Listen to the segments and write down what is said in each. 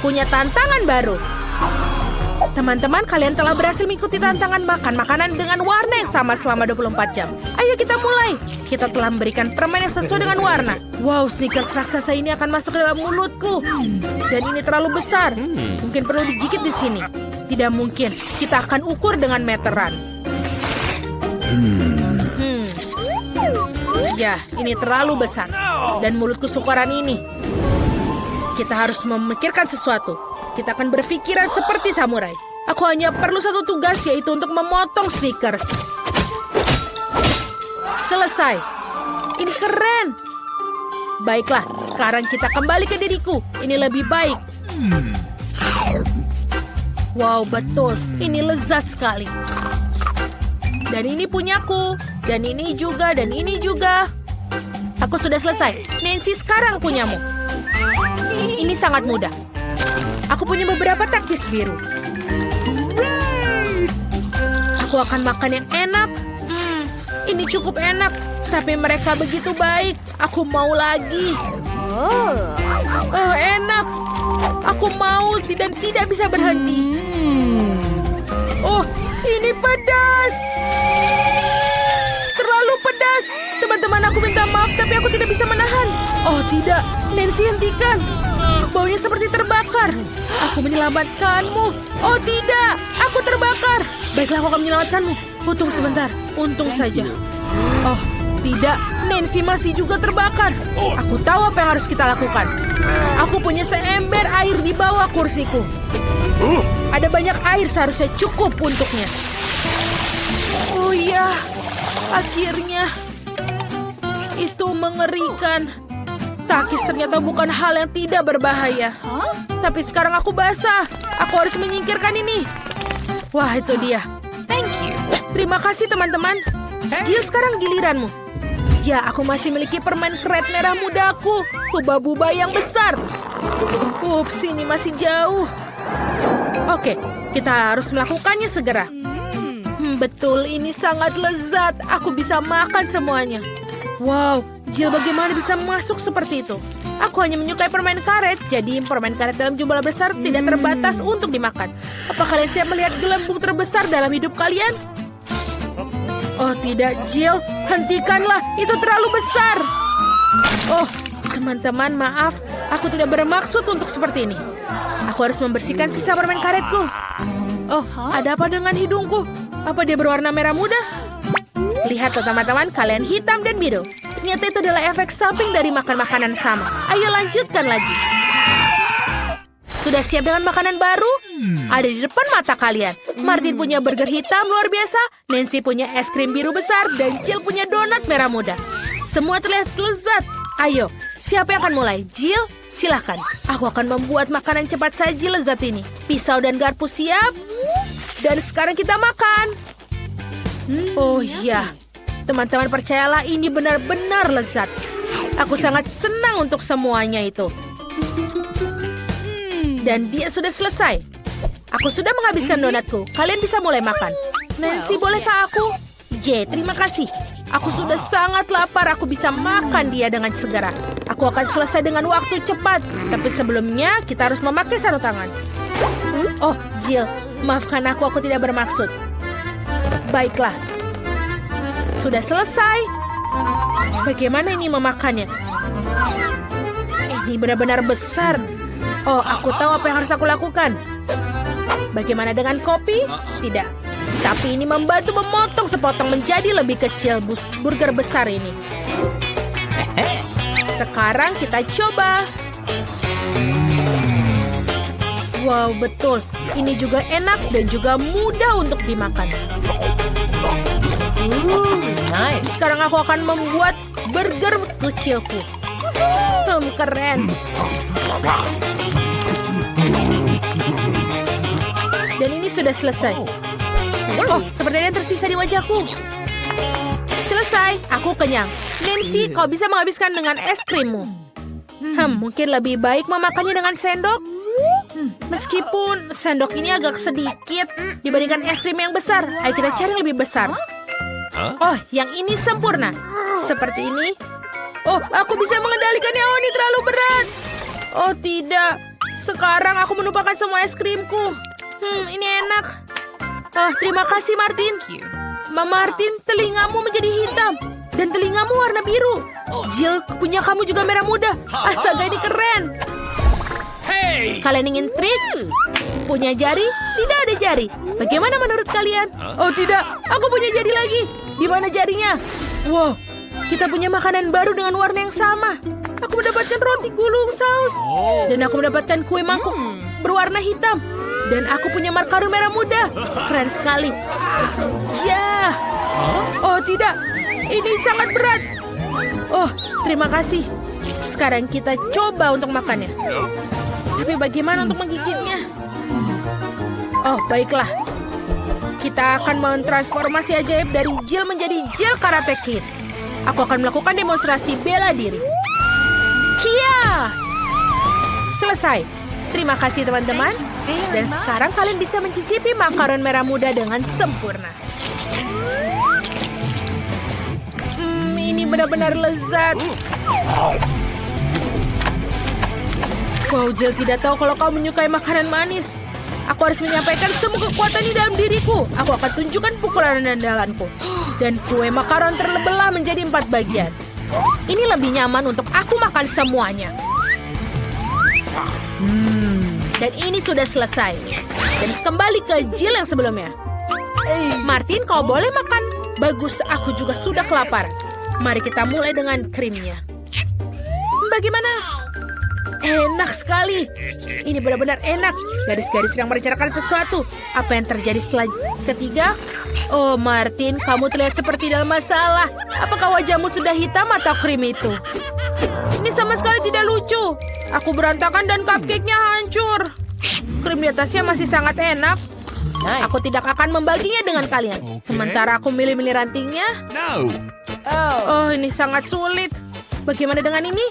punya tantangan baru. Teman-teman, kalian telah berhasil mengikuti tantangan makan makanan dengan warna yang sama selama 24 jam. Ayo kita mulai. Kita telah memberikan permen yang sesuai dengan warna. Wow, Snickers raksasa ini akan masuk ke dalam mulutku. Dan ini terlalu besar. Mungkin perlu digigit di sini. Tidak mungkin. Kita akan ukur dengan meteran. Ya, ini terlalu besar. Dan mulutku syukuran ini. Kita harus memikirkan sesuatu. Kita akan berpikiran seperti samurai. Aku hanya perlu satu tugas, yaitu untuk memotong Snickers. Selesai. Ini keren. Baiklah, sekarang kita kembali ke diriku. Ini lebih baik. Wow, betul. Ini lezat sekali. Dan ini punyaku. Dan ini juga, dan ini juga. Aku sudah selesai. Nancy, sekarang punyamu. Ini sangat mudah. Aku punya beberapa taktis biru. Aku akan makan yang enak. Ini cukup enak. Tapi mereka begitu baik. Aku mau lagi. Oh, enak. Aku mau dan tidak bisa berhenti. Oh, ini pedas. Terlalu pedas. Teman-teman, aku minta maaf, tapi aku tidak bisa menahan. Oh, tidak. Nancy, hentikan. Baunya seperti terbakar. Aku menyelamatkanmu. Oh, tidak. Aku terbakar. Baiklah, aku akan menyelamatkanmu. Tunggu sebentar. Untung saja. Oh, tidak. Nancy masih juga terbakar. Aku tahu apa yang harus kita lakukan. Aku punya seember air di bawah kursiku. Ada banyak air, seharusnya cukup untuknya. Oh ya, akhirnya. Itu mengerikan. Takis ternyata bukan hal yang tidak berbahaya. Tapi sekarang aku basah. Aku harus menyingkirkan ini. Wah, itu dia. Thank you. Terima kasih, teman-teman. Jill, sekarang giliranmu. Ya, aku masih memiliki permen keret merah mudaku. Buba-buba yang besar. Ups, ini masih jauh. Oke, kita harus melakukannya segera. Betul, ini sangat lezat. Aku bisa makan semuanya. Wow, Jill bagaimana bisa masuk seperti itu? Aku hanya menyukai permen karet, jadi permen karet dalam jumlah besar tidak terbatas untuk dimakan. Apa kalian siap melihat gelembung terbesar dalam hidup kalian? Oh tidak, Jill, hentikanlah, itu terlalu besar. Oh, teman-teman, maaf, aku tidak bermaksud untuk seperti ini. Aku harus membersihkan sisa permen karetku. Oh, ada apa dengan hidungku? Apa dia berwarna merah muda? Lihat teman-teman, kalian hitam dan biru. Ternyata itu adalah efek samping dari makan makanan sama. Ayo lanjutkan lagi. Sudah siap dengan makanan baru? Ada di depan mata kalian. Martin punya burger hitam luar biasa, Nancy punya es krim biru besar, dan Jill punya donat merah muda. Semua terlihat lezat. Ayo, siapa yang akan mulai? Jill, silahkan. Aku akan membuat makanan cepat saji lezat ini. Pisau dan garpu siap. Dan sekarang kita makan. Oh iya, teman-teman percayalah ini benar-benar lezat. Aku sangat senang untuk semuanya itu. Dan dia sudah selesai. Aku sudah menghabiskan donatku. Kalian bisa mulai makan. Nancy, bolehkah aku? Terima kasih. Aku sudah sangat lapar. Aku bisa makan dia dengan segera. Aku akan selesai dengan waktu cepat. Tapi sebelumnya kita harus memakai sarung tangan. Oh, Jill, maafkan aku tidak bermaksud. Baiklah. Sudah selesai. Bagaimana ini memakannya? Ini benar-benar besar. Oh, aku tahu apa yang harus aku lakukan. Bagaimana dengan kopi? Tidak. Tapi ini membantu memotong sepotong menjadi lebih kecil burger besar ini. Sekarang kita coba. Wow, betul. Ini juga enak dan juga mudah untuk dimakan. Nice. Sekarang aku akan membuat burger kecilku. Keren. Dan ini sudah selesai. Oh, seperti ada yang tersisa di wajahku. Selesai, aku kenyang. Nancy, kau bisa menghabiskan dengan es krimmu. Mungkin lebih baik memakannya dengan sendok. Meskipun sendok ini agak sedikit dibandingkan es krim yang besar. Ayo kita cari yang lebih besar. Oh, yang ini sempurna. Seperti ini. Oh, aku bisa mengendalikannya. Oh, ini terlalu berat. Oh, tidak. Sekarang aku menumpahkan semua es krimku. Ini enak. Terima kasih, Martin. Thank you. Martin, telingamu menjadi hitam. Dan telingamu warna biru. Jill, punya kamu juga merah muda. Astaga, ini keren. Kalian ingin trik? Punya jari? Tidak ada jari. Bagaimana menurut kalian? Oh tidak, aku punya jari lagi. Di mana jarinya? Wow, kita punya makanan baru dengan warna yang sama. Aku mendapatkan roti gulung saus. Dan aku mendapatkan kue mangkuk berwarna hitam. Dan aku punya makaron merah muda. Keren sekali. Ya. Oh tidak, ini sangat berat. Oh, terima kasih. Sekarang kita coba untuk makannya. Tapi bagaimana untuk menggigitnya? Oh, baiklah. Kita akan mentransformasi ajaib dari Jill menjadi Jill Karate Kid. Aku akan melakukan demonstrasi bela diri. Kia! Selesai. Terima kasih teman-teman. Dan sekarang kalian bisa mencicipi makaron merah muda dengan sempurna. Ini benar-benar lezat. Wow, Jill tidak tahu kalau kau menyukai makanan manis. Aku harus menyampaikan semua kekuatan di dalam diriku. Aku akan tunjukkan pukulan andalanku. Dan kue makaron terbelah menjadi 4 bagian. Ini lebih nyaman untuk aku makan semuanya. Dan ini sudah selesai. Dan kembali ke Jill yang sebelumnya. Martin, kau boleh makan. Bagus, aku juga sudah kelaparan. Mari kita mulai dengan krimnya. Bagaimana? Enak sekali. Ini benar-benar enak. Garis-garis yang merencanakan sesuatu. Apa yang terjadi setelah ketiga? Oh, Martin, kamu terlihat seperti dalam masalah. Apakah wajahmu sudah hitam atau krim itu? Ini sama sekali tidak lucu. Aku berantakan dan cupcake-nya hancur. Krim di atasnya masih sangat enak. Nice. Aku tidak akan membaginya dengan kalian. Sementara aku milih-milih rantingnya. Oh, ini sangat sulit. Bagaimana dengan ini?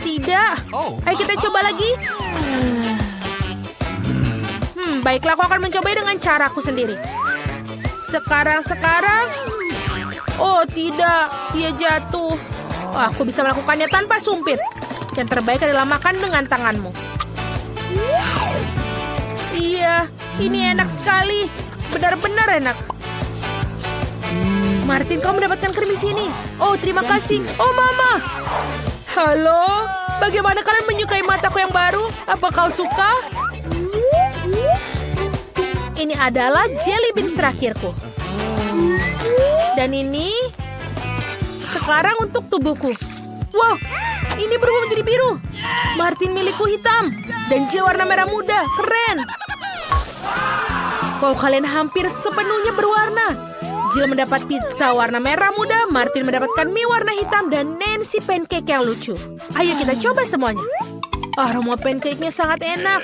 Tidak. Ayo kita coba lagi. Baiklah, aku akan mencoba dengan caraku sendiri. Sekarang. Oh, tidak. Dia jatuh. Oh, aku bisa melakukannya tanpa sumpit. Yang terbaik adalah makan dengan tanganmu. Iya, ini enak sekali. Benar-benar enak. Martin, kau mendapatkan krim di sini. Oh, terima kasih. Oh, Mama. Halo, bagaimana kalian menyukai mataku yang baru? Apa kau suka? Ini adalah jelly beans terakhirku. Dan ini sekarang untuk tubuhku. Wow, ini berubah menjadi biru. Martin milikku hitam dan Jill warna merah muda. Keren. Wow, kalian hampir sepenuhnya berwarna. Jill mendapat pizza warna merah muda, Martin mendapatkan mie warna hitam, dan Nancy pancake yang lucu. Ayo kita coba semuanya. Aroma pancake-nya sangat enak.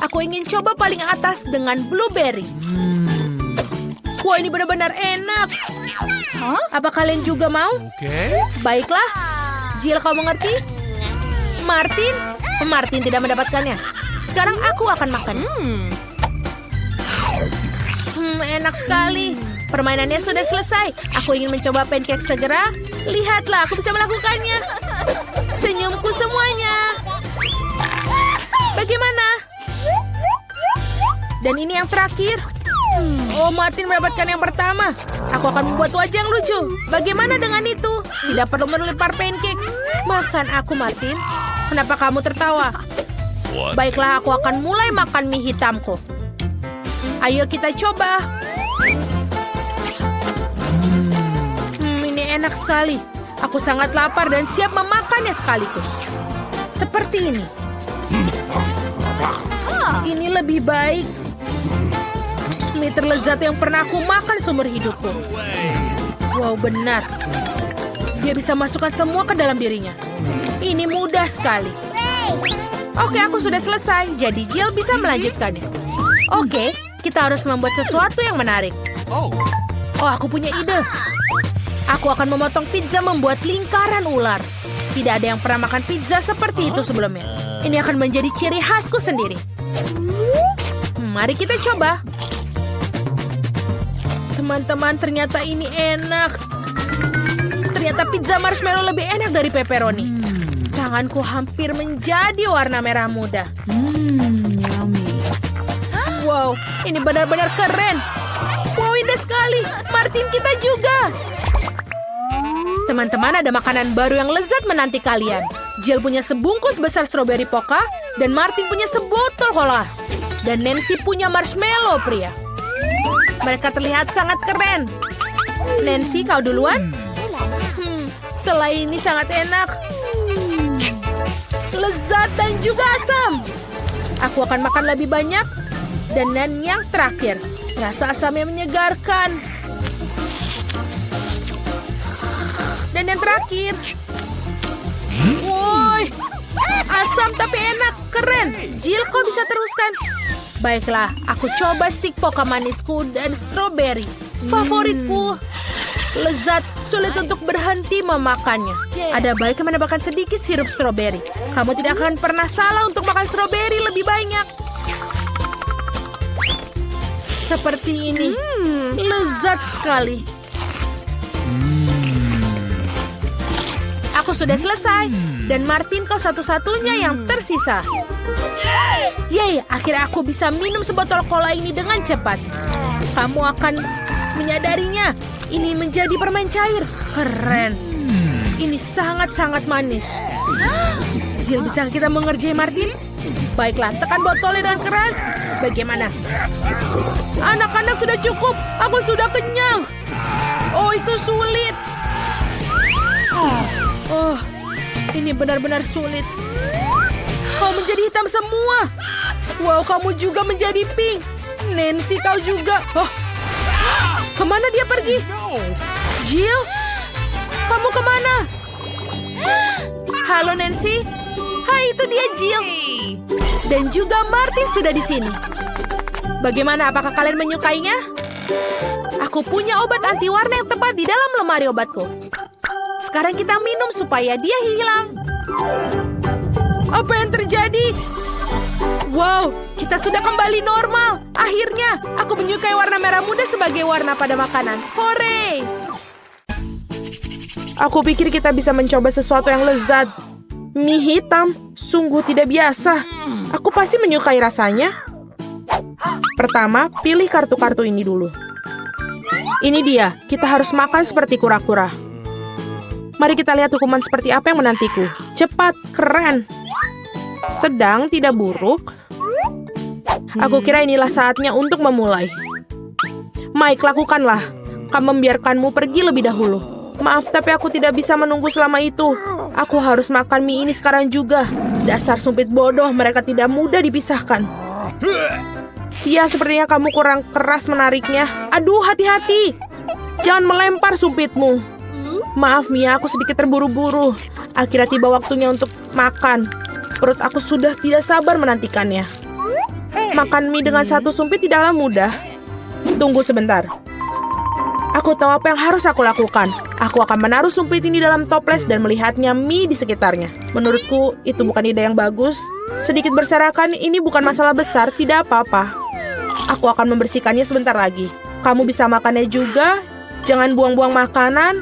Aku ingin coba paling atas dengan blueberry. Wah, ini benar-benar enak. Apa kalian juga mau? Baiklah. Jill, kau mengerti? Martin tidak mendapatkannya. Sekarang aku akan makan. Enak sekali. Permainannya sudah selesai. Aku ingin mencoba pancake segera. Lihatlah, aku bisa melakukannya. Senyumku semuanya. Bagaimana? Dan ini yang terakhir. Oh, Martin mendapatkan yang pertama. Aku akan membuat wajah yang lucu. Bagaimana dengan itu? Tidak perlu melempar pancake. Makan aku, Martin. Kenapa kamu tertawa? Baiklah, aku akan mulai makan mie hitamku. Ayo kita coba. Ini enak sekali. Aku sangat lapar dan siap memakannya sekaligus. Seperti ini. Ini lebih baik. Mie terlezat yang pernah aku makan seumur hidupku. Wow, benar. Dia bisa masukkan semua ke dalam dirinya. Ini mudah sekali. Oke, aku sudah selesai. Jadi Jill bisa melanjutkannya. Oke, kita harus membuat sesuatu yang menarik. Oh, aku punya ide. Aku akan memotong pizza membuat lingkaran ular. Tidak ada yang pernah makan pizza seperti itu sebelumnya. Ini akan menjadi ciri khasku sendiri. Mari kita coba. Teman-teman, ternyata ini enak. Ternyata pizza marshmallow lebih enak dari pepperoni. Tanganku hampir menjadi warna merah muda. Yummy. Wow, ini benar-benar keren. Wow, indah sekali. Martin, kita juga. Teman-teman, ada makanan baru yang lezat menanti kalian. Jill punya sebungkus besar stroberi poka, dan Martin punya sebotol cola. Dan Nancy punya marshmallow pria. Mereka terlihat sangat keren. Nancy, kau duluan? Selai ini sangat enak. Lezat dan juga asam. Aku akan makan lebih banyak. Dan yang terakhir, rasa asamnya menyegarkan. Dan yang terakhir, woi, asam tapi enak, keren. Jill, kau bisa teruskan? Baiklah, aku coba stik poka manisku dan stroberi. Favoritku. Lezat, sulit untuk berhenti memakannya. Ada baiknya menambahkan sedikit sirup stroberi. Kamu tidak akan pernah salah untuk makan stroberi lebih banyak. Seperti ini. Lezat sekali. Aku sudah selesai. Dan Martin, kau satu-satunya yang tersisa. Yeay, akhirnya aku bisa minum sebotol cola ini dengan cepat. Kamu akan menyadarinya. Ini menjadi permen cair. Keren. Ini sangat-sangat manis. Jill, bisa kita mengerjai Martin? Baiklah, tekan botolnya dengan keras. Bagaimana? Anak-anak, sudah cukup. Aku sudah kenyang. Oh, itu sulit. Oh, ini benar-benar sulit. Kau menjadi hitam semua. Wow, kamu juga menjadi pink. Nancy, kau juga. Oh, kemana dia pergi? Jill, kamu kemana? Halo Nancy. Hai, itu dia Jill. Dan juga Martin sudah di sini. Bagaimana, apakah kalian menyukainya? Aku punya obat anti warna yang tepat di dalam lemari obatku. Sekarang kita minum supaya dia hilang. Apa yang terjadi? Wow, kita sudah kembali normal. Akhirnya, aku menyukai warna merah muda sebagai warna pada makanan. Hore! Aku pikir kita bisa mencoba sesuatu yang lezat. Mie hitam, sungguh tidak biasa. Aku pasti menyukai rasanya. Pertama, pilih kartu-kartu ini dulu. Ini dia, kita harus makan seperti kura-kura. Mari kita lihat hukuman seperti apa yang menantiku. Cepat, keren. Sedang, tidak buruk. Aku kira inilah saatnya untuk memulai. Mike, lakukanlah. Kamu membiarkanmu pergi lebih dahulu. Maaf, tapi aku tidak bisa menunggu selama itu. Aku harus makan mie ini sekarang juga. Dasar sumpit bodoh, mereka tidak mudah dipisahkan. Ya, sepertinya kamu kurang keras menariknya. Aduh, hati-hati. Jangan melempar sumpitmu. Maaf, Mia, aku sedikit terburu-buru. Akhirnya tiba waktunya untuk makan. Perut aku sudah tidak sabar menantikannya. Makan mie dengan satu sumpit tidaklah mudah. Tunggu sebentar. Aku tahu apa yang harus aku lakukan. Aku akan menaruh sumpit ini dalam toples dan melihatnya mie di sekitarnya. Menurutku, itu bukan ide yang bagus. Sedikit berserakan, ini bukan masalah besar, tidak apa-apa. Aku akan membersihkannya sebentar lagi. Kamu bisa makannya juga. Jangan buang-buang makanan.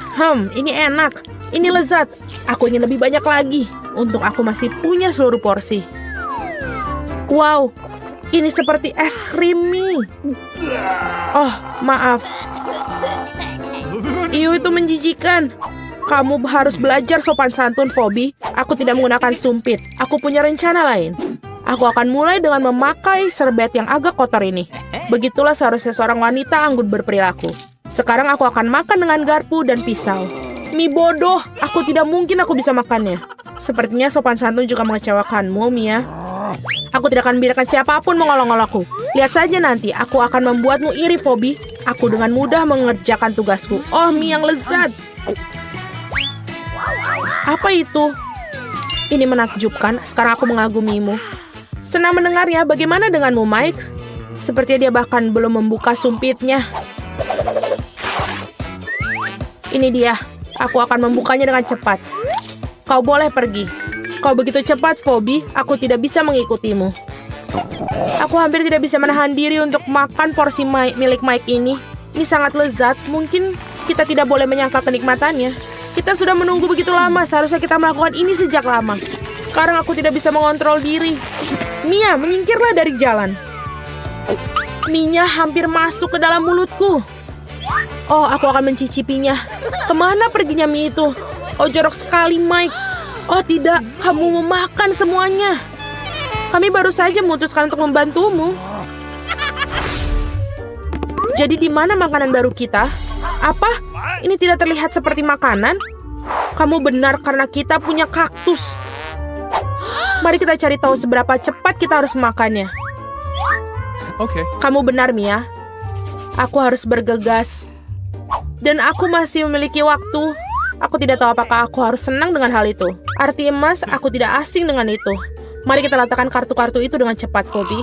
Ini enak. Ini lezat. Aku ingin lebih banyak lagi. Untung aku masih punya seluruh porsi. Wow, ini seperti es krim mie. Oh, maaf. Iyo, itu menjijikan. Kamu harus belajar sopan santun, Phoebe. Aku tidak menggunakan sumpit. Aku punya rencana lain. Aku akan mulai dengan memakai serbet yang agak kotor ini. Begitulah seharusnya seorang wanita anggun berperilaku. Sekarang aku akan makan dengan garpu dan pisau. Mie bodoh, aku tidak mungkin aku bisa makannya. Sepertinya sopan santun juga mengecewakanmu, Mia. Aku tidak akan biarkan siapapun mengolok-olokku. Lihat saja nanti, aku akan membuatmu iri, Phoebe. Aku dengan mudah mengerjakan tugasku. Oh, mie yang lezat. Apa itu? Ini menakjubkan. Sekarang aku mengagumimu. Senang mendengarnya. Bagaimana denganmu, Mike? Sepertinya dia bahkan belum membuka sumpitnya. Ini dia. Aku akan membukanya dengan cepat. Kau boleh pergi. Kau begitu cepat, Phoebe. Aku tidak bisa mengikutimu. Aku hampir tidak bisa menahan diri untuk makan porsi milik Mike ini. Ini sangat lezat. Mungkin kita tidak boleh menyangkal kenikmatannya. Kita sudah menunggu begitu lama. Seharusnya kita melakukan ini sejak lama. Sekarang aku tidak bisa mengontrol diri. Mia, menyingkirlah dari jalan. Mie-nya hampir masuk ke dalam mulutku. Oh, aku akan mencicipinya. Kemana perginya mie itu? Oh, jorok sekali, Mike. Oh, tidak. Kamu memakan semuanya. Kami baru saja memutuskan untuk membantumu. Jadi di mana makanan baru kita? Apa? Ini tidak terlihat seperti makanan? Kamu benar karena kita punya kaktus. Mari kita cari tahu seberapa cepat kita harus memakannya. Oke. Kamu benar, Mia. Aku harus bergegas. Dan aku masih memiliki waktu. Aku tidak tahu apakah aku harus senang dengan hal itu. Arti emas, aku tidak asing dengan itu. Mari kita letakkan kartu-kartu itu dengan cepat, Phoebe.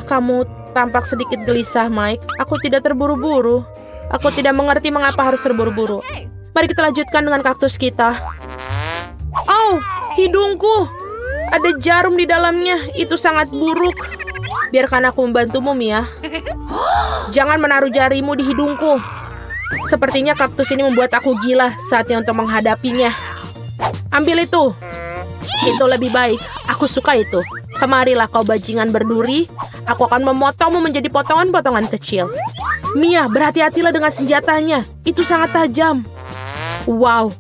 Kamu tampak sedikit gelisah, Mike. Aku tidak terburu-buru. Aku tidak mengerti mengapa harus terburu-buru. Mari kita lanjutkan dengan kaktus kita. Oh, hidungku. Ada jarum di dalamnya. Itu sangat buruk. Biarkan aku membantumu, Mia. Jangan menaruh jarimu di hidungku. Sepertinya kaktus ini membuat aku gila. Saatnya untuk menghadapinya. Ambil itu. Itu lebih baik. Aku suka itu. Kemarilah kau bajingan berduri. Aku akan memotongmu menjadi potongan-potongan kecil. Mia, berhati-hatilah dengan senjatanya. Itu sangat tajam. Wow.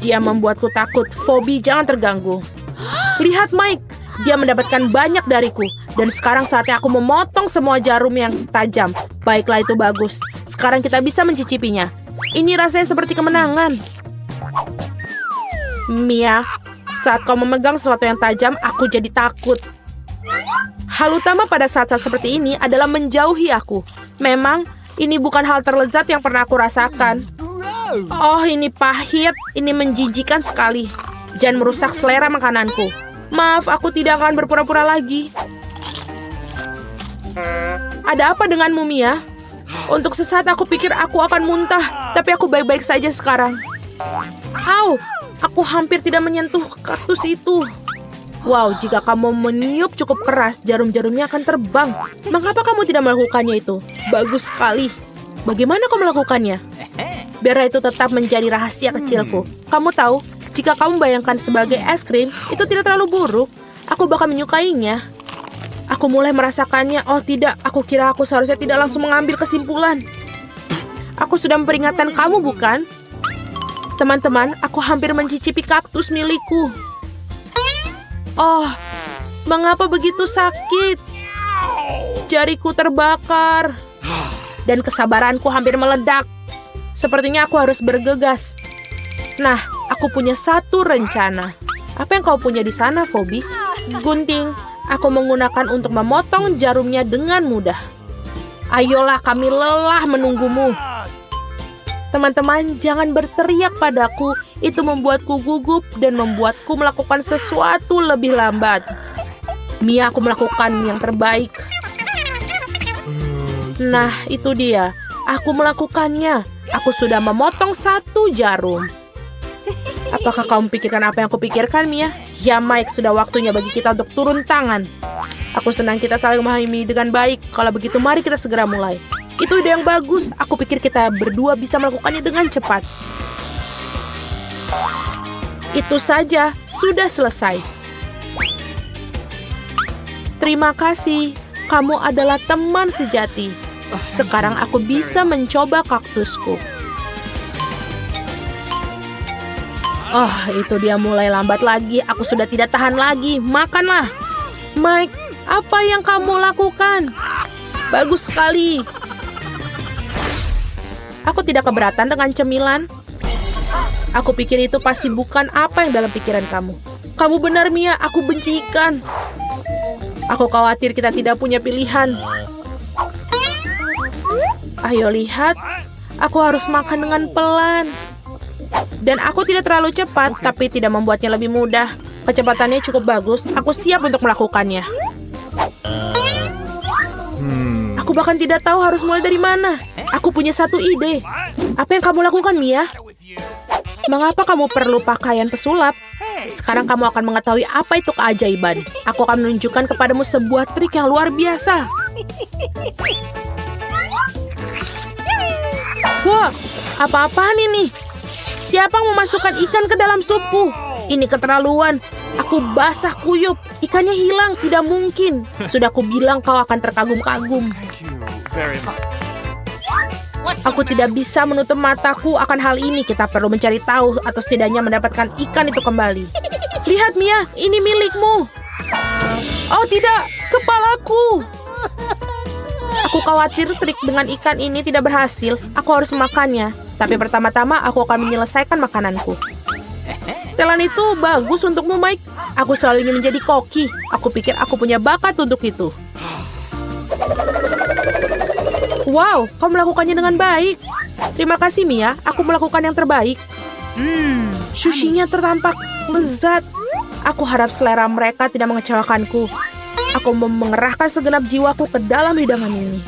Dia membuatku takut. Phoebe, jangan terganggu. Lihat, Mike. Dia mendapatkan banyak dariku. Dan sekarang saatnya aku memotong semua jarum yang tajam. Baiklah, itu bagus. Sekarang kita bisa mencicipinya. Ini rasanya seperti kemenangan. Mia, saat kau memegang sesuatu yang tajam, aku jadi takut. Hal utama pada saat-saat seperti ini adalah menjauhi aku. Memang, ini bukan hal terlezat yang pernah aku rasakan. Oh, ini pahit. Ini menjijikan sekali. Jangan merusak selera makananku. Maaf, aku tidak akan berpura-pura lagi. Ada apa denganmu, Mia? Untuk sesaat aku pikir aku akan muntah, tapi aku baik-baik saja sekarang. Au, aku hampir tidak menyentuh kaktus itu. Wow, jika kamu meniup cukup keras, jarum-jarumnya akan terbang. Mengapa kamu tidak melakukannya itu? Bagus sekali. Bagaimana kau melakukannya? Biar itu tetap menjadi rahasia kecilku. Kamu tahu, jika kamu bayangkan sebagai es krim, itu tidak terlalu buruk. Aku bakal menyukainya. Aku mulai merasakannya. Oh tidak, aku kira aku seharusnya tidak langsung mengambil kesimpulan. Aku sudah memperingatkan kamu, bukan? Teman-teman, aku hampir mencicipi kaktus milikku. Oh, mengapa begitu sakit? Jariku terbakar. Dan kesabaranku hampir meledak. Sepertinya aku harus bergegas. Nah, aku punya satu rencana. Apa yang kau punya di sana, Phoebe? Gunting. Aku menggunakan untuk memotong jarumnya dengan mudah. Ayolah, kami lelah menunggumu. Teman-teman, jangan berteriak padaku. Itu membuatku gugup dan membuatku melakukan sesuatu lebih lambat. Mia, aku melakukan yang terbaik. Nah, itu dia. Aku melakukannya. Aku sudah memotong satu jarum. Apakah kamu pikirkan apa yang aku pikirkan, Mia? Ya, Mike, sudah waktunya bagi kita untuk turun tangan. Aku senang kita saling memahami dengan baik. Kalau begitu, mari kita segera mulai. Itu ide yang bagus. Aku pikir kita berdua bisa melakukannya dengan cepat. Itu saja, sudah selesai. Terima kasih. Kamu adalah teman sejati. Sekarang aku bisa mencoba kaktusku. Oh, itu dia mulai lambat lagi. Aku sudah tidak tahan lagi. Makanlah. Mike, apa yang kamu lakukan? Bagus sekali. Aku tidak keberatan dengan cemilan. Aku pikir itu pasti bukan apa yang dalam pikiran kamu. Kamu benar, Mia. Aku benci ikan. Aku khawatir kita tidak punya pilihan. Ayo lihat. Aku harus makan dengan pelan. Dan aku tidak terlalu cepat, tapi tidak membuatnya lebih mudah. Kecepatannya cukup bagus. Aku siap untuk melakukannya. Aku bahkan tidak tahu harus mulai dari mana. Aku punya satu ide. Apa yang kamu lakukan, Mia? Mengapa kamu perlu pakaian pesulap? Sekarang kamu akan mengetahui apa itu keajaiban. Aku akan menunjukkan kepadamu sebuah trik yang luar biasa. Wah, apa-apaan ini? Siapa yang memasukkan ikan ke dalam supku? Ini keterlaluan. Aku basah kuyup. Ikannya hilang, tidak mungkin. Sudah aku bilang kau akan terkagum-kagum. Thank you very much. Aku tidak bisa menutup mataku akan hal ini. Kita perlu mencari tahu atau setidaknya mendapatkan ikan itu kembali. Lihat Mia, ini milikmu. Oh tidak, kepalaku. Aku khawatir trik dengan ikan ini tidak berhasil. Aku harus memakannya. Tapi pertama-tama aku akan menyelesaikan makananku. Setelan itu bagus untukmu, Mike. Aku selalu ingin menjadi koki. Aku pikir aku punya bakat untuk itu. Wow, kau melakukannya dengan baik. Terima kasih, Mia. Aku melakukan yang terbaik. Sushinya tertampak lezat. Aku harap selera mereka tidak mengecewakanku. Aku mengerahkan segenap jiwaku ke dalam hidangan ini.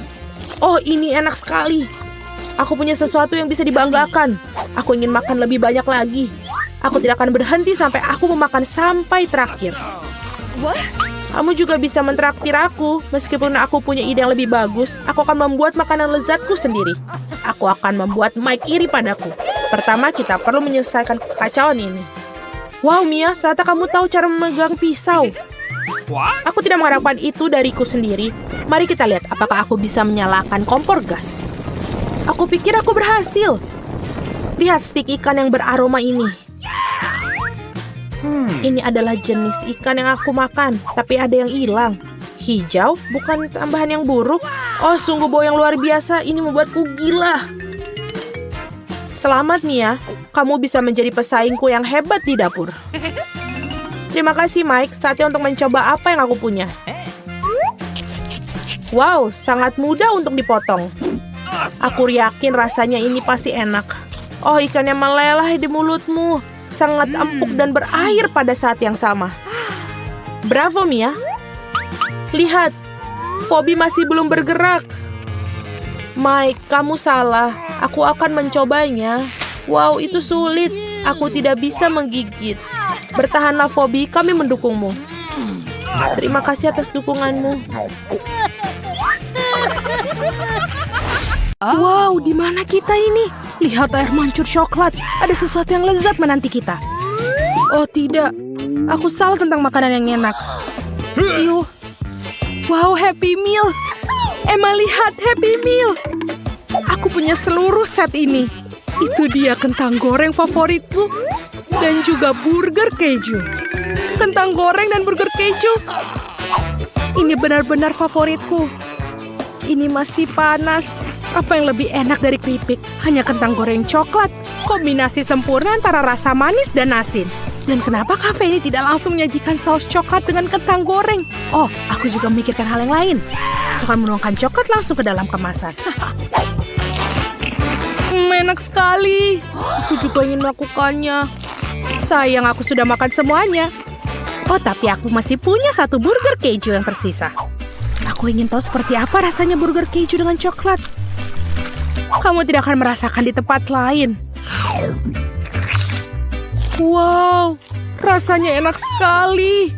Oh, ini enak sekali. Aku punya sesuatu yang bisa dibanggakan. Aku ingin makan lebih banyak lagi. Aku tidak akan berhenti sampai aku memakan sampai terakhir. Kamu juga bisa mentraktir aku. Meskipun aku punya ide yang lebih bagus, aku akan membuat makanan lezatku sendiri. Aku akan membuat Mike iri padaku. Pertama, kita perlu menyelesaikan kekacauan ini. Wow, Mia, ternyata kamu tahu cara memegang pisau. Aku tidak mengharapkan itu dariku sendiri. Mari kita lihat apakah aku bisa menyalakan kompor gas. Aku pikir aku berhasil. Lihat stik ikan yang beraroma ini. Ini adalah jenis ikan yang aku makan, tapi ada yang hilang. Hijau, bukan tambahan yang buruk. Oh, sungguh bau yang luar biasa. Ini membuatku gila. Selamat, Mia. Kamu bisa menjadi pesaingku yang hebat di dapur. Terima kasih, Mike. Saatnya untuk mencoba apa yang aku punya. Wow, sangat mudah untuk dipotong. Aku yakin rasanya ini pasti enak. Oh, ikannya meleleh di mulutmu. Sangat empuk dan berair pada saat yang sama. Bravo, Mia. Lihat, Phoebe masih belum bergerak. Mike, kamu salah. Aku akan mencobanya. Wow, itu sulit. Aku tidak bisa menggigit. Bertahanlah, Phoebe. Kami mendukungmu. Terima kasih atas dukunganmu. Wow, di mana kita ini? Lihat air mancur coklat. Ada sesuatu yang lezat menanti kita. Oh tidak, aku salah tentang makanan yang enak. Iuh. Wow, Happy Meal. Emma, lihat Happy Meal. Aku punya seluruh set ini. Itu dia kentang goreng favoritku. Dan juga burger keju. Kentang goreng dan burger keju. Ini benar-benar favoritku. Ini masih panas. Apa yang lebih enak dari keripik? Hanya kentang goreng coklat. Kombinasi sempurna antara rasa manis dan asin. Dan kenapa kafe ini tidak langsung menyajikan saus coklat dengan kentang goreng? Oh, aku juga memikirkan hal yang lain. Aku akan menuangkan coklat langsung ke dalam kemasan. Enak sekali. Aku juga ingin melakukannya. Sayang, aku sudah makan semuanya. Oh, tapi aku masih punya satu burger keju yang tersisa. Aku ingin tahu seperti apa rasanya burger keju dengan coklat. Kamu tidak akan merasakan di tempat lain. Wow, rasanya enak sekali.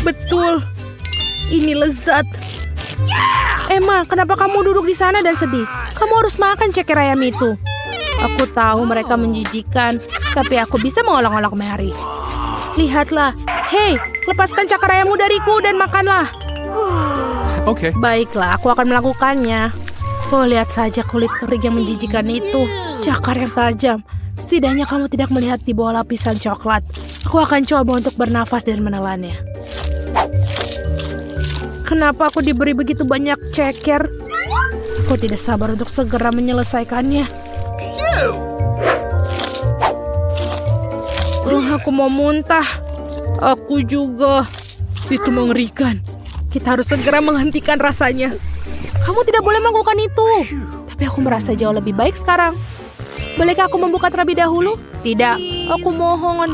Betul, ini lezat. Emma, kenapa kamu duduk di sana dan sedih? Kamu harus makan ceker ayam itu. Aku tahu mereka menjijikan, tapi aku bisa mengolok-olok Mary. Lihatlah. Hei, lepaskan cakar ayammu dariku dan makanlah. Okay. Baiklah, aku akan melakukannya. Oh, lihat saja kulit kering yang menjijikan itu. Cakar yang tajam. Setidaknya kamu tidak melihat di bawah lapisan coklat. Aku akan coba untuk bernafas dan menelannya. Kenapa aku diberi begitu banyak ceker? Aku tidak sabar untuk segera menyelesaikannya. Aku mau muntah. Aku juga. Itu mengerikan. Kita harus segera menghentikan rasanya. Kamu tidak boleh melakukan itu. Tapi aku merasa jauh lebih baik sekarang. Bolehkah aku membuka terlebih dahulu? Tidak, aku mohon.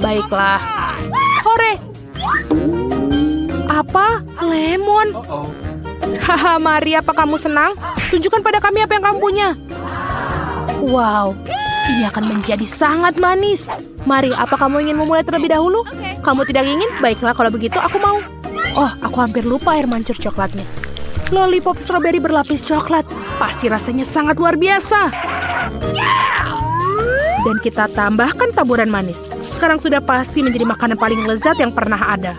Baiklah. Hore. Apa? Lemon? Haha, Mari, apa kamu senang? Tunjukkan pada kami apa yang kamu punya. Wow, ini akan menjadi sangat manis. Mari, apa kamu ingin memulai terlebih dahulu? Kamu tidak ingin? Baiklah, kalau begitu aku mau. Oh, aku hampir lupa air mancur coklatnya. Lollipop stroberi berlapis coklat. Pasti rasanya sangat luar biasa. Dan kita tambahkan taburan manis. Sekarang sudah pasti menjadi makanan paling lezat yang pernah ada.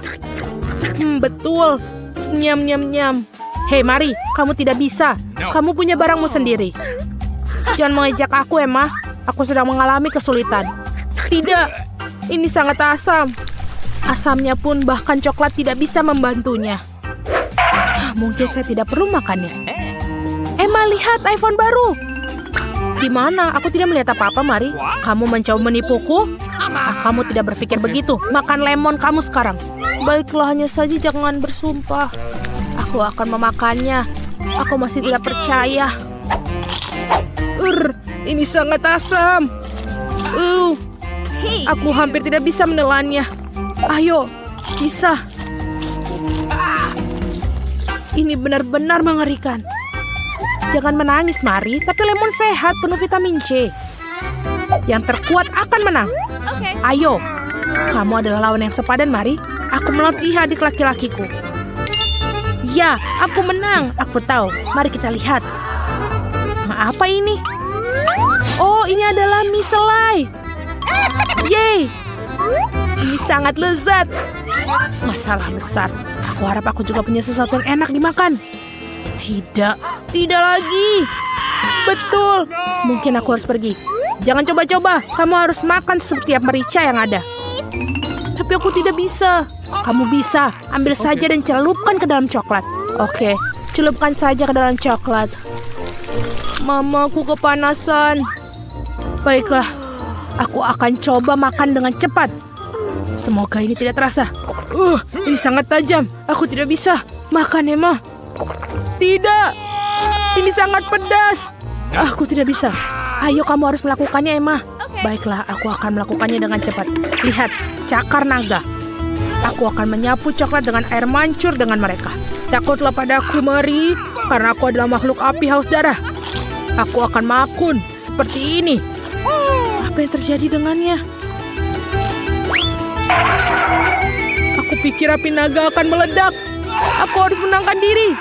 Betul. Nyam, nyam, nyam. Hei, Mari, kamu tidak bisa. Kamu punya barangmu sendiri. Jangan mengejek aku, Emma. Aku sedang mengalami kesulitan. Tidak, ini sangat asam. Asamnya pun bahkan coklat tidak bisa membantunya. Mungkin saya tidak perlu makannya. Emma, lihat iPhone baru. Di mana? Aku tidak melihat apa-apa, Mari. Kamu mencoba menipuku? Kamu tidak berpikir begitu. Makan lemon kamu sekarang. Baiklah, hanya saja jangan bersumpah. Aku akan memakannya. Aku masih tidak percaya. Ini sangat asam. Aku hampir tidak bisa menelannya. Ayo, bisa. Ini benar-benar mengerikan. Jangan menangis, Mari. Tapi lemon sehat, penuh vitamin C. Yang terkuat akan menang. Ayo, kamu adalah lawan yang sepadan, Mari. Aku melatih adik laki-lakiku. Ya, aku menang. Aku tahu. Mari kita lihat. Apa ini? Oh, ini adalah mie selai. Yeay. Ini sangat lezat. Masalah besar. Aku harap aku juga punya sesuatu yang enak dimakan. Tidak. Tidak lagi. Betul. Mungkin aku harus pergi. Jangan coba-coba. Kamu harus makan setiap merica yang ada. Tapi aku tidak bisa. Kamu bisa. Ambil saja dan celupkan ke dalam coklat. Oke. Celupkan saja ke dalam coklat. Mamaku kepanasan. Baiklah. Aku akan coba makan dengan cepat. Semoga ini tidak terasa. Ini sangat tajam. Aku tidak bisa. Makan, Emma. Tidak. Ini sangat pedas. Aku tidak bisa. Ayo, kamu harus melakukannya, Emma. Baiklah, aku akan melakukannya dengan cepat. Lihat, cakar naga. Aku akan menyapu coklat dengan air mancur dengan mereka. Takutlah padaku, Mari. Karena aku adalah makhluk api haus darah. Aku akan makun seperti ini. Apa yang terjadi dengannya? Aku pikir api naga akan meledak. Aku harus menangkan diri.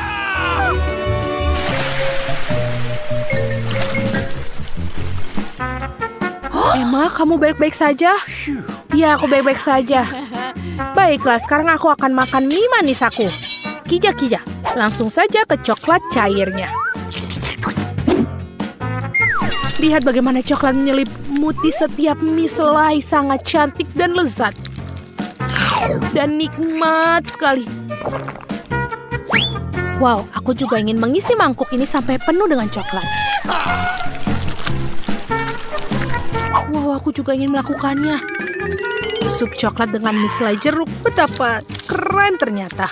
Emma, kamu baik-baik saja? Ya, aku baik-baik saja. Baiklah, sekarang aku akan makan mie manis aku. Kija-kija, langsung saja ke coklat cairnya. Lihat bagaimana coklat menyelimuti setiap mie selai, sangat cantik dan lezat. Dan nikmat sekali. Wow, aku juga ingin mengisi mangkuk ini sampai penuh dengan coklat. Wow, aku juga ingin melakukannya. Sup coklat dengan mie selai jeruk, betapa keren ternyata.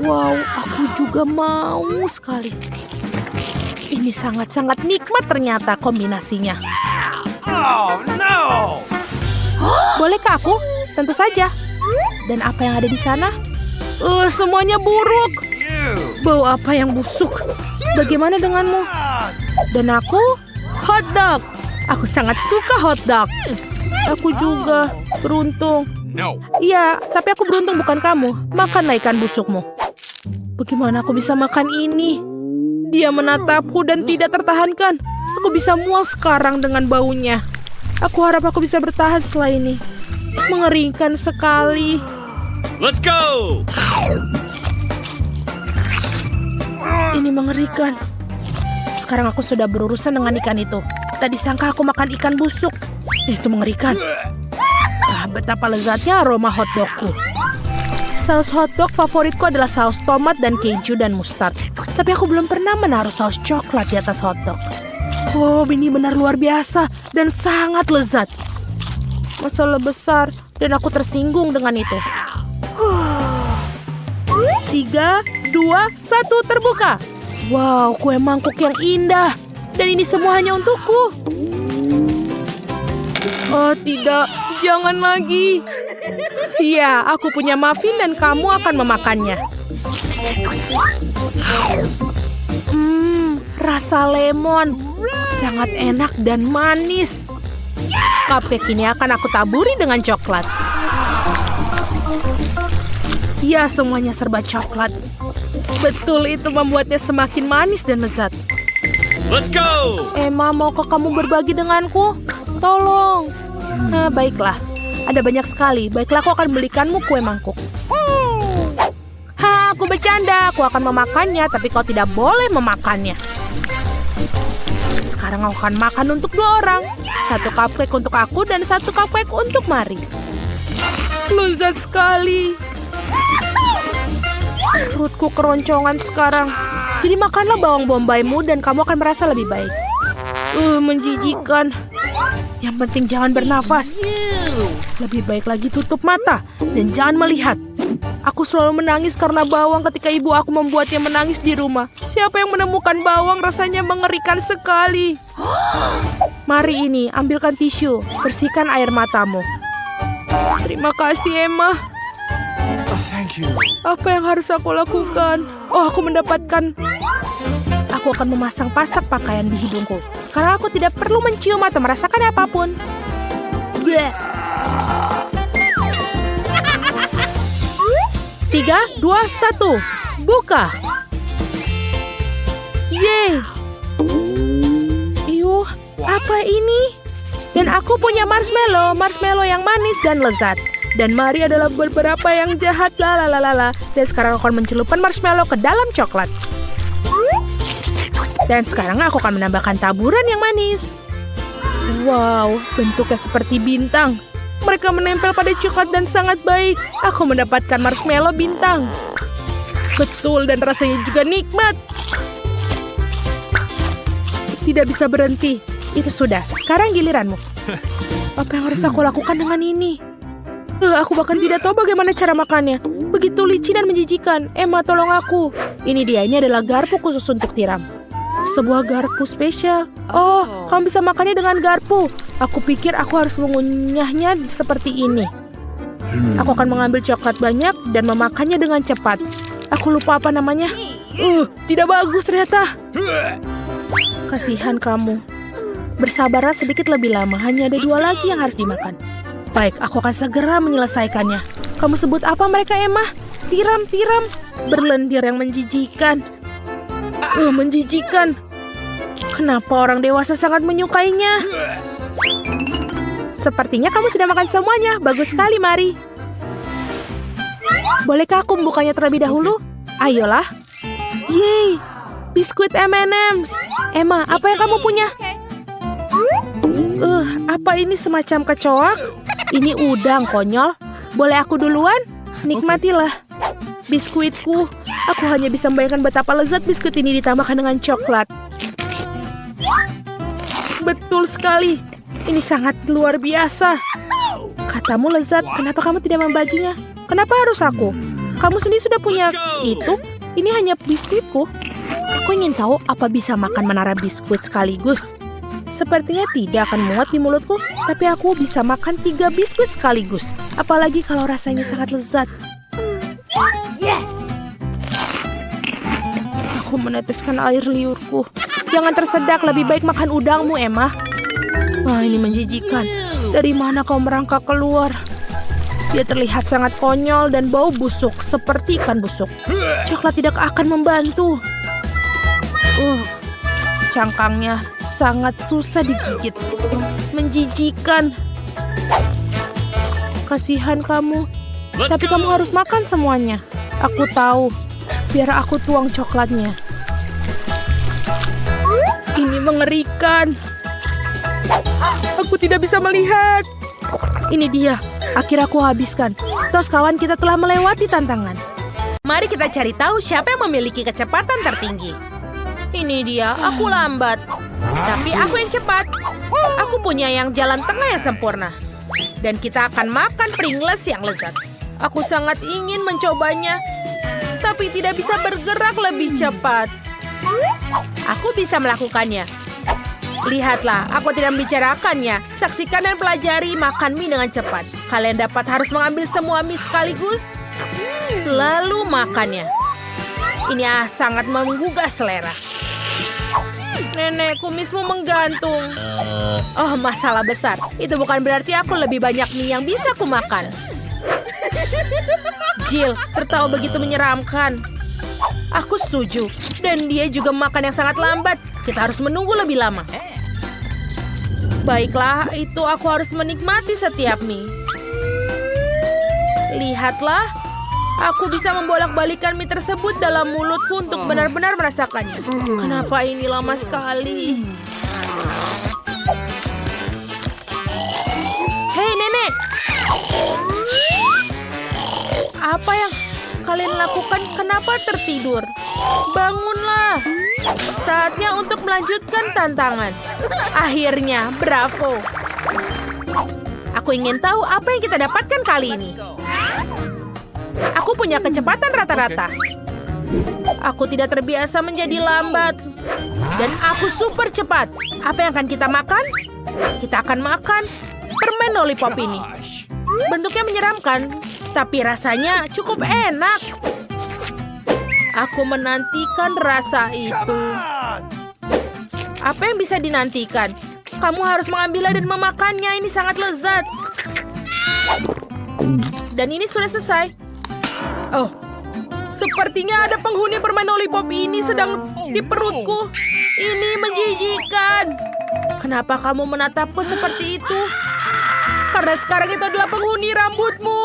Wow, aku juga mau sekali. Ini sangat-sangat nikmat ternyata kombinasinya. Oh, no! Bolehkah aku? Tentu saja. Dan apa yang ada di sana? Semuanya buruk. Bau apa yang busuk? Bagaimana denganmu? Dan aku? Hotdog. Aku sangat suka hotdog. Aku juga beruntung. No. Iya, tapi aku beruntung bukan kamu. Makanlah ikan busukmu. Bagaimana aku bisa makan ini? Dia menatapku dan tidak tertahankan. Aku bisa mual sekarang dengan baunya. Aku harap aku bisa bertahan setelah ini. Mengerikan sekali. Let's go! Ini mengerikan. Sekarang aku sudah berurusan dengan ikan itu. Tadi sangka aku makan ikan busuk. Itu mengerikan. Betapa lezatnya aroma hotdogku. Saus hotdog favoritku adalah saus tomat dan keju dan mustard. Tapi aku belum pernah menaruh saus coklat di atas hotdog. Oh, ini benar luar biasa dan sangat lezat. Masalah besar dan aku tersinggung dengan itu. 3, 2, 1, terbuka. Wow, kue mangkuk yang indah. Dan ini semua hanya untukku. Oh tidak, jangan lagi. Ya, aku punya muffin dan kamu akan memakannya. Rasa lemon. Sangat enak dan manis. Cupcake ini akan aku taburi dengan coklat. Ya, semuanya serba coklat. Betul, itu membuatnya semakin manis dan lezat. Let's go! Emma, maukah kamu berbagi denganku? Tolong. Nah, baiklah. Ada banyak sekali. Baiklah, aku akan belikanmu kue mangkuk. Aku bercanda. Aku akan memakannya, tapi kau tidak boleh memakannya. Sekarang aku akan makan untuk 2 orang. 1 cupcake untuk aku dan 1 cupcake untuk Mari. Lezat sekali. Perutku keroncongan sekarang. Jadi makanlah bawang bombaymu dan kamu akan merasa lebih baik. Menjijikan. Yang penting jangan bernafas. Lebih baik lagi tutup mata dan jangan melihat. Aku selalu menangis karena bawang ketika ibu aku membuatnya menangis di rumah. Siapa yang menemukan bawang rasanya mengerikan sekali. Mari ini, ambilkan tisu. Bersihkan air matamu. Terima kasih, Emma. Thank you. Apa yang harus aku lakukan? Aku mendapatkan. Aku akan memasang pasak pakaian di hidungku. Sekarang aku tidak perlu mencium atau merasakan apapun. Bleh. 3, 2, 1. Buka. Yeay. Yuh, apa ini? Dan aku punya marshmallow yang manis dan lezat. Dan Mari adalah beberapa yang jahat, lalalala. Dan sekarang aku akan mencelupkan marshmallow ke dalam coklat. Dan sekarang aku akan menambahkan taburan yang manis. Wow, bentuknya seperti bintang. Mereka menempel pada coklat dan sangat baik. Aku mendapatkan marshmallow bintang. Betul, dan rasanya juga nikmat. Tidak bisa berhenti. Itu sudah, sekarang giliranmu. Apa yang harus aku lakukan dengan ini? Aku bahkan tidak tahu bagaimana cara makannya. Begitu licin dan menjijikan. Emma, tolong aku. Ini dia, ini adalah garpu khusus untuk tiram. Sebuah garpu spesial. Kamu bisa makannya dengan garpu. Aku pikir aku harus mengunyahnya seperti ini. Aku akan mengambil coklat banyak dan memakannya dengan cepat. Aku lupa apa namanya. Tidak bagus ternyata. Kasihan kamu. Bersabarlah sedikit lebih lama. Hanya ada 2 lagi yang harus dimakan. Baik, aku akan segera menyelesaikannya. Kamu sebut apa mereka, Emma? Tiram-tiram. Berlendir yang menjijikan. Menjijikan. Kenapa orang dewasa sangat menyukainya? Sepertinya kamu sudah makan semuanya. Bagus sekali, Mari. Bolehkah aku membukanya terlebih dahulu? Ayolah. Yeay, biskuit M&M's. Emma, apa yang kamu punya? Apa ini semacam kecoak? Ini udang, konyol. Boleh aku duluan? Nikmatilah. Biskuitku. Aku hanya bisa membayangkan betapa lezat biskuit ini ditambahkan dengan coklat. Betul sekali. Ini sangat luar biasa. Katamu lezat, kenapa kamu tidak membaginya? Kenapa harus aku? Kamu sendiri sudah punya itu? Ini hanya biskuitku. Aku ingin tahu apa bisa makan menara biskuit sekaligus. Sepertinya tidak akan muat di mulutku, tapi aku bisa makan 3 biskuit sekaligus. Apalagi kalau rasanya sangat lezat. Yes! Aku meneteskan air liurku. Jangan tersedak, lebih baik makan udangmu, Emma. Ini menjijikan. Dari mana kau merangkak keluar? Dia terlihat sangat konyol dan bau busuk, seperti ikan busuk. Coklat tidak akan membantu. Cangkangnya sangat susah digigit. Menjijikan. Kasihan kamu. Tapi kamu harus makan semuanya. Aku tahu. Biar aku tuang coklatnya. Ini mengerikan. Aku tidak bisa melihat. Ini dia. Akhirnya aku habiskan. Tos kawan, kita telah melewati tantangan. Mari kita cari tahu siapa yang memiliki kecepatan tertinggi. Ini dia, aku lambat. Tapi aku yang cepat. Aku punya yang jalan tengah yang sempurna. Dan kita akan makan Pringles yang lezat. Aku sangat ingin mencobanya. Tapi tidak bisa bergerak lebih cepat. Aku bisa melakukannya. Lihatlah, aku tidak membicarakannya. Saksikan dan pelajari makan mie dengan cepat. Kalian harus mengambil semua mie sekaligus. Lalu makannya. Ini sangat menggugah selera. Nenek, kumismu menggantung. Masalah besar. Itu bukan berarti aku lebih banyak mie yang bisa kumakan. Jill, tertawa begitu menyeramkan. Aku setuju. Dan dia juga makan yang sangat lambat. Kita harus menunggu lebih lama. Baiklah, itu aku harus menikmati setiap mie. Lihatlah, aku bisa membolak-balikan mie tersebut dalam mulutku untuk benar-benar merasakannya. Kenapa ini lama sekali? Hei, Nenek! Apa yang kalian lakukan? Kenapa tertidur? Bangunlah! Saatnya untuk melanjutkan tantangan. Akhirnya, bravo! Aku ingin tahu apa yang kita dapatkan kali ini. Aku punya kecepatan rata-rata. Aku tidak terbiasa menjadi lambat. Dan aku super cepat. Apa yang akan kita makan? Kita akan makan permen lollipop ini. Bentuknya menyeramkan, tapi rasanya cukup enak. Aku menantikan rasa itu. Apa yang bisa dinantikan? Kamu harus mengambilnya dan memakannya. Ini sangat lezat. Dan ini sudah selesai. Oh, sepertinya ada penghuni permen lollipop ini sedang di perutku. Ini menjijikan. Kenapa kamu menatapku seperti itu? Karena sekarang itu adalah penghuni rambutmu.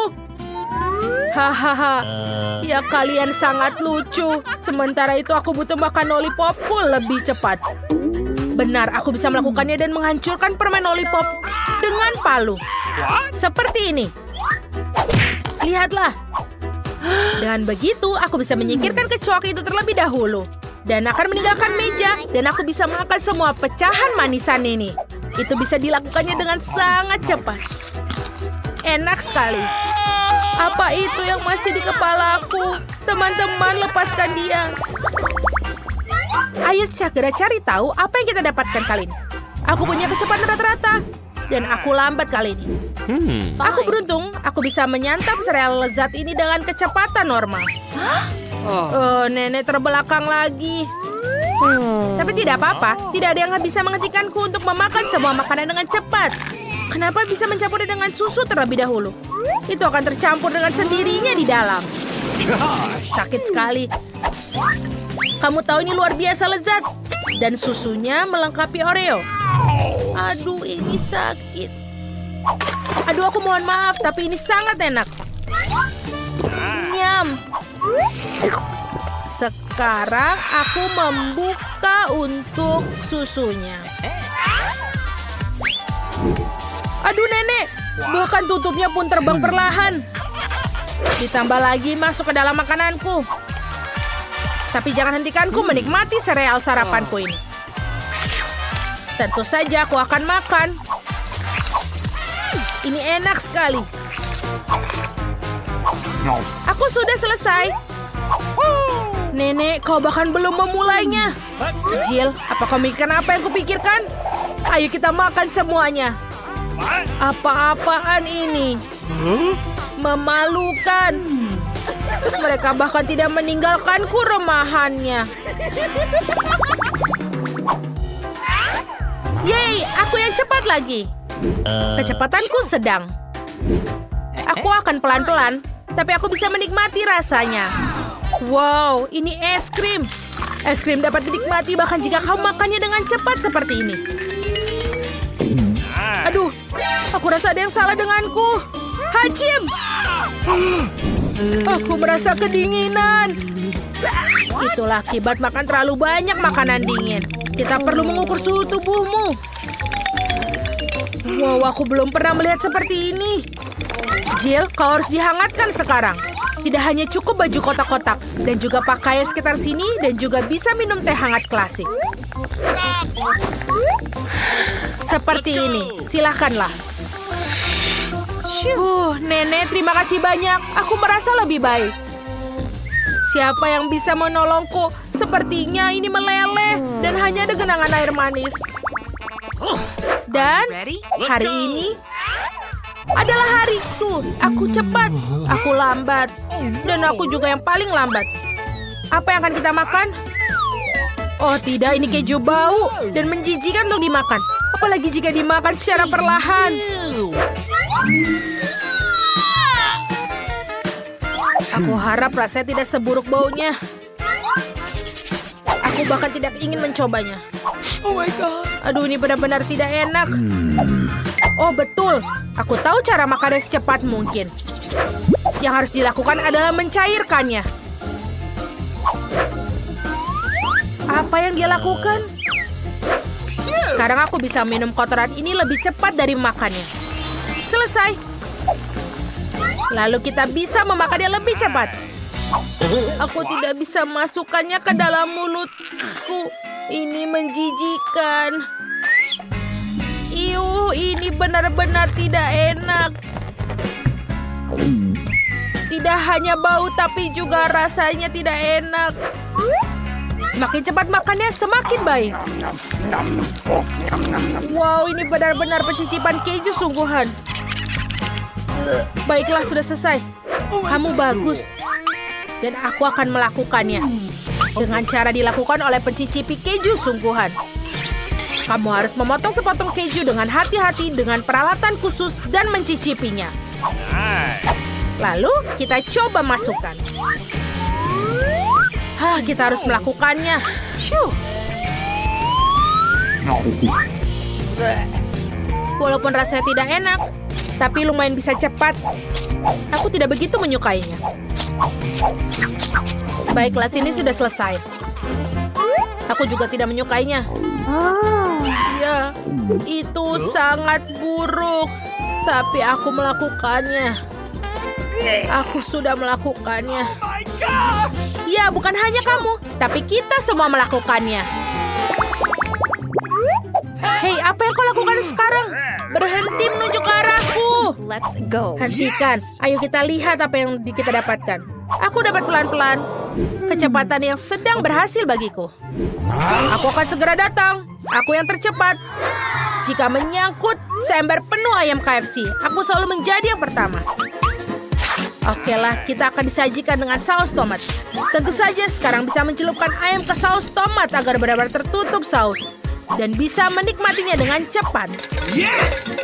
Hahaha. Ya, kalian sangat lucu. Sementara itu aku butuh makan lollipopku lebih cepat. Benar, aku bisa melakukannya dan menghancurkan permen lollipop dengan palu. Seperti ini. Lihatlah. Dengan begitu, aku bisa menyingkirkan kecoak itu terlebih dahulu. Dan akan meninggalkan meja. Dan aku bisa makan semua pecahan manisan ini. Itu bisa dilakukannya dengan sangat cepat. Enak sekali. Apa itu yang masih di kepalaku? Teman-teman, lepaskan dia. Ayo segera cari tahu apa yang kita dapatkan kali ini. Aku punya kecepatan rata-rata. Dan aku lambat kali ini. Aku beruntung, aku bisa menyantap sereal lezat ini dengan kecepatan normal. Oh, Nenek terbelakang lagi. Tapi tidak apa-apa, tidak ada yang bisa menghentikanku untuk memakan semua makanan dengan cepat. Kenapa bisa mencampurnya dengan susu terlebih dahulu? Itu akan tercampur dengan sendirinya di dalam. Sakit sekali. Kamu tahu ini luar biasa lezat. Dan susunya melengkapi Oreo. Aduh, ini sakit. Aduh, aku mohon maaf, tapi ini sangat enak. Nyam. Sekarang aku membuka untuk susunya. Aduh, Nenek. Bahkan tutupnya pun terbang perlahan. Ditambah lagi masuk ke dalam makananku. Tapi jangan hentikanku menikmati sereal sarapanku ini. Tentu saja aku akan makan. Ini enak sekali. Aku sudah selesai. Nenek, kau bahkan belum memulainya. Jill, apa kau mikirkan apa yang kupikirkan? Ayo kita makan semuanya. Apa-apaan ini? Memalukan. Mereka bahkan tidak meninggalkanku remahannya. Yeay, aku yang cepat lagi. Kecepatanku sedang. Aku akan pelan-pelan, tapi aku bisa menikmati rasanya. Wow, ini es krim. Es krim dapat dinikmati bahkan jika kau makannya dengan cepat seperti ini. Aduh, aku rasa ada yang salah denganku. Hajim! Aku merasa kedinginan. Itulah akibat makan terlalu banyak makanan dingin. Kita perlu mengukur suhu tubuhmu. Wow, aku belum pernah melihat seperti ini. Jill, kau harus dihangatkan sekarang. Tidak hanya cukup baju kotak-kotak, dan juga pakaian sekitar sini, dan juga bisa minum teh hangat klasik. Seperti ini, silakanlah. Nenek, terima kasih banyak. Aku merasa lebih baik. Siapa yang bisa menolongku? Sepertinya ini meleleh dan hanya ada genangan air manis. Dan hari ini adalah hariku. Aku cepat, aku lambat, dan aku juga yang paling lambat. Apa yang akan kita makan? Oh tidak, ini keju bau dan menjijikan untuk dimakan. Apalagi jika dimakan secara perlahan. Aku harap rasanya tidak seburuk baunya. Aku bahkan tidak ingin mencobanya. Oh my God. Aduh, ini benar-benar tidak enak. Oh, betul. Aku tahu cara makannya secepat mungkin. Yang harus dilakukan adalah mencairkannya. Apa yang dia lakukan? Sekarang aku bisa minum kotoran ini lebih cepat dari makannya. Selesai. Lalu kita bisa memakannya lebih cepat. Aku tidak bisa masukkannya ke dalam mulutku. Ini menjijikan. Ini benar-benar tidak enak. Tidak hanya bau, tapi juga rasanya tidak enak. Semakin cepat makannya, semakin baik. Wow, ini benar-benar pencicipan keju sungguhan. Baiklah, sudah selesai. Kamu bagus. Dan aku akan melakukannya. Dengan cara dilakukan oleh pencicipi keju sungguhan. Kamu harus memotong sepotong keju dengan hati-hati dengan peralatan khusus dan mencicipinya. Lalu kita coba masukkan. Kita harus melakukannya. Walaupun rasanya tidak enak, tapi lumayan bisa cepat. Aku tidak begitu menyukainya. Baiklah, sini sudah selesai. Aku juga tidak menyukainya. Ya, itu sangat buruk. Tapi aku melakukannya. Aku sudah melakukannya. Ya, bukan hanya kamu, tapi kita semua melakukannya. Hei, apa yang kau lakukan sekarang? Berhenti menuju ke arahku. Let's go. Hentikan. Ayo kita lihat apa yang kita dapatkan. Aku dapat pelan-pelan. Kecepatan yang sedang berhasil bagiku. Aku akan segera datang. Aku yang tercepat. Jika menyangkut seember penuh ayam KFC, aku selalu menjadi yang pertama. Oke lah, kita akan disajikan dengan saus tomat. Tentu saja sekarang bisa mencelupkan ayam ke saus tomat agar benar-benar tertutup saus. Dan bisa menikmatinya dengan cepat. Yes!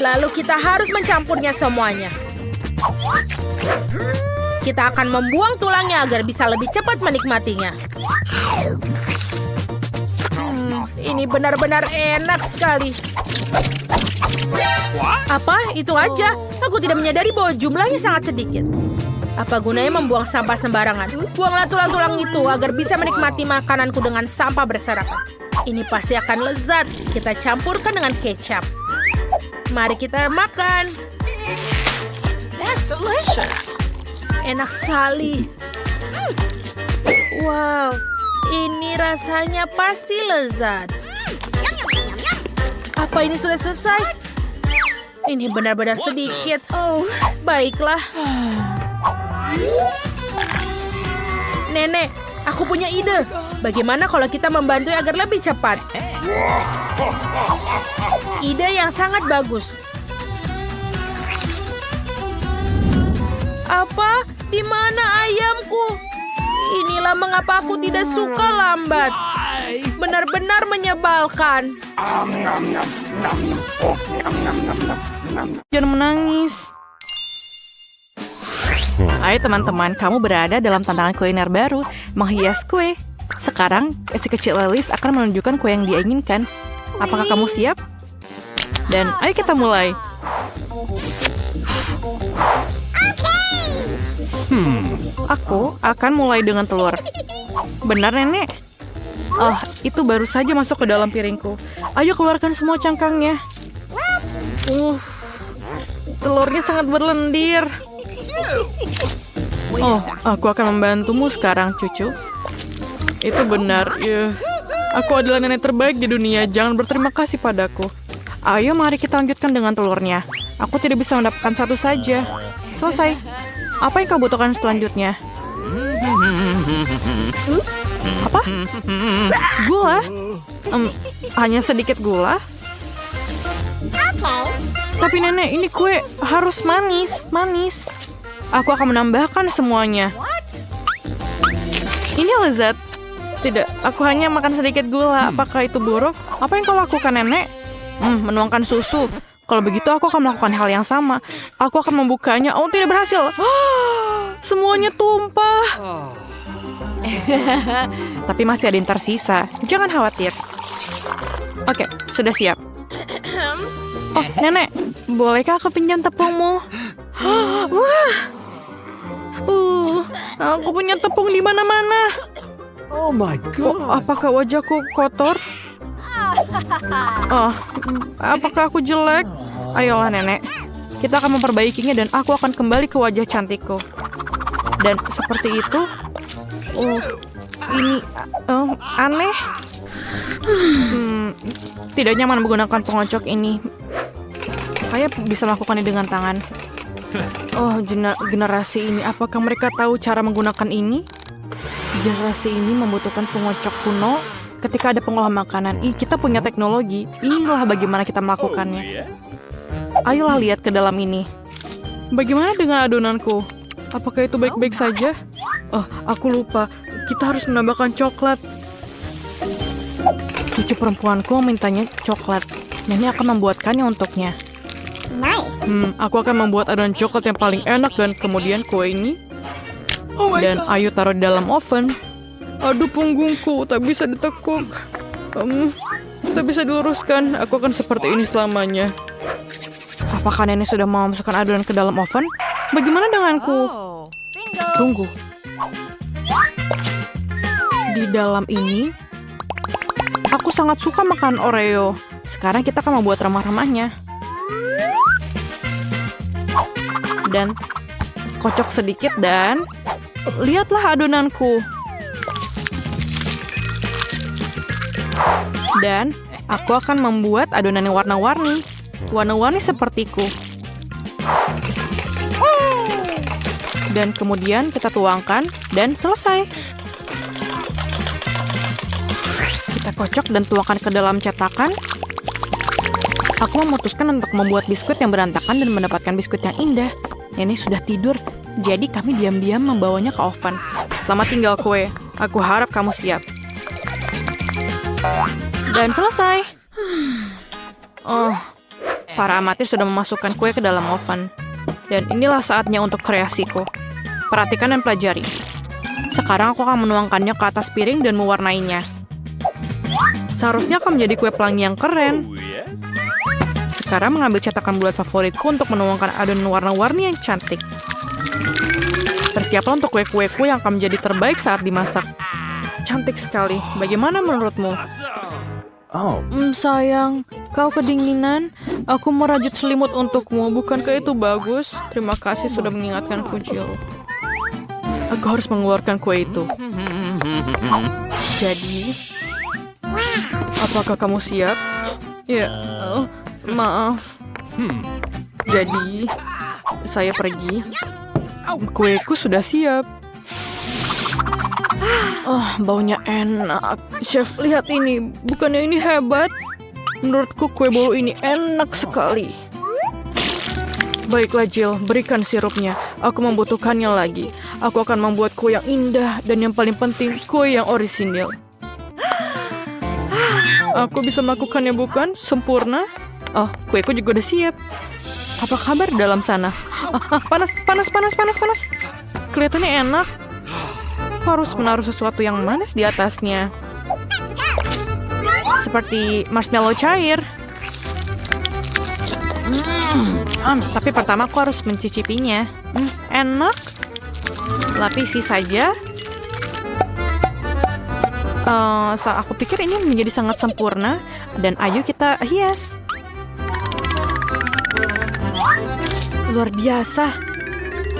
Lalu kita harus mencampurnya semuanya. Kita akan membuang tulangnya agar bisa lebih cepat menikmatinya. Ini benar-benar enak sekali. Apa? Itu aja? Aku tidak menyadari bahwa jumlahnya sangat sedikit. Apa gunanya membuang sampah sembarangan? Buanglah tulang-tulang itu agar bisa menikmati makananku dengan sampah berserakan. Ini pasti akan lezat. Kita campurkan dengan kecap. Mari kita makan. That's delicious. Enak sekali. Wow, ini rasanya pasti lezat. Apa ini sudah selesai? Ini benar-benar sedikit. Oh, baiklah. Nenek, aku punya ide. Bagaimana kalau kita membantu agar lebih cepat? Ide yang sangat bagus. Apa? Di mana ayamku? Inilah mengapa aku tidak suka lambat. Benar-benar menyebalkan. Jangan menangis. Ayo teman-teman, kamu berada dalam tantangan kuliner baru, menghias kue. Sekarang, si kecil Lilis akan menunjukkan kue yang dia inginkan. Apakah kamu siap? Dan ayo kita mulai. Aku akan mulai dengan telur. Benar, Nenek? Oh, itu baru saja masuk ke dalam piringku. Ayo keluarkan semua cangkangnya. Telurnya sangat berlendir. Oh, aku akan membantumu sekarang, cucu. Itu benar. Aku adalah nenek terbaik di dunia. Jangan berterima kasih padaku. Ayo, mari kita lanjutkan dengan telurnya. Aku tidak bisa mendapatkan satu saja. Selesai. Apa yang kau butuhkan selanjutnya? Apa? Gula? Hanya sedikit gula? Tapi nenek, ini kue harus manis. Aku akan menambahkan semuanya. Ini lezat. Tidak, aku hanya makan sedikit gula. Apakah itu buruk? Apa yang kau lakukan, nenek? Menuangkan susu. Kalau begitu, aku akan melakukan hal yang sama. Aku akan membukanya. Oh, tidak berhasil. Semuanya tumpah. tapi masih ada yang tersisa. Jangan khawatir. Oke, sudah siap. Oh, Nenek, bolehkah aku pinjam tepungmu? Wah, aku punya tepung di mana-mana. Oh my Oh, god. apakah wajahku kotor? Oh, apakah aku jelek? Ayolah Nenek, kita akan memperbaikinya dan aku akan kembali ke wajah cantikku. Dan seperti itu, ini aneh. Tidak nyaman menggunakan pengocok ini. Saya bisa melakukannya dengan tangan. Oh, generasi ini, apakah mereka tahu cara menggunakan ini? Generasi ini membutuhkan pengocok kuno ketika ada pengolahan makanan. Kita punya teknologi. Inilah bagaimana kita melakukannya. Ayolah lihat ke dalam ini. Bagaimana dengan adonanku? Apakah itu baik-baik saja? Oh, aku lupa. Kita harus menambahkan coklat. Cucu perempuanku mintanya coklat. Nenek akan membuatkannya untuknya. Aku akan membuat adonan coklat yang paling enak dan kemudian kue ini. Dan ayo taruh di dalam oven. Aduh punggungku, tak bisa ditekuk. Tak bisa diluruskan. Aku akan seperti ini selamanya. Apakah nenek sudah mau masukkan adonan ke dalam oven? Bagaimana denganku? Oh, bingo. Tunggu. Di dalam ini, aku sangat suka makan Oreo. Sekarang kita akan membuat remah-remahnya. Dan kocok sedikit dan lihatlah adonanku. Dan aku akan membuat adonan yang warna-warni. Warna-warni sepertiku. Dan kemudian kita tuangkan dan selesai. Kita kocok dan tuangkan ke dalam cetakan. Aku memutuskan untuk membuat biskuit yang berantakan dan mendapatkan biskuit yang indah. Nenek sudah tidur, jadi kami diam-diam membawanya ke oven. Selamat tinggal kue. Aku harap kamu siap. Dan selesai. Oh, para amatir sudah memasukkan kue ke dalam oven. Dan inilah saatnya untuk kreasiku. Perhatikan dan pelajari. Sekarang aku akan menuangkannya ke atas piring dan mewarnainya. Seharusnya akan menjadi kue pelangi yang keren. Sekarang mengambil cetakan bulat favoritku untuk menuangkan adonan warna-warni yang cantik. Bersiaplah untuk kue-kueku yang akan menjadi terbaik saat dimasak. Cantik sekali. Bagaimana menurutmu? Oh. Sayang, kau kedinginan. Aku merajut selimut untukmu. Bukankah itu bagus? Terima kasih sudah mengingatkanku, Jill. Aku harus mengeluarkan kue itu. Jadi, apakah kamu siap? Ya, maaf. Jadi, saya pergi. Kueku sudah siap. Oh, baunya enak. Chef, lihat ini. Bukannya ini hebat? Menurutku kue bolu ini enak sekali. Baiklah Jill, berikan sirupnya. Aku membutuhkannya lagi. Aku akan membuat kue yang indah dan yang paling penting, kue yang orisinil. Aku bisa melakukannya bukan? Sempurna? Oh, kueku juga udah siap. Apa kabar dalam sana? Panas. Kelihatannya enak. Harus menaruh sesuatu yang manis di atasnya. Seperti marshmallow cair. Tapi pertama aku harus mencicipinya. Enak. Lapisi saja. Aku pikir ini menjadi sangat sempurna. Dan ayo kita hias. Luar biasa.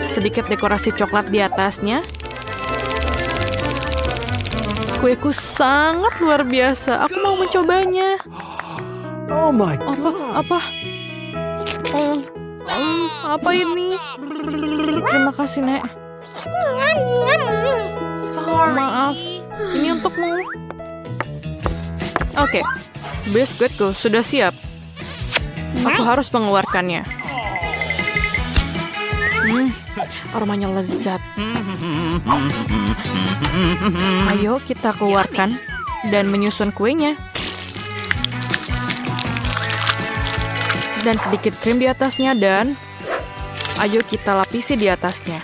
Sedikit dekorasi coklat di atasnya. Kueku sangat luar biasa. Aku mau mencobanya. Oh my god. Apa? Apa ini? Terima kasih, Nek. Sorry. Maaf. Ini untukmu. Oke. Biskuitku sudah siap. Aku harus mengeluarkannya. Aromanya lezat. Ayo kita keluarkan dan menyusun kuenya. Dan sedikit krim di atasnya dan ayo kita lapisi di atasnya.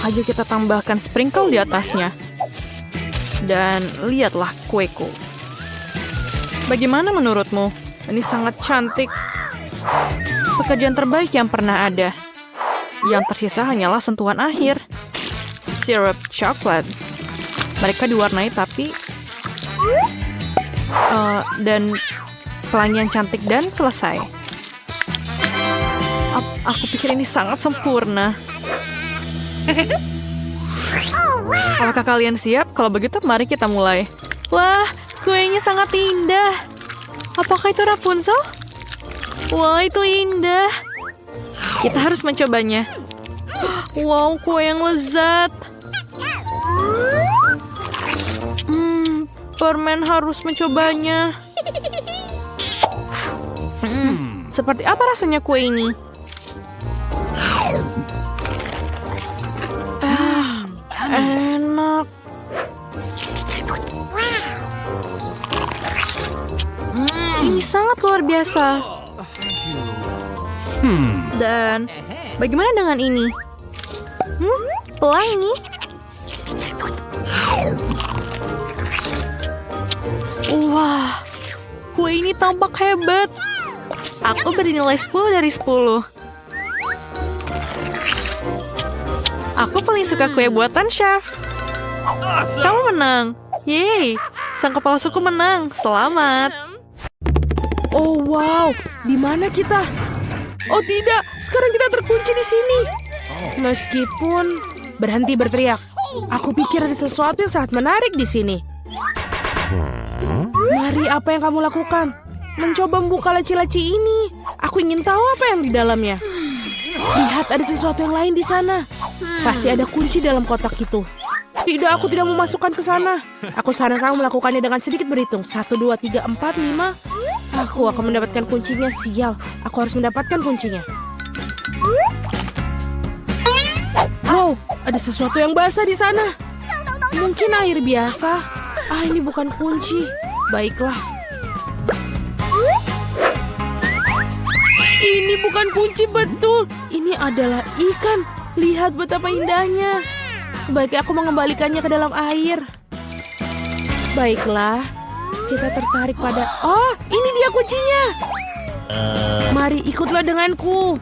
Ayo kita tambahkan sprinkle di atasnya. Dan lihatlah kueku. Bagaimana menurutmu? Ini sangat cantik. Pekerjaan terbaik yang pernah ada. Yang tersisa hanyalah sentuhan akhir. Sirup coklat. Mereka diwarnai tapi... dan pelangi yang cantik dan selesai. Aku pikir ini sangat sempurna. Apakah kalian siap? Kalau begitu mari kita mulai. Wah, kuenya sangat indah. Apakah itu Rapunzel? Wah, itu indah. Kita harus mencobanya. Wow, kue yang lezat. Permen harus mencobanya. Seperti apa rasanya kue ini? Enak. Ini sangat luar biasa. Dan bagaimana dengan ini? Pelangi. Wah, kue ini tampak hebat. Aku beri nilai 10 dari 10. Aku paling suka kue buatan chef. Kamu menang. Yeay, sang kepala suku menang. Selamat. Oh wow, di mana kita? Oh tidak, sekarang kita terkunci di sini. Meskipun berhenti berteriak, aku pikir ada sesuatu yang sangat menarik di sini. Mari, apa yang kamu lakukan? Mencoba membuka laci-laci ini. Aku ingin tahu apa yang di dalamnya. Lihat, ada sesuatu yang lain di sana. Pasti ada kunci dalam kotak itu. Tidak, aku tidak mau masukkan ke sana. Aku sarankan kamu melakukannya dengan sedikit berhitung. 1, 2, 3, 4, 5. Aku akan mendapatkan kuncinya. Sial, aku harus mendapatkan kuncinya. Wow, ada sesuatu yang basah di sana. Mungkin air biasa. Ini bukan kunci. Baiklah. Ini bukan kunci, betul. Ini adalah ikan. Lihat betapa indahnya. Sebaiknya aku mengembalikannya ke dalam air. Baiklah. Kita tertarik pada... Oh, ini dia kuncinya. Mari ikutlah denganku.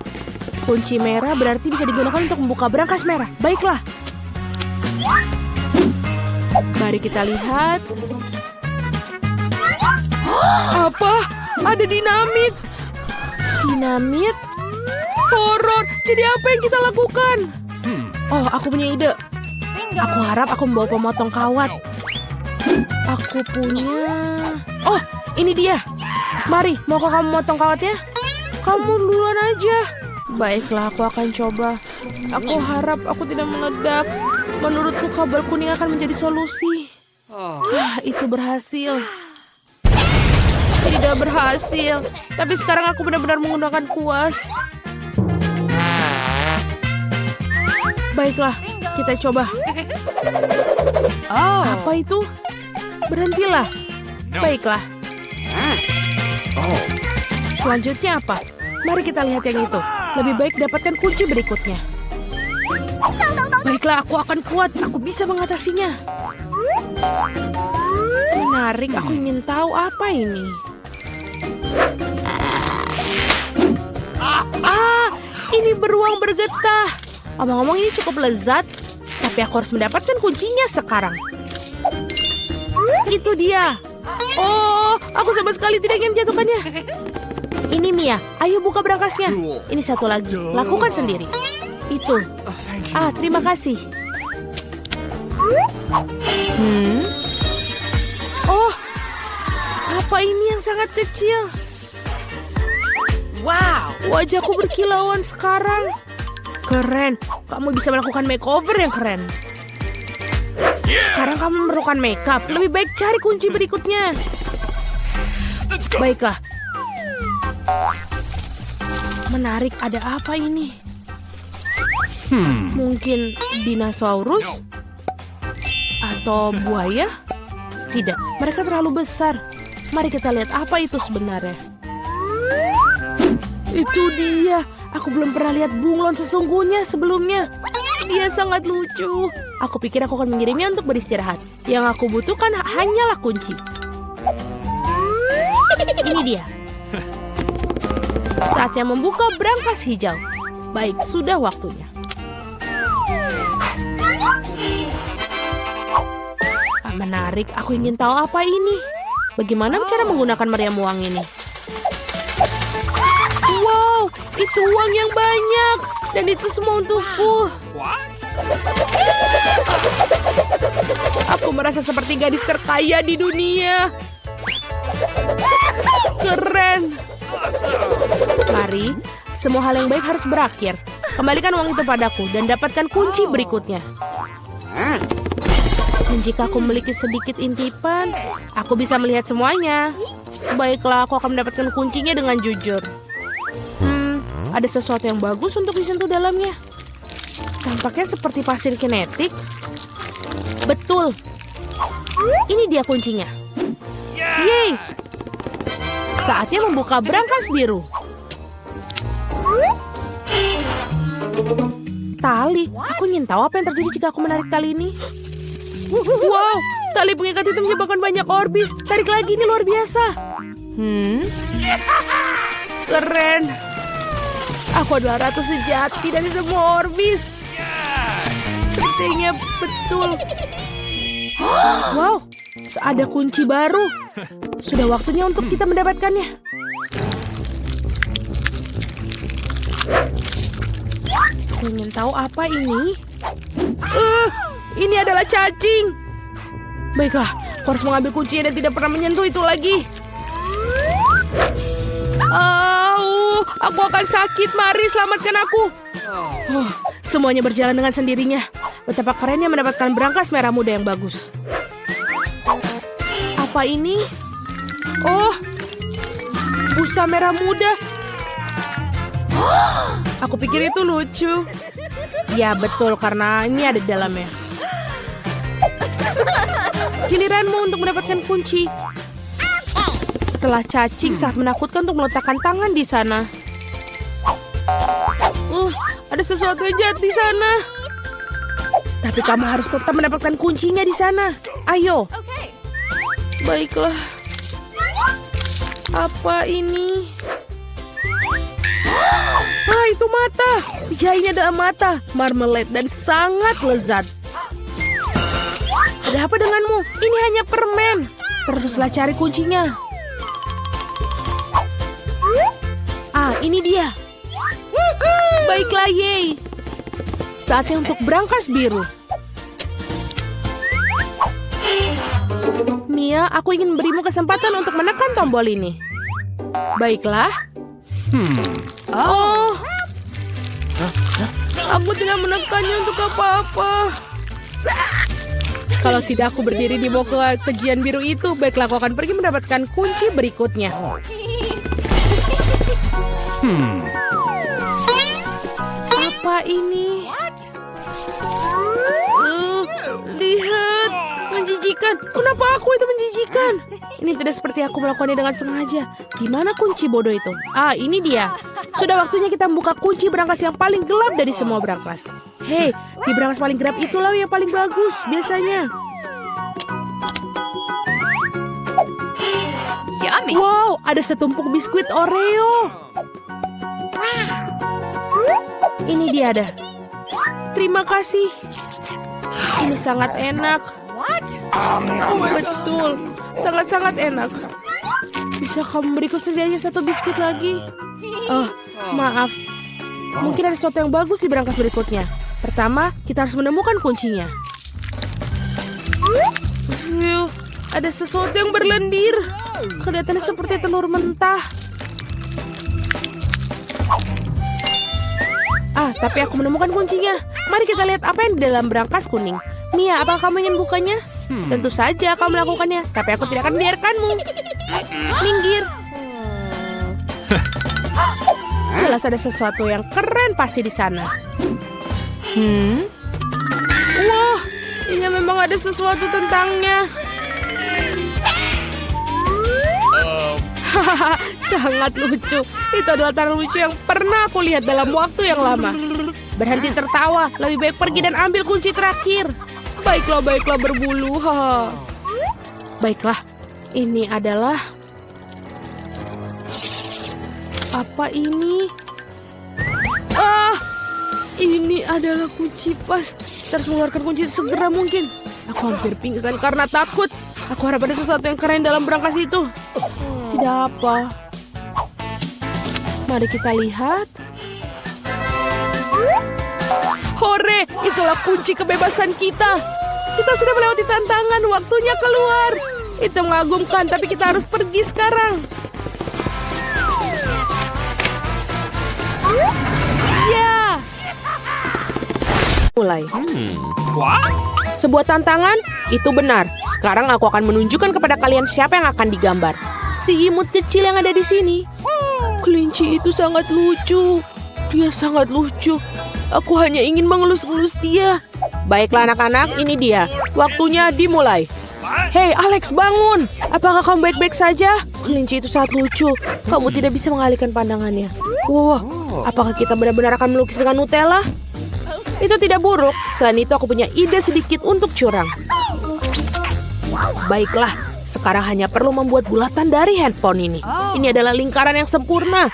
Kunci merah berarti bisa digunakan untuk membuka brankas merah. Baiklah. Mari kita lihat. Apa? Ada dinamit. Dinamit? Horor. Jadi apa yang kita lakukan? Oh, aku punya ide. Aku harap aku membawa pemotong kawat. Aku punya... Oh, ini dia. Mari, maukah kamu motong kawatnya? Kamu duluan aja. Baiklah, aku akan coba. Aku harap aku tidak meledak. Menurutku kabel kuning akan menjadi solusi. Itu berhasil. Tidak berhasil. Tapi sekarang aku benar-benar menggunakan kuas. Baiklah, kita coba. Apa itu? Berhentilah. Baiklah. Selanjutnya apa? Mari kita lihat yang itu. Lebih baik dapatkan kunci berikutnya. Baiklah, aku akan kuat. Aku bisa mengatasinya. Menarik, aku ingin tahu apa ini. Ini beruang bergetah. Omong-omong ini cukup lezat. Tapi aku harus mendapatkan kuncinya sekarang. Itu dia. Oh, aku sama sekali tidak ingin jatuhkannya. Ini Mia, ayo buka brankasnya. Ini satu lagi, lakukan sendiri. Itu. Terima kasih. Oh, apa ini yang sangat kecil? Wow, wajahku berkilauan sekarang. Keren, kamu bisa melakukan makeover yang keren. Sekarang kamu memerlukan makeup. Lebih baik cari kunci berikutnya. Baiklah. Menarik, ada apa ini? Mungkin dinosaurus? Atau buaya? Tidak, mereka terlalu besar. Mari kita lihat apa itu sebenarnya. Itu dia. Aku belum pernah lihat bunglon sesungguhnya sebelumnya. Dia sangat lucu. Aku pikir aku akan mengirimnya untuk beristirahat. Yang aku butuhkan hanyalah kunci. Ini dia. Saatnya membuka brankas hijau. Baik, sudah waktunya. Menarik, aku ingin tahu apa ini. Bagaimana cara menggunakan meriam uang ini? Wow, itu uang yang banyak. Dan itu semua untukku. Aku merasa seperti gadis terkaya di dunia. Keren. Mari, semua hal yang baik harus berakhir. Kembalikan uang itu padaku dan dapatkan kunci berikutnya. Dan jika aku memiliki sedikit intipan, aku bisa melihat semuanya. Baiklah, aku akan mendapatkan kuncinya dengan jujur. Ada sesuatu yang bagus untuk disentuh dalamnya. Tampaknya seperti pasir kinetik. Betul. Ini dia kuncinya. Yeay! Saatnya membuka brankas biru. Tali. Aku ingin tahu apa yang terjadi jika aku menarik tali ini. Wow, tali pengikat itu menyebabkan banyak orbis. Tarik lagi, ini luar biasa. Keren. Aku adalah ratu sejati dari semua orbis. Sepertinya betul. Wow, ada kunci baru. Sudah waktunya untuk kita mendapatkannya. Aku ingin tahu apa ini. Ini adalah cacing. Baiklah, aku harus mengambil kuncinya dan tidak pernah menyentuh itu lagi. Aku akan sakit. Mari, selamatkan aku. Semuanya berjalan dengan sendirinya. Betapa kerennya mendapatkan brankas merah muda yang bagus. Apa ini? Oh, busa merah muda. Aku pikir itu lucu. Ya, betul, karena ini ada di dalamnya. Giliranmu untuk mendapatkan kunci. Setelah cacing sangat menakutkan untuk meletakkan tangan di sana. Ada sesuatu yang jahat di sana. Tapi kamu harus tetap mendapatkan kuncinya di sana. Ayo. Baiklah. Apa ini? Itu mata. Ya, ini adalah mata. Marmalade dan sangat lezat. Ada apa denganmu? Ini hanya permen. Teruslah cari kuncinya. Ini dia. Baiklah, yeay. Saatnya untuk brankas biru. Mia, aku ingin memberimu kesempatan untuk menekan tombol ini. Baiklah. Aku tidak menekannya untuk apa-apa. Kalau tidak aku berdiri di bawah kejian biru itu, baiklah aku akan pergi mendapatkan kunci berikutnya. Apa ini? Lihat, menjijikan. Kenapa aku itu menjijikan? Ini tidak seperti aku melakukannya dengan sengaja. Di mana kunci bodoh itu? Ini dia. Sudah waktunya kita membuka kunci brankas yang paling gelap dari semua brankas. Hei, di brankas paling gelap itulah yang paling bagus biasanya. Yummy. Wow, ada setumpuk biskuit Oreo. Ini dia ada. Terima kasih. Ini sangat enak. Betul, sangat-sangat enak. Bisa kamu beriku setidaknya satu biskuit lagi? Maaf. Mungkin ada sesuatu yang bagus di brankas berikutnya. Pertama, kita harus menemukan kuncinya. Ada sesuatu yang berlendir. Kelihatannya seperti telur mentah. Tapi aku menemukan kuncinya. Mari kita lihat apa yang di dalam brankas kuning. Mia, apakah kamu ingin bukanya? Tentu saja kamu melakukannya, tapi aku tidak akan biarkanmu. Minggir. Jelas ada sesuatu yang keren pasti di sana. Wah, ini memang ada sesuatu tentangnya. Sangat lucu. Itu adalah tarian lucu yang pernah aku lihat dalam waktu yang lama. Berhenti tertawa. Lebih baik pergi dan ambil kunci terakhir. Baiklah berbulu. Baiklah, ini adalah... Apa ini? Ini adalah kunci pas. Harus mengeluarkan kunci segera mungkin. Aku hampir pingsan karena takut. Aku harap ada sesuatu yang keren dalam berangkas itu. Tidak apa. Mari kita lihat. Hore, itulah kunci kebebasan kita. Kita sudah melewati tantangan, waktunya keluar. Itu mengagumkan, tapi kita harus pergi sekarang. Ya. Mulai. Sebuah tantangan? Itu benar. Sekarang aku akan menunjukkan kepada kalian siapa yang akan digambar. Si imut kecil yang ada di sini. Kelinci itu sangat lucu. Dia sangat lucu. Aku hanya ingin mengelus-elus dia. Baiklah anak-anak, ini dia. Waktunya dimulai. Hei Alex, bangun. Apakah kamu baik-baik saja? Kelinci itu sangat lucu. Kamu tidak bisa mengalihkan pandangannya. Wow, apakah kita benar-benar akan melukis dengan Nutella? Itu tidak buruk. Selain itu aku punya ide sedikit untuk curang. Baiklah, sekarang hanya perlu membuat bulatan dari handphone ini. Ini adalah lingkaran yang sempurna.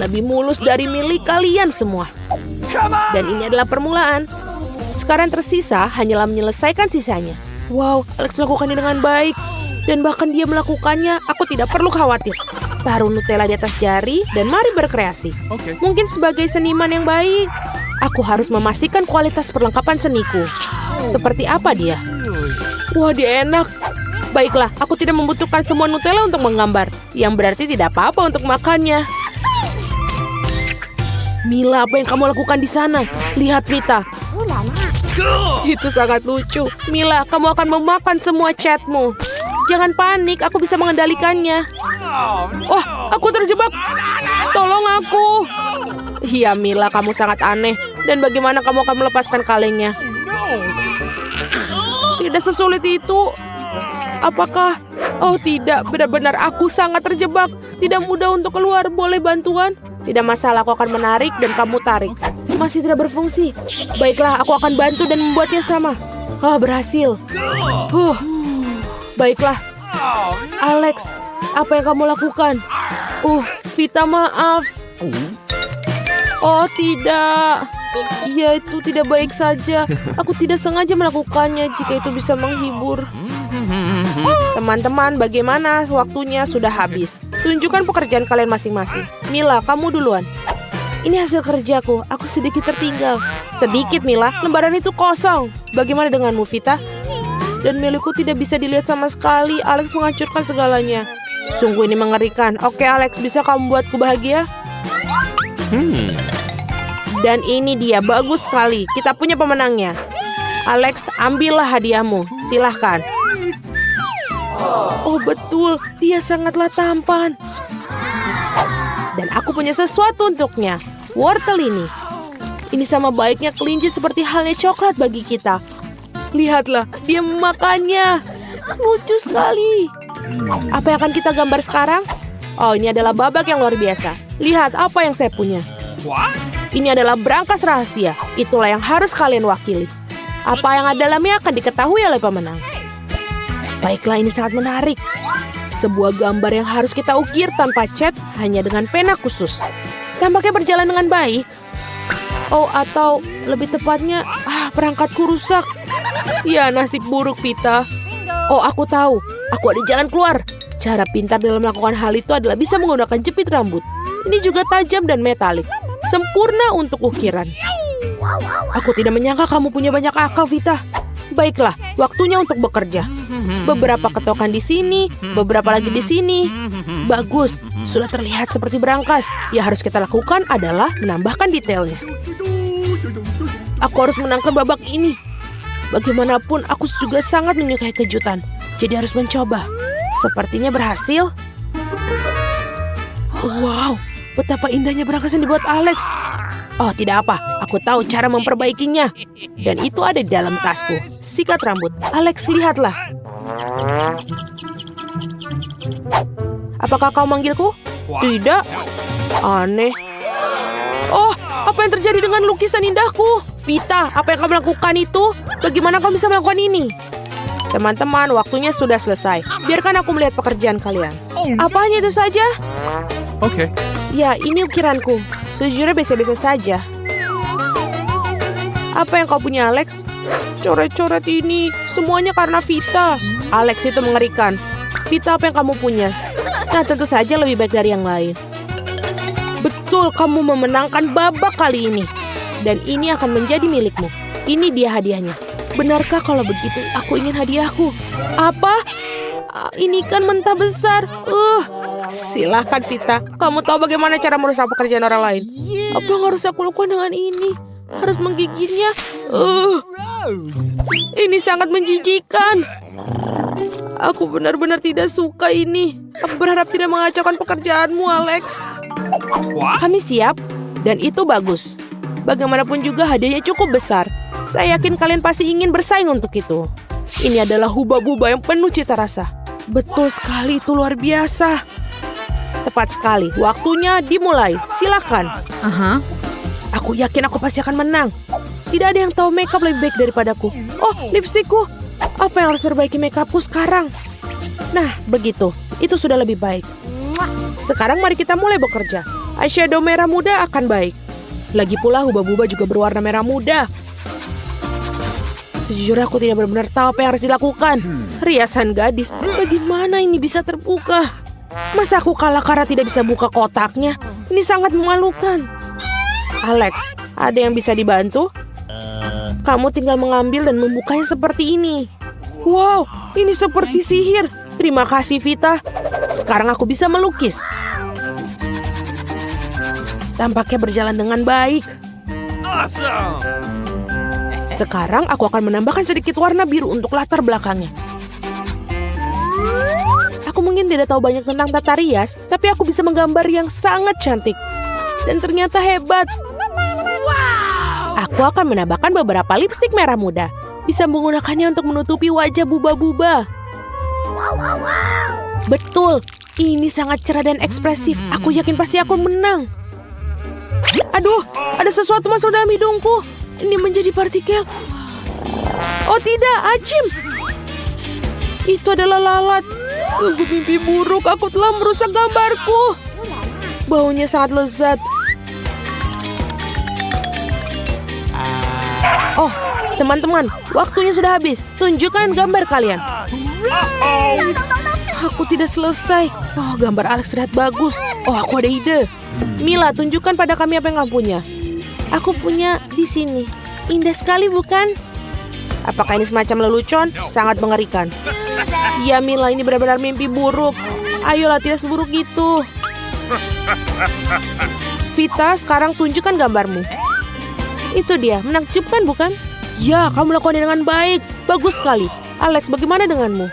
Lebih mulus dari milik kalian semua. Dan ini adalah permulaan. Sekarang tersisa hanyalah menyelesaikan sisanya. Wow, Alex melakukannya dengan baik. Dan bahkan dia melakukannya, aku tidak perlu khawatir. Taruh Nutella di atas jari dan mari berkreasi. Mungkin sebagai seniman yang baik, aku harus memastikan kualitas perlengkapan seniku. Seperti apa dia? Wah, dia enak. Baiklah, aku tidak membutuhkan semua Nutella untuk menggambar. Yang berarti tidak apa-apa untuk makannya. Mila, apa yang kamu lakukan di sana? Lihat Vita. Itu sangat lucu. Mila, kamu akan memakan semua catmu. Jangan panik, aku bisa mengendalikannya. Oh, aku terjebak. Tolong aku. Iya Mila, kamu sangat aneh. Dan bagaimana kamu akan melepaskan kalengnya? Tidak sesulit itu. Apakah? Oh tidak, benar-benar aku sangat terjebak. Tidak mudah untuk keluar, boleh bantuan? Tidak masalah, aku akan menarik dan kamu tarik. Masih tidak berfungsi. Baiklah, aku akan bantu dan membuatnya sama. Berhasil. Baiklah. Alex, apa yang kamu lakukan? Vita, maaf. Oh tidak. Ya, itu tidak baik saja. Aku tidak sengaja melakukannya jika itu bisa menghibur. Teman-teman, bagaimana? Waktunya sudah habis. Tunjukkan pekerjaan kalian masing-masing. Mila, kamu duluan. Ini hasil kerjaku. Aku sedikit tertinggal. Sedikit, Mila. Lembaran itu kosong. Bagaimana denganmu, Vita? Dan milikku tidak bisa dilihat sama sekali. Alex menghancurkan segalanya. Sungguh ini mengerikan. Oke, Alex, bisa kamu buatku bahagia? Dan ini dia, bagus sekali. Kita punya pemenangnya. Alex, ambillah hadiahmu. Silahkan. Oh betul, dia sangatlah tampan. Dan aku punya sesuatu untuknya. Wortel ini. Ini sama baiknya kelinci seperti halnya coklat bagi kita. Lihatlah, dia memakannya. Lucu sekali. Apa yang akan kita gambar sekarang? Oh, ini adalah babak yang luar biasa. Lihat apa yang saya punya. Ini adalah berangkas rahasia. Itulah yang harus kalian wakili. Apa yang ada dalamnya akan diketahui oleh pemenang. Baiklah, ini sangat menarik. Sebuah gambar yang harus kita ukir tanpa cat, hanya dengan pena khusus. Tampaknya berjalan dengan baik. Oh, atau lebih tepatnya, perangkatku rusak. Ya, nasib buruk, Vita. Oh, aku tahu. Aku ada jalan keluar. Cara pintar dalam melakukan hal itu adalah bisa menggunakan jepit rambut. Ini juga tajam dan metalik. Sempurna untuk ukiran. Aku tidak menyangka kamu punya banyak akal, Vita. Baiklah, waktunya untuk bekerja. Beberapa ketokan di sini, beberapa lagi di sini. Bagus, sudah terlihat seperti berangkas. Yang harus kita lakukan adalah menambahkan detailnya. Aku harus menangkan babak ini. Bagaimanapun, aku juga sangat menyukai kejutan. Jadi harus mencoba. Sepertinya berhasil. Wow, betapa indahnya berangkas yang dibuat Alex. Oh, tidak apa. Aku tahu cara memperbaikinya. Dan itu ada di dalam tasku. Sikat rambut. Alex, lihatlah. Apakah kau manggilku? Tidak. Aneh. Oh, Apa yang terjadi dengan lukisan indahku? Vita, apa yang kamu lakukan itu? Bagaimana kamu bisa melakukan ini? Teman-teman, waktunya sudah selesai. Biarkan aku melihat pekerjaan kalian. Apa hanya itu saja? Okay. Ya, ini ukiranku. Sejujurnya biasa-biasa saja. Apa yang kau punya, Alex? Coret-coret ini semuanya karena Vita. Alex itu mengerikan. Vita, apa yang kamu punya? Nah, tentu saja lebih baik dari yang lain. Betul, kamu memenangkan babak kali ini. Dan ini akan menjadi milikmu. Ini dia hadiahnya. Benarkah kalau begitu aku ingin hadiahku? Apa? Ini kan mentah besar. Silahkan Vita. Kamu tahu bagaimana cara merusak pekerjaan orang lain. Apa yang harus aku lakukan dengan ini? Harus menggigitnya. Ini sangat menjijikan. Aku benar-benar tidak suka ini. Aku berharap tidak mengacaukan pekerjaanmu, Alex. Kami siap. Dan itu bagus. Bagaimanapun juga hadiahnya cukup besar. Saya yakin kalian pasti ingin bersaing untuk itu. Ini adalah huba-buba yang penuh cita rasa. Betul sekali, itu luar biasa. Tepat sekali, waktunya dimulai. Silakan. Aku yakin aku pasti akan menang. Tidak ada yang tahu makeup lebih baik daripadaku. Oh, lipstikku. Apa yang harus perbaiki makeupku sekarang? Nah, begitu. Itu sudah lebih baik. Sekarang mari kita mulai bekerja. Eyeshadow merah muda akan baik. Lagi pula huba-buba juga berwarna merah muda. Sejujurnya aku tidak benar-benar tahu apa yang harus dilakukan. Riasan gadis, bagaimana ini bisa terbuka? Masa aku kalah karena tidak bisa buka kotaknya? Ini sangat memalukan. Alex, ada yang bisa dibantu? Kamu tinggal mengambil dan membukanya seperti ini. Wow, ini seperti sihir. Terima kasih, Vita. Sekarang aku bisa melukis. Tampaknya berjalan dengan baik. Awesome. Sekarang aku akan menambahkan sedikit warna biru untuk latar belakangnya. Aku mungkin tidak tahu banyak tentang tata rias, tapi aku bisa menggambar yang sangat cantik. Dan ternyata hebat. Aku akan menambahkan beberapa lipstik merah muda. Bisa menggunakannya untuk menutupi wajah buba-buba. Betul, ini sangat cerah dan ekspresif. Aku yakin pasti aku menang. Aduh, ada sesuatu masuk dalam hidungku. Ini menjadi partikel. Oh tidak, ajim. Itu adalah lalat. Sungguh mimpi buruk, aku telah merusak gambarku. Baunya sangat lezat. Oh, teman-teman, waktunya sudah habis. Tunjukkan gambar kalian. Aku tidak selesai. Oh, gambar Alex terlihat bagus. Oh, aku ada ide. Mila, tunjukkan pada kami apa yang kamu punya. Aku punya di sini. Indah sekali, bukan? Apakah ini semacam lelucon? Sangat mengerikan. Ya, Mila, ini benar-benar mimpi buruk. Ayolah, tidak seburuk itu. Vita, sekarang tunjukkan gambarmu. Itu dia, menakjubkan, bukan? Ya, kamu lakukannya dengan baik. Bagus sekali. Alex, bagaimana denganmu?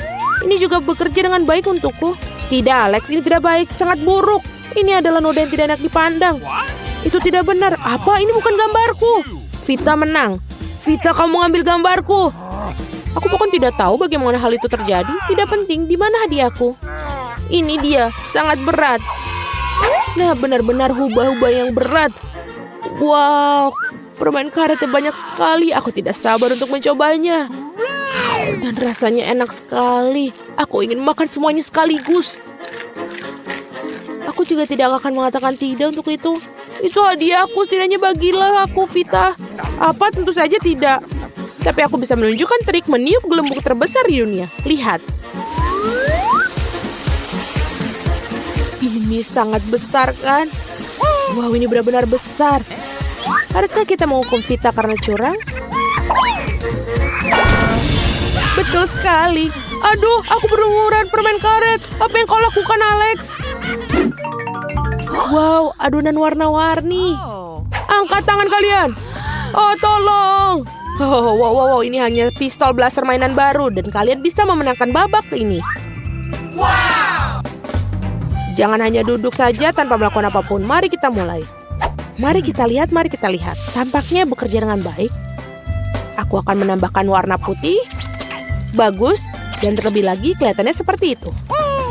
Ini juga bekerja dengan baik untukku. Tidak, Alex, ini tidak baik. Sangat buruk. Ini adalah noda yang tidak enak dipandang. Itu tidak benar. Apa? Ini bukan gambarku. Vita menang. Vita, kamu mengambil gambarku. Aku bahkan tidak tahu bagaimana hal itu terjadi. Tidak penting. Di mana hadiahku? Ini dia. Sangat berat. Nah, benar-benar hubah-hubah yang berat. Wow. Permen karetnya banyak sekali. Aku tidak sabar untuk mencobanya. Dan rasanya enak sekali. Aku ingin makan semuanya sekaligus. Aku juga tidak akan mengatakan tidak untuk itu. Itu hadiahku, setidaknya bagilah aku, Vita. Apa? Tentu saja tidak. Tapi aku bisa menunjukkan trik meniup gelembung terbesar di dunia. Lihat. Ini sangat besar, kan? Wow, ini benar-benar besar. Haruskah kita menghukum Vita karena curang? Betul sekali. Aduh, aku berumuran permen karet. Apa yang kau lakukan, Alex? Wow, adonan warna-warni. Angkat tangan kalian. Oh, tolong. Wow, ini hanya pistol blaster mainan baru. Dan kalian bisa memenangkan babak ini. Jangan hanya duduk saja tanpa melakukan apapun. Mari kita mulai. Mari kita lihat. Tampaknya bekerja dengan baik. Aku akan menambahkan warna putih. Bagus. Dan terlebih lagi kelihatannya seperti itu.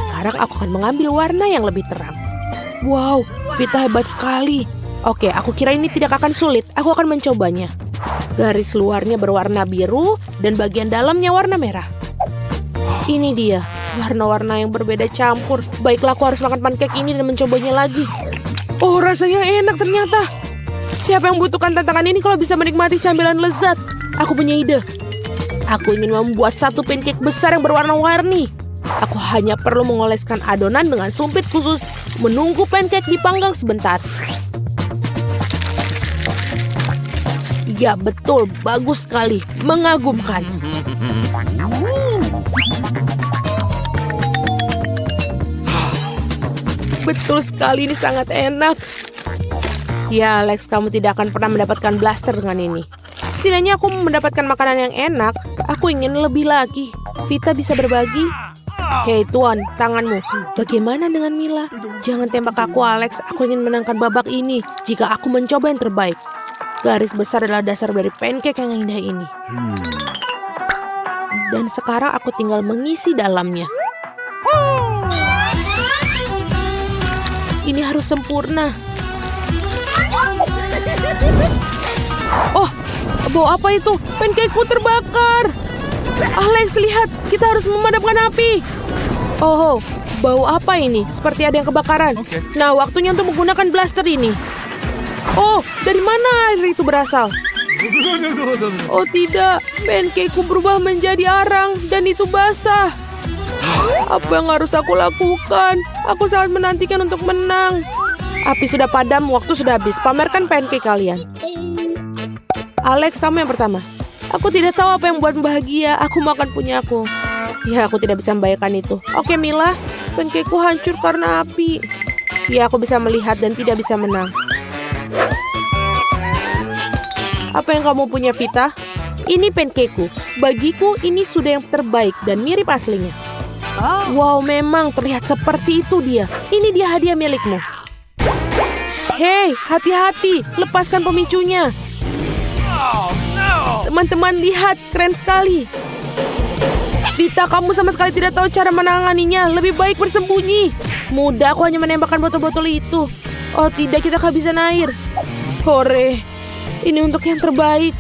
Sekarang aku akan mengambil warna yang lebih terang. Wow, Vita hebat sekali. Oke, aku kira ini tidak akan sulit. Aku akan mencobanya. Garis luarnya berwarna biru dan bagian dalamnya warna merah. Ini dia, warna-warna yang berbeda campur. Baiklah, aku harus makan pancake ini dan mencobanya lagi. Oh, rasanya enak ternyata. Siapa yang membutuhkan tantangan ini kalau bisa menikmati camilan lezat? Aku punya ide. Aku ingin membuat satu pancake besar yang berwarna-warni. Aku hanya perlu mengoleskan adonan dengan sumpit khusus, menunggu pancake dipanggang sebentar. Ya betul, bagus sekali, mengagumkan. Betul sekali, ini sangat enak. Ya Alex, kamu tidak akan pernah mendapatkan blaster dengan ini. Setidaknya aku mendapatkan makanan yang enak. Aku ingin lebih lagi. Vita bisa berbagi? Hei Tuan, tanganmu. Bagaimana dengan Mila? Jangan tembak aku Alex, aku ingin menangkan babak ini. Jika aku mencoba yang terbaik. Garis besar adalah dasar dari pancake yang indah ini. Dan sekarang aku tinggal mengisi dalamnya. Ini harus sempurna. Oh, bau apa itu? Pancakeku terbakar. Alex, lihat, kita harus memadamkan api. Oh, bau apa ini? Seperti ada yang kebakaran. Oke. Nah, waktunya untuk menggunakan blaster ini. Oh, dari mana air itu berasal? Oh tidak, pancakeku berubah menjadi arang dan itu basah. Apa yang harus aku lakukan? Aku sangat menantikan untuk menang. Api sudah padam, waktu sudah habis. Pamerkan pancake kalian. Alex, kamu yang pertama. Aku tidak tahu apa yang membuat bahagia. Aku makan punyaku. Ya, aku tidak bisa membayangkan itu. Oke, Mila. Pancakeku hancur karena api. Ya, aku bisa melihat dan tidak bisa menang. Apa yang kamu punya, Vita? Ini pancakeku. Bagiku, ini sudah yang terbaik dan mirip aslinya. Wow, memang terlihat seperti itu dia. Ini dia hadiah milikmu. Hei, hati-hati. Lepaskan pemicunya. Teman-teman, lihat. Keren sekali. Vita, kamu sama sekali tidak tahu cara menanganinya. Lebih baik bersembunyi. Mudah, aku hanya menembakkan botol-botol itu. Oh tidak, kita kehabisan air. Hore. Ini untuk yang terbaik.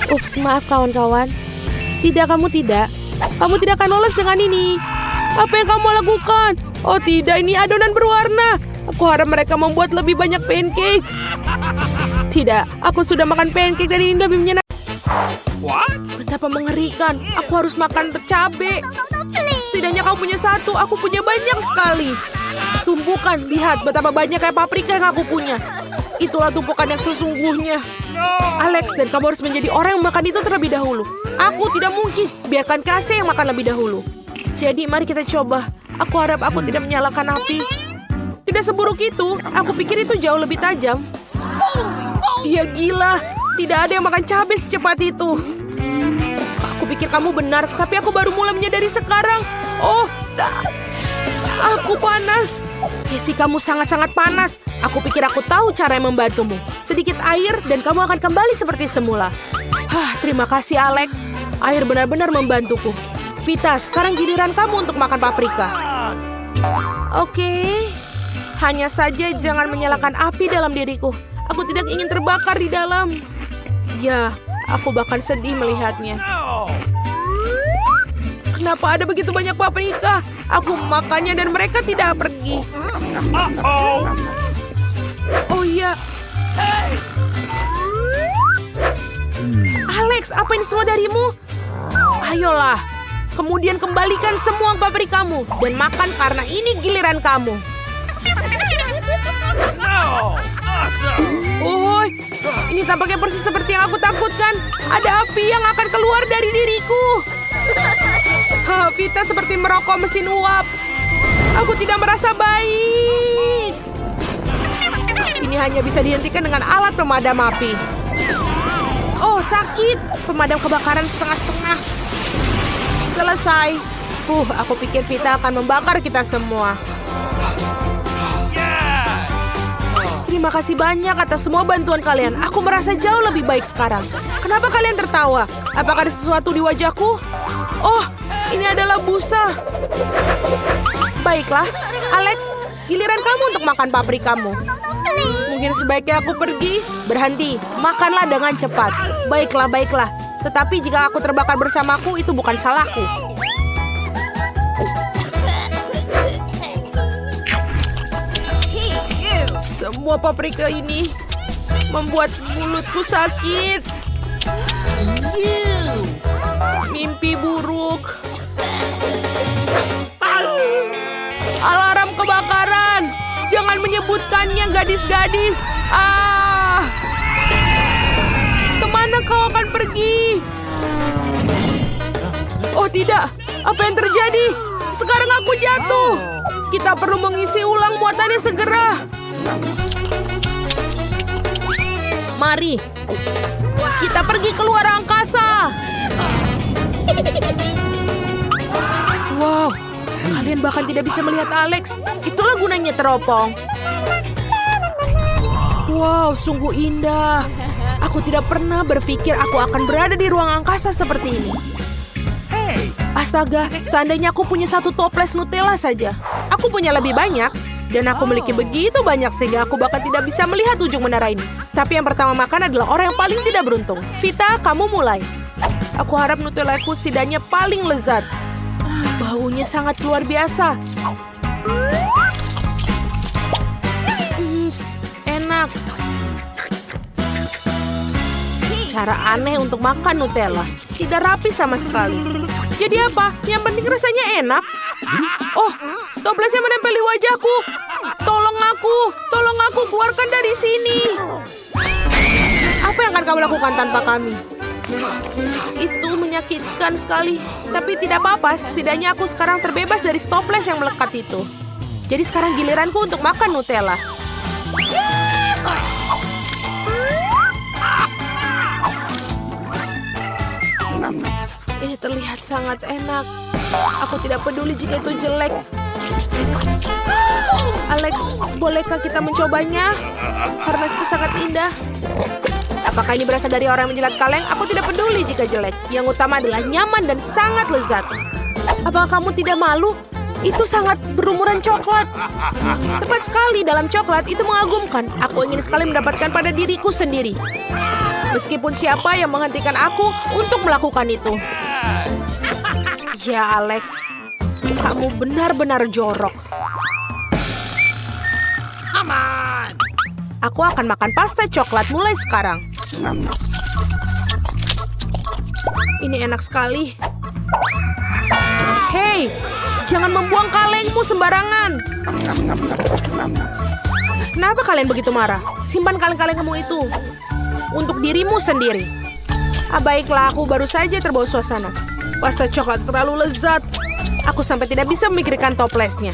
Ups, maaf kawan-kawan. Tidak, kamu tidak. Kamu tidak akan lolos dengan ini. Apa yang kamu lakukan? Oh tidak, ini adonan berwarna. Aku harap mereka membuat lebih banyak pancake. Tidak, aku sudah makan pancake dan ini lebih menyenangkan. What? Betapa mengerikan. Aku harus makan cabai. Setidaknya kamu punya satu, aku punya banyak sekali. Tumpukan, lihat betapa banyak kayak paprika yang aku punya. Itulah tumpukan yang sesungguhnya. Alex, dan kamu harus menjadi orang yang makan itu terlebih dahulu. Aku tidak mungkin. Biarkan Casey yang makan lebih dahulu. Jadi mari kita coba. Aku harap aku tidak menyalakan api. Tidak seburuk itu. Aku pikir itu jauh lebih tajam. Dia gila. Tidak ada yang makan cabai secepat itu. Aku pikir kamu benar, tapi aku baru mulai menyadari sekarang. Oh, aku panas. Casey, kamu sangat-sangat panas. Aku pikir aku tahu cara yang membantumu. Sedikit air dan kamu akan kembali seperti semula. Terima kasih Alex. Air benar-benar membantuku. Vita, sekarang giliran kamu untuk makan paprika. Oke. Hanya saja jangan menyalakan api dalam diriku. Aku tidak ingin terbakar di dalam. Ya, aku bahkan sedih melihatnya. Kenapa ada begitu banyak paprika? Aku memakannya dan mereka tidak pergi. Oh iya. Alex, apa ini semua darimu? Ayolah. Kemudian kembalikan semua paprikamu dan makan karena ini giliran kamu. Oh, ini tampaknya persis seperti yang aku takutkan. Ada api yang akan keluar dari diriku. Vita seperti merokok mesin uap. Aku tidak merasa baik. Ini hanya bisa dihentikan dengan alat pemadam api. Oh, sakit. Pemadam kebakaran setengah-setengah. Selesai. Aku pikir Vita akan membakar kita semua. Terima kasih banyak atas semua bantuan kalian. Aku merasa jauh lebih baik sekarang. Kenapa kalian tertawa? Apakah ada sesuatu di wajahku? Oh, ini adalah busa. Baiklah, Alex, giliran kamu untuk makan paprikamu. Mungkin sebaiknya aku pergi? Berhenti, makanlah dengan cepat. Baiklah, baiklah. Tetapi jika aku terbakar bersamaku, itu bukan salahku. Semua paprika ini membuat mulutku sakit. Mimpi buruk. Alarm kebakaran. Jangan menyebutkannya, gadis-gadis. Kemana kau akan pergi? Oh tidak, apa yang terjadi? Sekarang aku jatuh. Kita perlu mengisi ulang muatannya segera. Mari, kita pergi keluar angkasa. Wow, kalian bahkan tidak bisa melihat Alex. Itulah gunanya teropong. Wow, sungguh indah. Aku tidak pernah berpikir aku akan berada di ruang angkasa seperti ini. Astaga, seandainya aku punya satu toples Nutella saja. Aku punya lebih banyak. Dan aku memiliki begitu banyak sehingga aku bahkan tidak bisa melihat ujung menara ini. Tapi yang pertama makan adalah orang yang paling tidak beruntung. Vita, kamu mulai. Aku harap Nutellaku setidaknya paling lezat. Baunya sangat luar biasa. Enak. Cara aneh untuk makan Nutella. Tidak rapi sama sekali. Jadi apa? Yang penting rasanya enak. Oh, stoplesnya menempel di wajahku. Tolong aku, keluarkan dari sini. Apa yang akan kamu lakukan tanpa kami? Itu menyakitkan sekali. Tapi tidak apa-apa, setidaknya aku sekarang terbebas dari stoples yang melekat itu. Jadi sekarang giliranku untuk makan Nutella. Ini terlihat sangat enak. Aku tidak peduli jika itu jelek. Alex, bolehkah kita mencobanya? Karena itu sangat indah. Apakah ini berasal dari orang menjilat kaleng? Aku tidak peduli jika jelek. Yang utama adalah nyaman dan sangat lezat. Apakah kamu tidak malu? Itu sangat berumuran coklat. Tepat sekali, dalam coklat itu mengagumkan. Aku ingin sekali mendapatkan pada diriku sendiri. Meskipun siapa yang menghentikan aku untuk melakukan itu. Ya, Alex. Kamu benar-benar jorok. Aman. Aku akan makan pasta coklat mulai sekarang. Ini enak sekali. Hei, jangan membuang kalengmu sembarangan. Kenapa kalian begitu marah? Simpan kaleng-kalengmu itu untuk dirimu sendiri. Baiklah, aku baru saja terbawa suasana. Pasta coklat terlalu lezat. Aku sampai tidak bisa memikirkan toplesnya.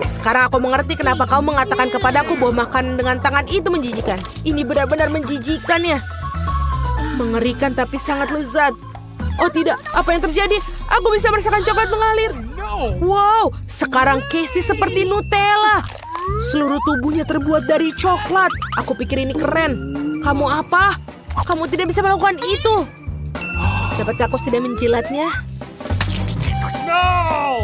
Sekarang aku mengerti kenapa kau mengatakan kepadaku bahwa makanan dengan tangan itu menjijikan. Ini benar-benar menjijikan ya. Mengerikan tapi sangat lezat. Oh tidak, apa yang terjadi? Aku bisa merasakan coklat mengalir. Wow, sekarang Casey seperti Nutella. Seluruh tubuhnya terbuat dari coklat. Aku pikir ini keren. Kamu apa? Kamu tidak bisa melakukan itu. Dapatkah aku tidak menjilatnya?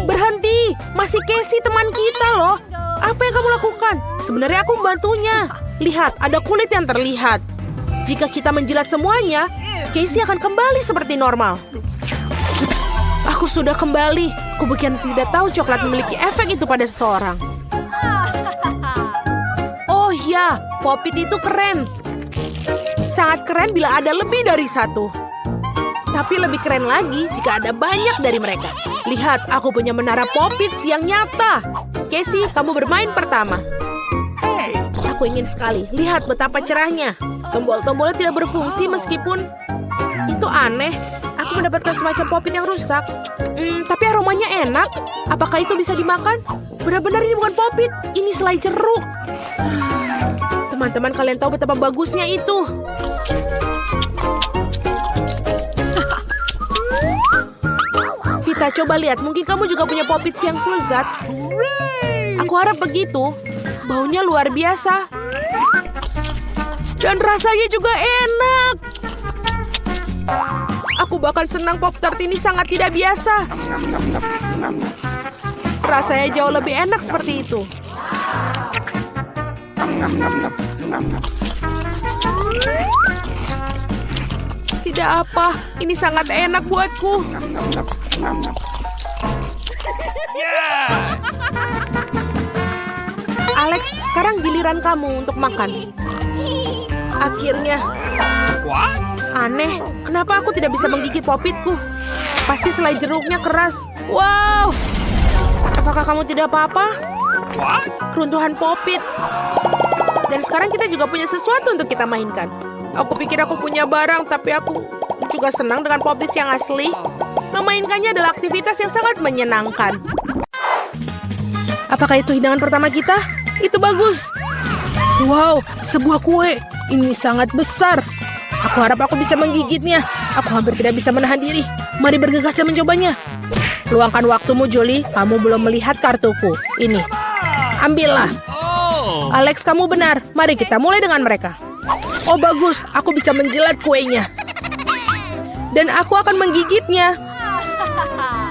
Berhenti! Masih Casey teman kita loh. Apa yang kamu lakukan? Sebenarnya aku membantunya. Lihat, ada kulit yang terlihat. Jika kita menjilat semuanya, Casey akan kembali seperti normal. Aku sudah kembali. Aku bukan tidak tahu coklat memiliki efek itu pada seseorang. Oh ya, Pop-It itu keren. Sangat keren bila ada lebih dari satu. Tapi lebih keren lagi jika ada banyak dari mereka. Lihat, aku punya menara Pop-Its yang nyata. Casey, kamu bermain pertama. Aku ingin sekali. Lihat betapa cerahnya. Tombol-tombolnya tidak berfungsi meskipun itu aneh. Aku mendapatkan semacam Pop-It yang rusak. Tapi aromanya enak. Apakah itu bisa dimakan? Benar-benar ini bukan Pop-It. Ini selai jeruk. Teman-teman, kalian tahu betapa bagusnya itu. Vita, coba lihat. Mungkin kamu juga punya Pop-Its yang selezat. Aku harap begitu. Baunya luar biasa. Dan rasanya juga enak. Aku bahkan senang Pop-Tart ini sangat tidak biasa. Rasanya jauh lebih enak seperti itu. Ada apa? Ini sangat enak buatku. Yes! Alex, sekarang giliran kamu untuk makan. Akhirnya, What? aneh, kenapa aku tidak bisa menggigit popitku? Pasti selai jeruknya keras. Wow! Apakah kamu tidak apa-apa? What? Keruntuhan popit. Dan sekarang kita juga punya sesuatu untuk kita mainkan. Aku pikir aku punya barang, tapi aku juga senang dengan popit yang asli. Memainkannya adalah aktivitas yang sangat menyenangkan. Apakah itu hidangan pertama kita? Itu bagus. Wow, sebuah kue. Ini sangat besar. Aku harap aku bisa menggigitnya. Aku hampir tidak bisa menahan diri. Mari bergegas dan mencobanya. Luangkan waktumu, Julie. Kamu belum melihat kartuku. Ini. Ambillah. Oh! Alex, kamu benar. Mari kita mulai dengan mereka. Oh, bagus. Aku bisa menjilat kuenya. Dan aku akan menggigitnya.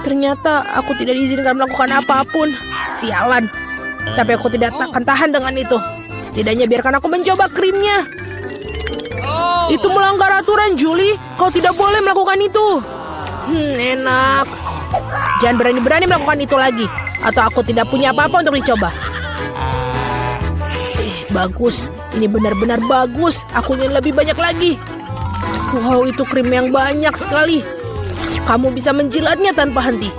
Ternyata aku tidak diizinkan melakukan apapun. Sialan. Tapi aku tidak akan tahan dengan itu. Setidaknya biarkan aku mencoba krimnya. Itu melanggar aturan, Julie. Kau tidak boleh melakukan itu. Enak. Jangan berani-berani melakukan itu lagi. Atau aku tidak punya apa-apa untuk dicoba. Bagus. Ini benar-benar bagus. Aku ingin lebih banyak lagi. Wow, itu krim yang banyak sekali. Kamu bisa menjilatnya tanpa henti.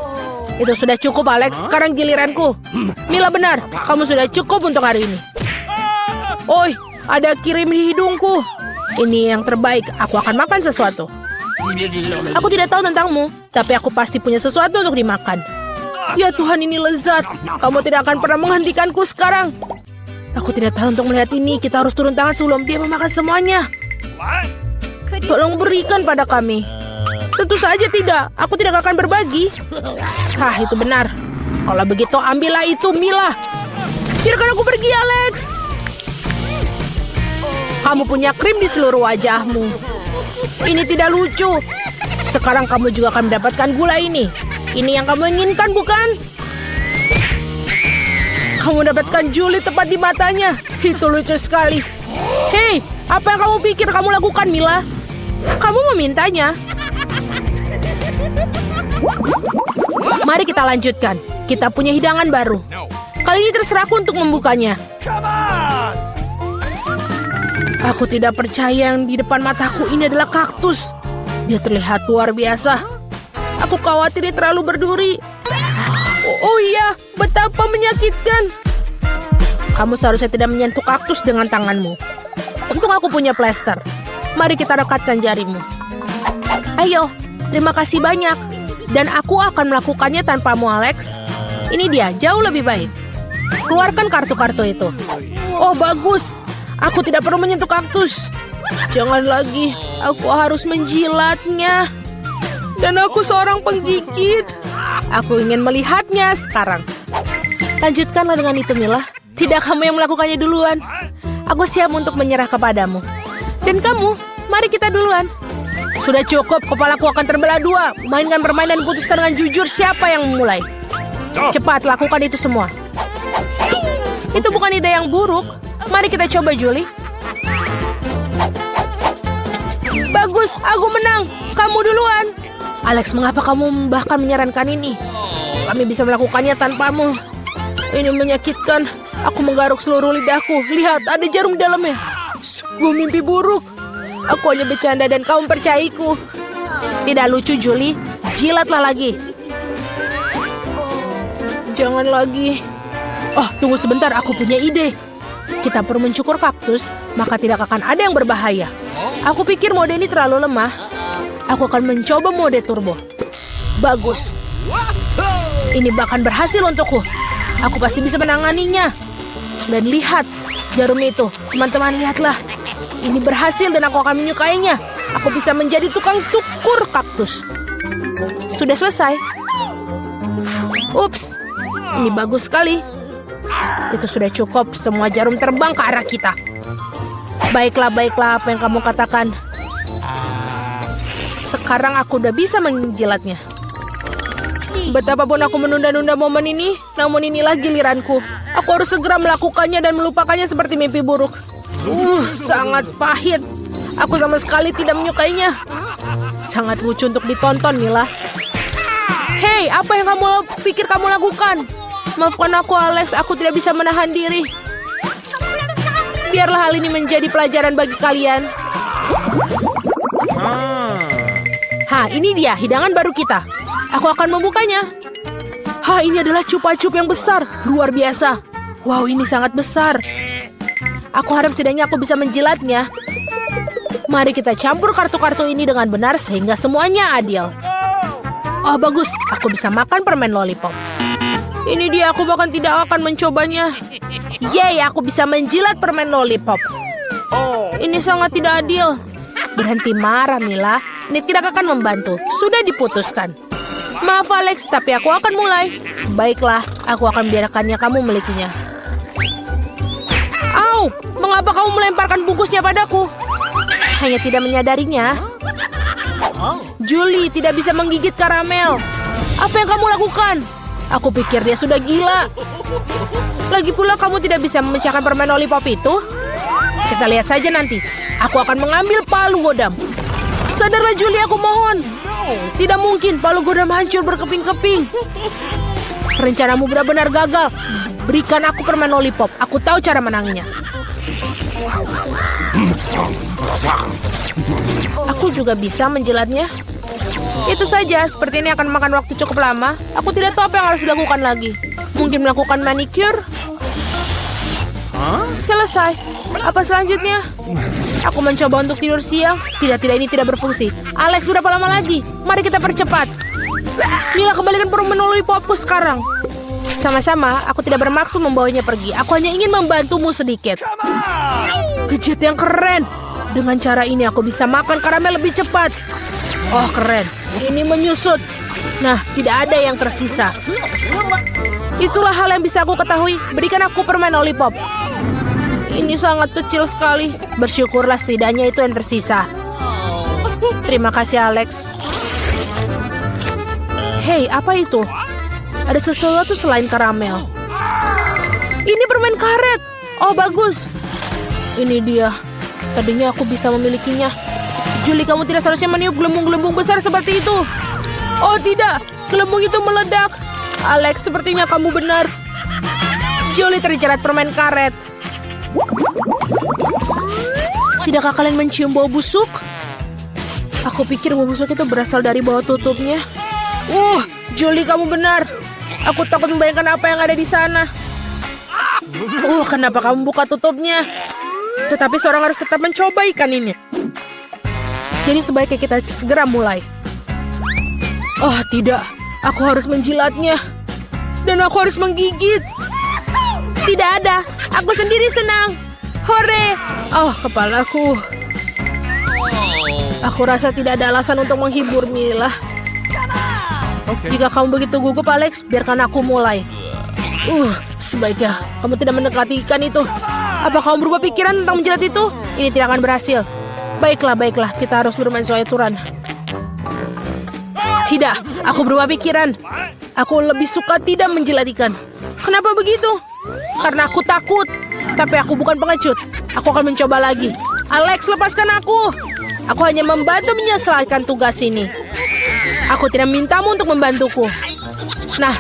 Itu sudah cukup, Alex. Sekarang giliranku. Mila benar. Kamu sudah cukup untuk hari ini. Oi, ada kirim di hidungku. Ini yang terbaik. Aku akan makan sesuatu. Aku tidak tahu tentangmu, tapi aku pasti punya sesuatu untuk dimakan. Ya Tuhan, ini lezat. Kamu tidak akan pernah menghentikanku sekarang. Aku tidak tahu untuk melihat ini. Kita harus turun tangan sebelum dia memakan semuanya. What? Tolong berikan pada kami. Tentu saja tidak. Aku tidak akan berbagi. Hah, itu benar. Kalau begitu, ambillah itu, Mila. Biarkan aku pergi, Alex. Kamu punya krim di seluruh wajahmu. Ini tidak lucu. Sekarang kamu juga akan mendapatkan gula ini. Ini yang kamu inginkan, bukan? Kamu mendapatkan Julie tepat di matanya. Itu lucu sekali. Hei, apa yang kamu pikir kamu lakukan, Mila? Kamu memintanya. Mari kita lanjutkan. Kita punya hidangan baru. Kali ini terserahku untuk membukanya. Come on! Aku tidak percaya yang di depan mataku ini adalah kaktus. Dia terlihat luar biasa. Aku khawatir dia terlalu berduri. Oh iya, betapa menyakitkan. Kamu seharusnya tidak menyentuh kaktus dengan tanganmu. Untung aku punya plester. Mari kita rekatkan jarimu. Ayo, terima kasih banyak. Dan aku akan melakukannya tanpamu, Alex. Ini dia, jauh lebih baik. Keluarkan kartu-kartu itu. Oh, bagus. Aku tidak perlu menyentuh kaktus. Jangan lagi, aku harus menjilatnya. Dan aku seorang penggigit. Aku ingin melihatnya sekarang. Lanjutkanlah dengan itu, Mila. Tidak kamu yang melakukannya duluan. Aku siap untuk menyerah kepadamu. Dan kamu, mari kita duluan. Sudah cukup, kepalaku akan terbelah dua. Mainkan permainan dan putuskan dengan jujur siapa yang memulai. Cepat, lakukan itu semua. Itu bukan ide yang buruk. Mari kita coba, Julie. Bagus, aku menang. Kamu duluan. Alex, mengapa kamu bahkan menyarankan ini? Kami bisa melakukannya tanpamu. Ini menyakitkan. Aku menggaruk seluruh lidahku. Lihat, ada jarum di dalamnya. Sungguh mimpi buruk. Aku hanya bercanda dan kamu percayaiku. Tidak lucu, Julie. Jilatlah lagi. Jangan lagi. Oh, tunggu sebentar. Aku punya ide. Kita perlu mencukur kaktus, maka tidak akan ada yang berbahaya. Aku pikir mode ini terlalu lemah. Aku akan mencoba mode turbo. Bagus. Ini bahkan berhasil untukku. Aku pasti bisa menanganinya. Dan lihat, jarum itu. Teman-teman, lihatlah. Ini berhasil dan aku akan menyukainya. Aku bisa menjadi tukang cukur kaktus. Sudah selesai. Ups, ini bagus sekali. Itu sudah cukup. Semua jarum terbang ke arah kita. Baiklah, apa yang kamu katakan. Sekarang aku udah bisa menjilatnya. Betapapun aku menunda-nunda momen ini, namun inilah giliranku. Aku harus segera melakukannya dan melupakannya seperti mimpi buruk. Sangat pahit. Aku sama sekali tidak menyukainya. Sangat lucu untuk ditonton, Mila. Hei, apa yang kamu pikir kamu lakukan? Maafkan aku, Alex. Aku tidak bisa menahan diri. Biarlah hal ini menjadi pelajaran bagi kalian. Ini dia hidangan baru kita. Aku akan membukanya. Ini adalah chupa-chup yang besar. Luar biasa. Wow, ini sangat besar. Aku harap setidaknya aku bisa menjilatnya. Mari kita campur kartu-kartu ini dengan benar sehingga semuanya adil. Oh, bagus. Aku bisa makan permen lollipop. Ini dia, aku bahkan tidak akan mencobanya. Yeay, aku bisa menjilat permen lollipop. Ini sangat tidak adil. Berhenti marah, Mila. Ini tidak akan membantu. Sudah diputuskan. Maaf, Alex, tapi aku akan mulai. Baiklah, aku akan biarkannya kamu milikinya. Au, mengapa kamu melemparkan bungkusnya padaku? Hanya tidak menyadarinya. Julie tidak bisa menggigit karamel. Apa yang kamu lakukan? Aku pikir dia sudah gila. Lagi pula kamu tidak bisa memecahkan permen lollipop itu. Kita lihat saja nanti. Aku akan mengambil palu godam. Sadarlah Julie, aku mohon. Tidak mungkin palu godam hancur berkeping-keping. Rencanamu benar-benar gagal. Berikan aku permen lollipop. Aku tahu cara menangnya. Aku juga bisa menjilatnya. Itu saja, seperti ini akan makan waktu cukup lama. Aku tidak tahu apa yang harus dilakukan lagi. Mungkin melakukan manicure. Selesai. Apa selanjutnya? Aku mencoba untuk tidur siang. Tidak, ini tidak berfungsi. Alex, berapa lama lagi? Mari kita percepat. Mila, kembalikan permen lollipopku sekarang. Sama-sama, aku tidak bermaksud membawanya pergi. Aku hanya ingin membantumu sedikit. Gadget yang keren. Dengan cara ini aku bisa makan karamel lebih cepat. Oh, keren. Ini menyusut. Nah, tidak ada yang tersisa. Itulah hal yang bisa aku ketahui. Berikan aku permen lollipop. Ini sangat kecil sekali. Bersyukurlah setidaknya itu yang tersisa. Terima kasih, Alex. Hei, apa itu? Ada sesuatu selain karamel. Ini permen karet. Oh, bagus. Ini dia. Tadinya aku bisa memilikinya. Julie, kamu tidak seharusnya meniup gelembung-gelembung besar seperti itu. Oh, tidak. Gelembung itu meledak. Alex, sepertinya kamu benar. Julie terjerat permen karet. Tidakkah kalian mencium bau busuk? Aku pikir bau busuk itu berasal dari bawah tutupnya. Julie, kamu benar. Aku takut membayangkan apa yang ada di sana. Kenapa kamu buka tutupnya? Tetapi seorang harus tetap mencoba ikan ini. Jadi sebaiknya kita segera mulai. Oh, tidak. Aku harus menjilatnya. Dan aku harus menggigit. Tidak ada. Aku sendiri senang. Hore! Oh, kepalaku. Aku rasa tidak ada alasan untuk menghibur Mila. Jika kamu begitu gugup, Alex, biarkan aku mulai. Sebaiknya kamu tidak mendekati ikan itu. Apa kamu berubah pikiran tentang menjilat itu? Ini tidak akan berhasil. Baiklah. Kita harus bermain sesuai aturan. Tidak, aku berubah pikiran. Aku lebih suka tidak menjilat ikan. Kenapa begitu? Karena aku takut. Tapi aku bukan pengecut. Aku akan mencoba lagi. Alex, lepaskan aku. Aku hanya membantu menyelesaikan tugas ini. Aku tidak mintamu untuk membantuku. Nah,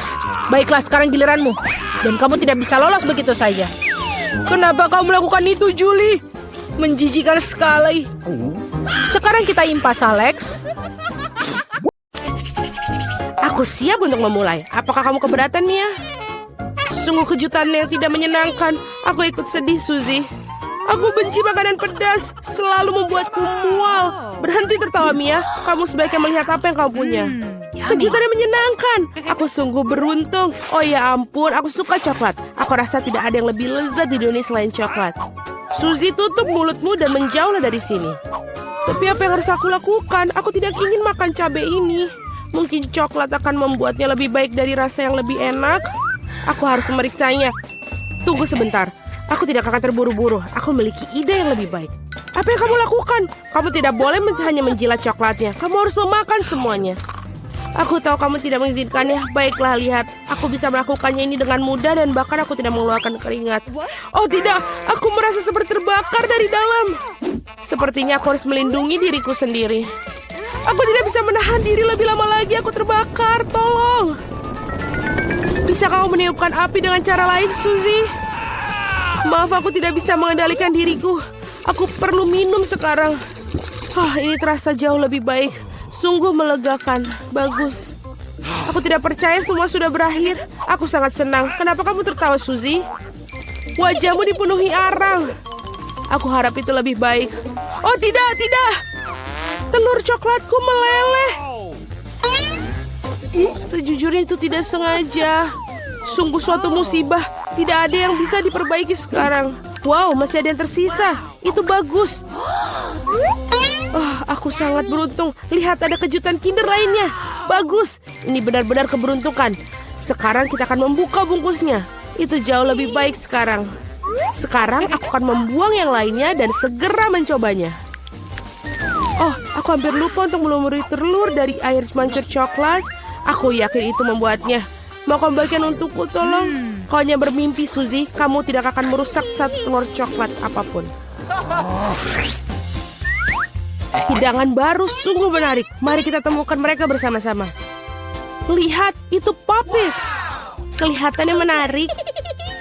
baiklah, sekarang giliranmu. Dan kamu tidak bisa lolos begitu saja. Kenapa kamu melakukan itu, Julie? Menjijikan sekali. Sekarang kita impas, Alex. Aku siap untuk memulai. Apakah kamu keberatan, Mia? Sungguh kejutan yang tidak menyenangkan. Aku ikut sedih, Suzy. Aku benci makanan pedas. Selalu membuatku mual. Berhenti tertawa, Mia. Kamu sebaiknya melihat apa yang kamu punya. Kejutan yang menyenangkan. Aku sungguh beruntung. Oh ya ampun, aku suka coklat. Aku rasa tidak ada yang lebih lezat di dunia selain coklat. Suzy, tutup mulutmu dan menjauhlah dari sini. Tapi apa yang harus aku lakukan? Aku tidak ingin makan cabai ini. Mungkin coklat akan membuatnya lebih baik dari rasa yang lebih enak. Aku harus memeriksanya. Tunggu sebentar. Aku tidak akan terburu-buru. Aku memiliki ide yang lebih baik. Apa yang kamu lakukan? Kamu tidak boleh hanya menjilat coklatnya. Kamu harus memakan semuanya. Aku tahu kamu tidak mengizinkannya. Baiklah, lihat. Aku bisa melakukannya ini dengan mudah dan bahkan aku tidak mengeluarkan keringat. Oh tidak, aku merasa seperti terbakar dari dalam. Sepertinya aku harus melindungi diriku sendiri. Aku tidak bisa menahan diri lebih lama lagi. Aku terbakar, tolong. Bisa kamu meniupkan api dengan cara lain, Suzy? Maaf, aku tidak bisa mengendalikan diriku. Aku perlu minum sekarang. Ini terasa jauh lebih baik. Sungguh melegakan. Bagus. Aku tidak percaya semua sudah berakhir. Aku sangat senang. Kenapa kamu tertawa, Suzy? Wajahmu dipenuhi arang. Aku harap itu lebih baik. Oh, tidak, tidak. Telur coklatku meleleh. Sejujurnya itu tidak sengaja. Sungguh suatu musibah. Tidak ada yang bisa diperbaiki sekarang. Wow, masih ada yang tersisa. Itu bagus. Aku sangat beruntung. Lihat, ada kejutan Kinder lainnya. Bagus. Ini benar-benar keberuntungan. Sekarang kita akan membuka bungkusnya. Itu jauh lebih baik sekarang. Sekarang aku akan membuang yang lainnya dan segera mencobanya. Aku hampir lupa untuk melumuri telur dari air mancur coklat. Aku yakin itu membuatnya. Mau kamu bagikan untukku, tolong? Kau hanya bermimpi, Suzy. Kamu tidak akan merusak satu telur coklat apapun. Hidangan baru sungguh menarik. Mari kita temukan mereka bersama-sama. Lihat, itu Poppit. Kelihatannya menarik.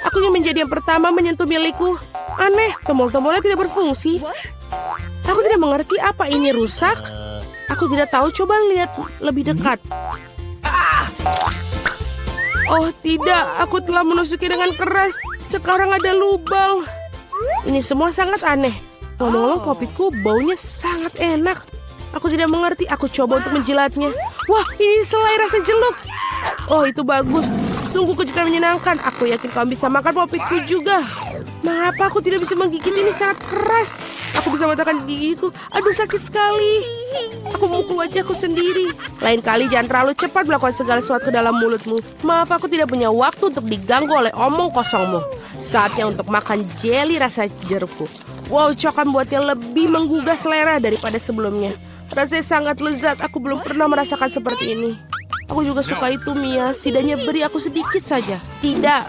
Aku ingin menjadi yang pertama menyentuh milikku. Aneh, tombol-tombolnya tidak berfungsi. Aku tidak mengerti apa ini rusak. Aku tidak tahu, coba lihat lebih dekat. Oh tidak, aku telah menusuki dengan keras. Sekarang ada lubang. Ini semua sangat aneh. Ngomong-ngomong, Poppitku baunya sangat enak. Aku tidak mengerti, aku coba untuk menjilatnya. Wah, ini selai rasa jeluk. Oh, itu bagus. Sungguh kejutan menyenangkan. Aku yakin kamu bisa makan Poppitku juga. Mengapa aku tidak bisa menggigit ini sangat keras? Aku bisa mengatakan gigiku. Aduh, sakit sekali. Aku memukul wajahku sendiri. Lain kali jangan terlalu cepat melakukan segala sesuatu dalam mulutmu. Maaf, aku tidak punya waktu untuk diganggu oleh omong kosongmu. Saatnya untuk makan jeli rasa jerukku. Wow, coklat membuatnya lebih menggugah selera daripada sebelumnya. Rasanya sangat lezat. Aku belum pernah merasakan seperti ini. Aku juga suka itu, Mia. Setidaknya beri aku sedikit saja. Tidak.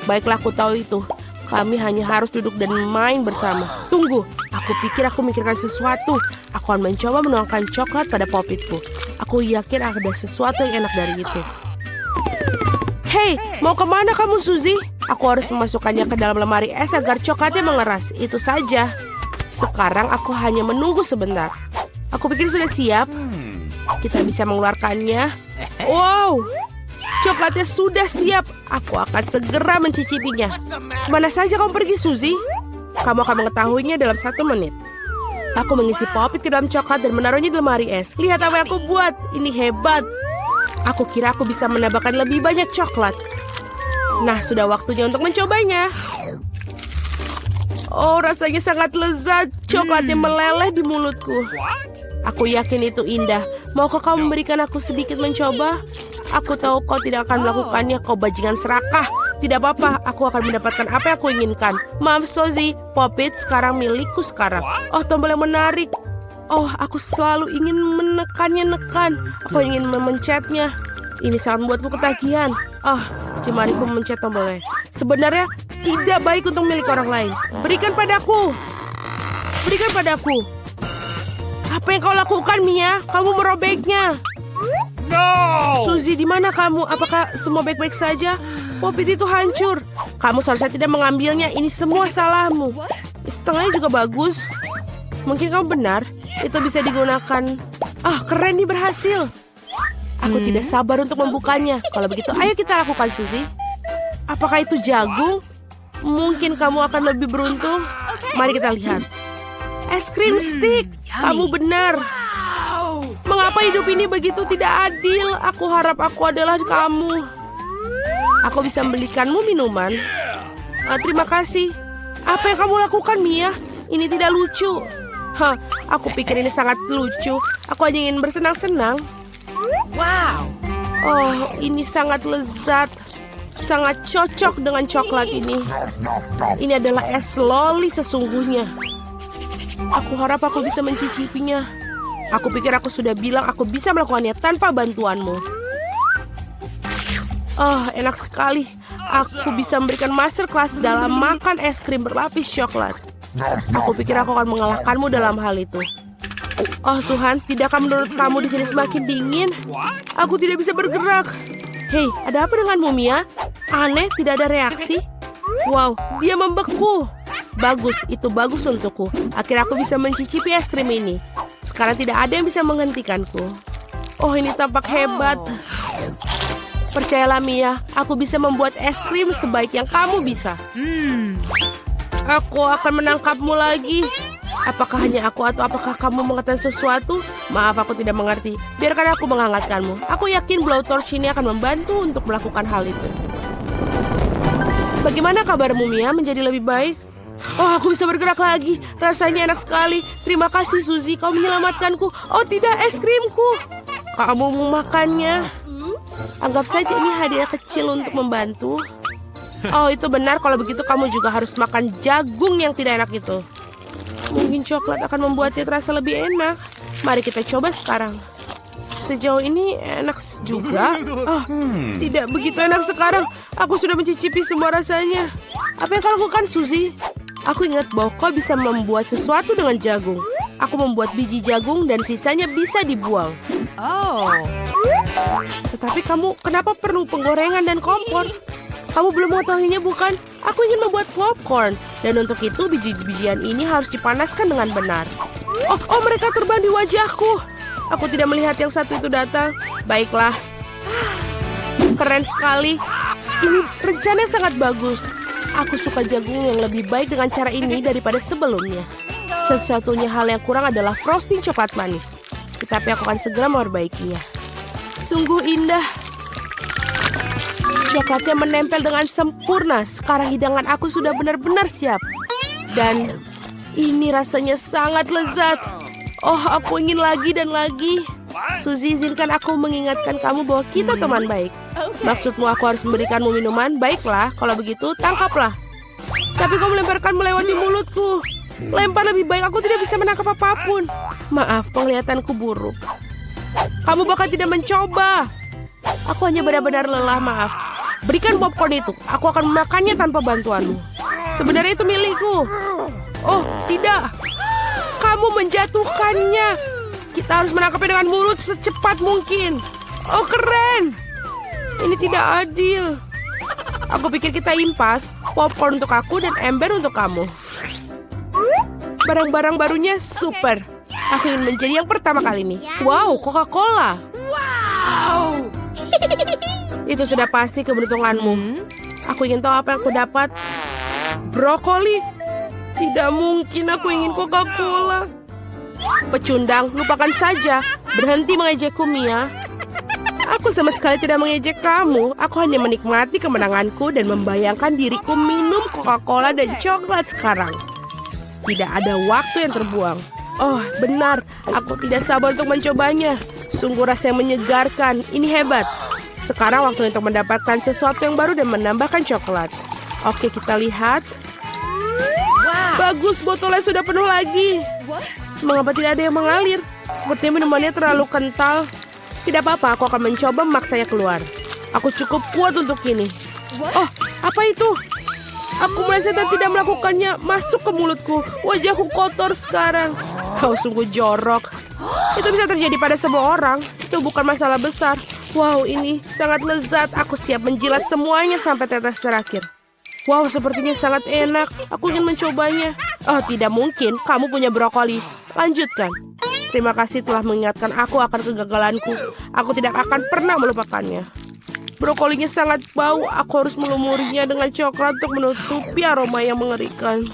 Baiklah, aku tahu itu. Kami hanya harus duduk dan main bersama. Tunggu, aku pikir aku memikirkan sesuatu. Aku akan mencoba menuangkan coklat pada Poppitku. Aku yakin ada sesuatu yang enak dari itu. Hei, mau kemana kamu, Suzy? Aku harus memasukkannya ke dalam lemari es agar coklatnya mengeras. Itu saja. Sekarang aku hanya menunggu sebentar. Aku pikir sudah siap. Kita bisa mengeluarkannya. Wow, coklatnya sudah siap. Aku akan segera mencicipinya. Kemana saja kamu pergi, Suzy? Kamu akan mengetahuinya dalam 1 menit. Aku mengisi Poppit ke dalam coklat dan menaruhnya di lemari es. Lihat apa yang aku buat. Ini hebat. Aku kira aku bisa menambahkan lebih banyak coklat. Nah, sudah waktunya untuk mencobanya. Oh, rasanya sangat lezat. Coklatnya meleleh di mulutku. Aku yakin itu indah. Maukah kamu memberikan aku sedikit mencoba? Aku tahu kau tidak akan melakukannya. Kau bajingan serakah. Tidak apa-apa, aku akan mendapatkan apa yang aku inginkan. Maaf, Suzy. Poppit sekarang milikku sekarang. Oh, tombol yang menarik. Oh, aku selalu ingin menekannya. Aku ingin memencetnya. Ini sangat membuatku ketagihan. Jemariku memencet tombolnya. Sebenarnya tidak baik untuk milik orang lain. Berikan padaku. Berikan padaku. Apa yang kau lakukan, Mia? Kamu merobeknya. No! Suzy, di mana kamu? Apakah semua baik-baik saja? Poppit itu hancur. Kamu seharusnya tidak mengambilnya. Ini semua salahmu. Setengahnya juga bagus. Mungkin kamu benar. Itu bisa digunakan. Keren nih, berhasil. Aku tidak sabar untuk membukanya. Kalau begitu, ayo kita lakukan, Suzy. Apakah itu jagung? Mungkin kamu akan lebih beruntung. Mari kita lihat. Es krim stick. Kamu benar. Mengapa hidup ini begitu tidak adil? Aku harap aku adalah kamu. Aku bisa membelikanmu minuman. Terima kasih. Apa yang kamu lakukan, Mia? Ini tidak lucu. Aku pikir ini sangat lucu. Aku hanya ingin bersenang-senang. Wow. Oh, ini sangat lezat. Sangat cocok dengan coklat ini. Ini adalah es loli sesungguhnya. Aku harap aku bisa mencicipinya. Aku pikir aku sudah bilang aku bisa melakukannya tanpa bantuanmu. Enak sekali. Aku bisa memberikan masterclass dalam makan es krim berlapis coklat. Aku pikir aku akan mengalahkanmu dalam hal itu. Oh Tuhan, tidakkah menurut kamu di sini semakin dingin? Aku tidak bisa bergerak. Hei, ada apa denganmu, Mia? Aneh, tidak ada reaksi. Wow, dia membeku. Bagus, itu bagus untukku. Akhirnya aku bisa mencicipi es krim ini. Sekarang tidak ada yang bisa menghentikanku. Oh, ini tampak hebat. Percayalah, Mia, aku bisa membuat es krim sebaik yang kamu bisa. Aku akan menangkapmu lagi. Apakah hanya aku atau apakah kamu mengatakan sesuatu? Maaf, aku tidak mengerti. Biarkan aku menghangatkanmu. Aku yakin blowtorch ini akan membantu untuk melakukan hal itu. Bagaimana kabarmu, Mia? Menjadi lebih baik? Oh, aku bisa bergerak lagi. Rasanya enak sekali. Terima kasih, Suzy. Kau menyelamatkanku. Oh, tidak, es krimku. Kamu mau makannya? Anggap saja ini hadiah kecil untuk membantu. Oh, itu benar. Kalau begitu, kamu juga harus makan jagung yang tidak enak itu. Mungkin coklat akan membuatnya terasa lebih enak. Mari kita coba sekarang. Sejauh ini enak juga. Oh, tidak begitu enak sekarang. Aku sudah mencicipi semua rasanya. Apa yang kau lakukan, Suzy? Aku ingat bahwa kau bisa membuat sesuatu dengan jagung. Aku membuat biji jagung dan sisanya bisa dibuang. Oh. Tetapi kamu kenapa perlu penggorengan dan kompor? Kamu belum mengetahuinya, bukan? Aku ingin membuat popcorn. Dan untuk itu biji-bijian ini harus dipanaskan dengan benar. Oh, mereka terbang di wajahku. Aku tidak melihat yang satu itu datang. Baiklah. Keren sekali. Ini rencana sangat bagus. Aku suka jagung yang lebih baik dengan cara ini daripada sebelumnya. Satu-satunya hal yang kurang adalah frosting coklat manis. Tetapi aku akan segera memperbaikinya. Sungguh indah. Coklatnya menempel dengan sempurna. Sekarang hidangan aku sudah benar-benar siap. Dan ini rasanya sangat lezat. Oh, aku ingin lagi dan lagi. Suzy, izinkan aku mengingatkan kamu bahwa kita teman baik. Maksudmu aku harus memberikanmu minuman? Baiklah, kalau begitu tangkaplah. Tapi kau melemparkan melewati mulutku. Lempar lebih baik, aku tidak bisa menangkap apapun. Maaf, penglihatanku buruk. Kamu bahkan tidak mencoba. Aku hanya benar-benar lelah, maaf. Berikan popcorn itu, aku akan memakannya tanpa bantuanmu. Sebenarnya itu milikku. Oh, tidak. Kamu menjatuhkannya. Kita harus menangkapnya dengan mulut secepat mungkin. Oh, keren. Ini tidak adil. Aku pikir kita impas. Popcorn untuk aku dan ember untuk kamu. Barang-barang barunya super. Aku ingin menjadi yang pertama kali ini. Wow, Coca-Cola. Wow. Itu sudah pasti keberuntunganmu. Aku ingin tahu apa yang aku dapat. Brokoli. Tidak mungkin aku ingin Coca-Cola. Pecundang, lupakan saja. Berhenti mengejekku, Mia. Aku sama sekali tidak mengejek kamu. Aku hanya menikmati kemenanganku dan membayangkan diriku minum Coca-Cola dan coklat sekarang. Tidak ada waktu yang terbuang. Oh, benar. Aku tidak sabar untuk mencobanya. Sungguh rasa yang menyegarkan. Ini hebat. Sekarang waktu untuk mendapatkan sesuatu yang baru dan menambahkan coklat. Oke, kita lihat. Bagus, botolnya sudah penuh lagi. Mengapa tidak ada yang mengalir? Sepertinya minumannya terlalu kental. Tidak apa-apa, aku akan mencoba memaksanya keluar. Aku cukup kuat untuk ini. Oh, apa itu? Aku meleset dan tidak melakukannya. Masuk ke mulutku. Wajahku kotor sekarang. Kau sungguh jorok. Itu bisa terjadi pada semua orang. Itu bukan masalah besar. Wow, ini sangat lezat. Aku siap menjilat semuanya sampai tetes terakhir. Wow, sepertinya sangat enak. Aku ingin mencobanya. Oh, tidak mungkin. Kamu punya brokoli. Lanjutkan. Terima kasih telah mengingatkan aku akan kegagalanku. Aku tidak akan pernah melupakannya. Brokolinya sangat bau. Aku harus melumurinya dengan coklat untuk menutupi aroma yang mengerikan.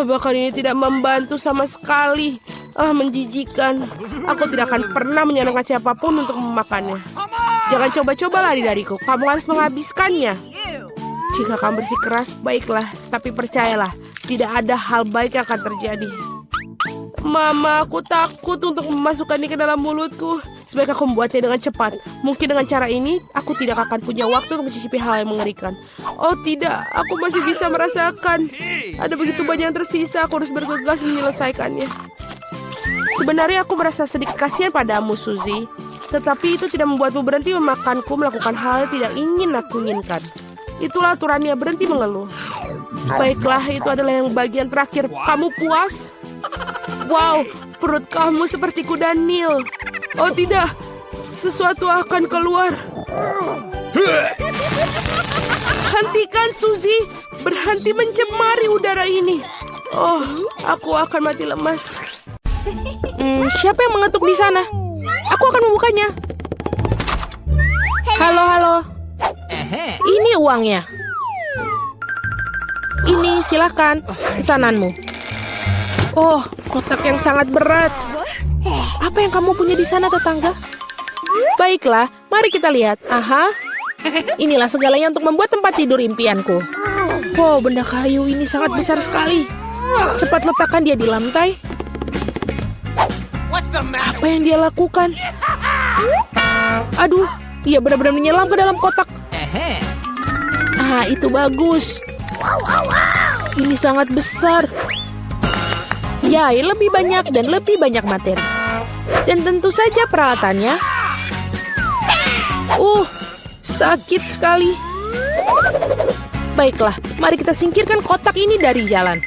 Bahkan ini tidak membantu sama sekali. Menjijikan. Aku tidak akan pernah menyenangkan siapapun untuk memakannya. Jangan coba-coba lari dariku. Kamu harus menghabiskannya. Jika kamu bersikeras, baiklah. Tapi percayalah, tidak ada hal baik yang akan terjadi. Mama, aku takut untuk memasukkannya ke dalam mulutku. Sebaiknya aku membuatnya dengan cepat. Mungkin dengan cara ini, aku tidak akan punya waktu untuk mencicipi hal yang mengerikan. Oh tidak, aku masih bisa merasakan. Ada begitu banyak yang tersisa, aku harus bergegas menyelesaikannya. Sebenarnya aku merasa sedikit kasihan padamu, Suzy. Tetapi itu tidak membuatmu berhenti memakanku melakukan hal yang tidak ingin aku inginkan. Itulah aturannya, berhenti mengeluh. Baiklah, itu adalah yang bagian terakhir. Kamu puas? Wow, perut kamu seperti kuda Nil. Oh tidak, sesuatu akan keluar. Hentikan, Suzy. Berhenti mencemari udara ini. Oh, aku akan mati lemas. Siapa yang mengetuk di sana? Aku akan membukanya. Halo, halo. Ini uangnya. Ini silakan pesananmu. Oh, kotak yang sangat berat. Apa yang kamu punya di sana, tetangga? Baiklah, mari kita lihat. Aha, inilah segalanya untuk membuat tempat tidur impianku. Wow, benda kayu ini sangat besar sekali. Cepat letakkan dia di lantai. Apa yang dia lakukan? Aduh, ia benar-benar menyelam ke dalam kotak. Ah, itu bagus. Ini sangat besar. Ya, lebih banyak dan lebih banyak materi. Dan tentu saja peralatannya. Sakit sekali. Baiklah, mari kita singkirkan kotak ini dari jalan.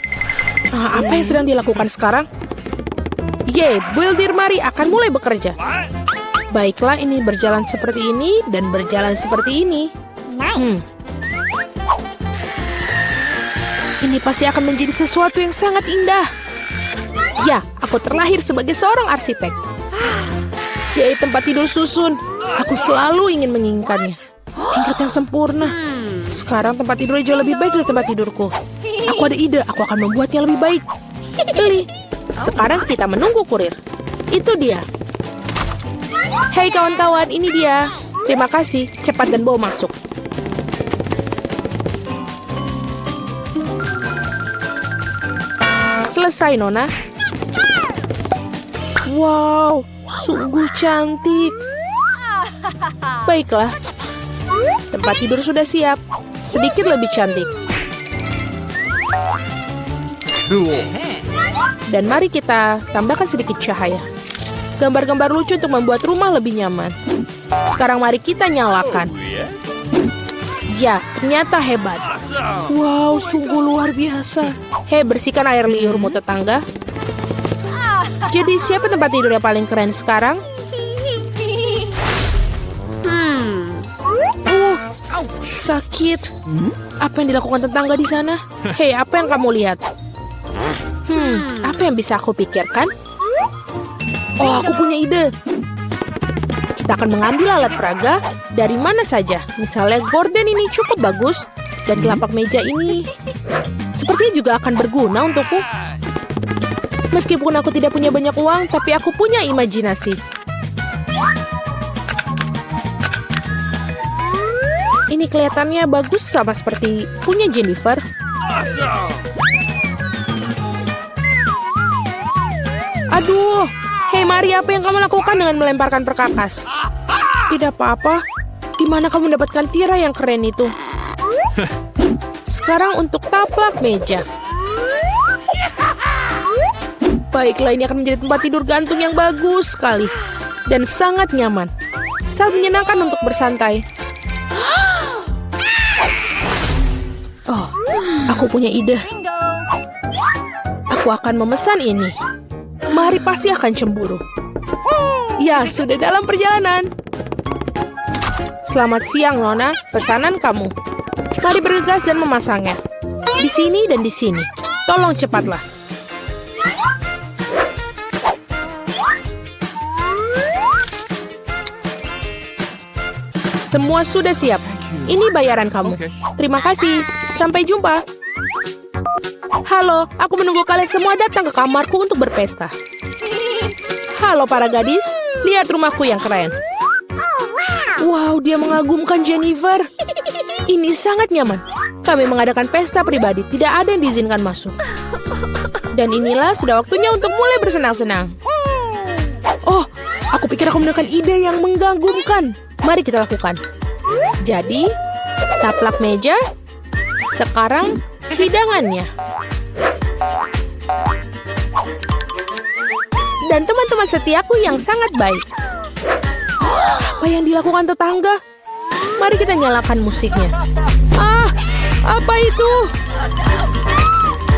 Apa yang sedang dilakukan sekarang? Builder Mari akan mulai bekerja. Baiklah, ini berjalan seperti ini dan berjalan seperti ini. Ini pasti akan menjadi sesuatu yang sangat indah. Ya, aku terlahir sebagai seorang arsitek. Tempat tidur susun. Aku selalu ingin menginginkannya. Tingkat yang sempurna. Sekarang tempat tidurnya jauh lebih baik dari tempat tidurku. Aku ada ide, aku akan membuatnya lebih baik. Beli. Sekarang kita menunggu kurir. Itu dia. Hei kawan-kawan, ini dia. Terima kasih, cepat dan bawa masuk. Selesai, Nona. Wow, sungguh cantik. Baiklah, tempat tidur sudah siap. Sedikit lebih cantik. Dan mari kita tambahkan sedikit cahaya. Gambar-gambar lucu untuk membuat rumah lebih nyaman. Sekarang mari kita nyalakan. Ya, ternyata hebat. Wow, sungguh luar biasa. Hei, bersihkan air liurmu, tetangga. Jadi siapa tempat tidur yang paling keren sekarang? Sakit. Apa yang dilakukan tetangga di sana? Hei, apa yang kamu lihat? Apa yang bisa aku pikirkan? Oh, aku punya ide. Kita akan mengambil alat peraga dari mana saja. Misalnya gorden ini cukup bagus. Dan telapak meja ini sepertinya juga akan berguna untukku. Meskipun aku tidak punya banyak uang, tapi aku punya imajinasi. Ini kelihatannya bagus sama seperti punya Jennifer. Aduh, hei Mari, apa yang kamu lakukan dengan melemparkan perkakas? Tidak apa-apa. Di mana kamu mendapatkan tirai yang keren itu? Sekarang untuk taplak meja. Baiklah, ini akan menjadi tempat tidur gantung yang bagus sekali. Dan sangat nyaman. Sangat menyenangkan untuk bersantai. Oh, aku punya ide. Aku akan memesan ini. Mari pasti akan cemburu. Ya, sudah dalam perjalanan. Selamat siang, Nona. Pesanan kamu. Mari bergegas dan memasangnya. Di sini dan di sini. Tolong cepatlah. Semua sudah siap. Ini bayaran kamu. Terima kasih. Sampai jumpa. Halo, aku menunggu kalian semua datang ke kamarku untuk berpesta. Halo para gadis, lihat rumahku yang keren. Wow, dia mengagumkan Jennifer. Ini sangat nyaman. Kami mengadakan pesta pribadi, tidak ada yang diizinkan masuk. Dan inilah sudah waktunya untuk mulai bersenang-senang. Oh, aku pikir aku menemukan ide yang mengagumkan. Mari kita lakukan. Jadi, taplak meja. Sekarang, hidangannya. Dan teman-teman setiaku yang sangat baik. Apa yang dilakukan tetangga? Mari kita nyalakan musiknya. Apa itu?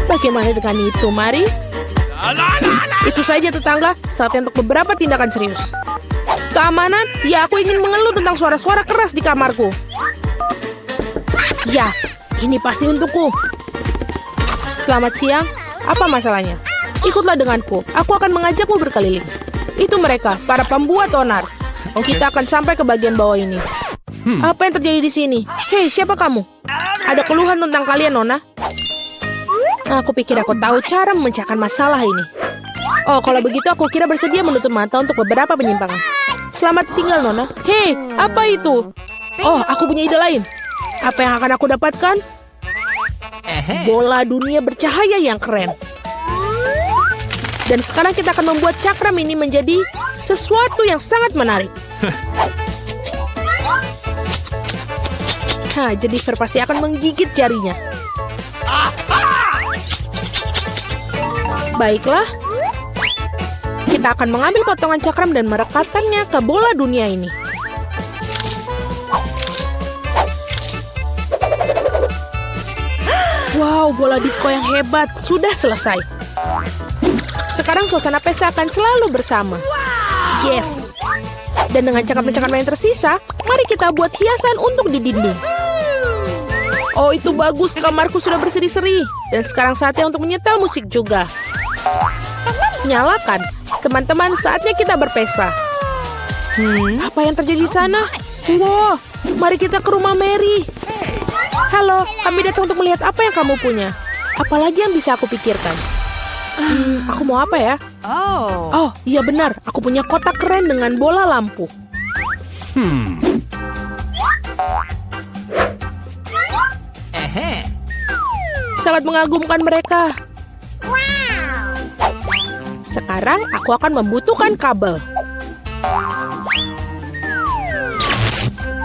Bagaimana dengan itu, Mari? Itu saja tetangga, saatnya untuk beberapa tindakan serius. Keamanan? Ya, aku ingin mengeluh tentang suara-suara keras di kamarku. Ya, ini pasti untukku. Selamat siang, apa masalahnya? Ikutlah denganku, aku akan mengajakmu berkeliling. Itu mereka, para pembuat onar. Kita akan sampai ke bagian bawah ini. Apa yang terjadi di sini? Hei, siapa kamu? Ada keluhan tentang kalian, Nona? Aku pikir aku tahu cara memecahkan masalah ini. Oh, kalau begitu aku kira bersedia menutup mata untuk beberapa penyimpangan. Selamat tinggal, Nona. Hei, apa itu? Oh, aku punya ide lain. Apa yang akan aku dapatkan? Bola dunia bercahaya yang keren. Dan sekarang kita akan membuat cakram ini menjadi sesuatu yang sangat menarik. Jennifer pasti akan menggigit jarinya. Baiklah. Kita akan mengambil potongan cakram dan merekatkannya ke bola dunia ini. Wow, bola disko yang hebat. Sudah selesai. Sekarang suasana pesta akan selalu bersama. Yes. Dan dengan cakram-cakram yang tersisa, mari kita buat hiasan untuk di dinding. Oh, itu bagus. Kamarku sudah berseri-seri. Dan sekarang saatnya untuk menyetel musik juga. Nyalakan. Teman-teman, saatnya kita berpesta. Apa yang terjadi di sana? Wow, mari kita ke rumah Mary. Halo, kami datang untuk melihat apa yang kamu punya. Apalagi yang bisa aku pikirkan? Aku mau apa ya? Oh, iya benar. Aku punya kotak keren dengan bola lampu. Sangat mengagumkan mereka. Sekarang aku akan membutuhkan kabel.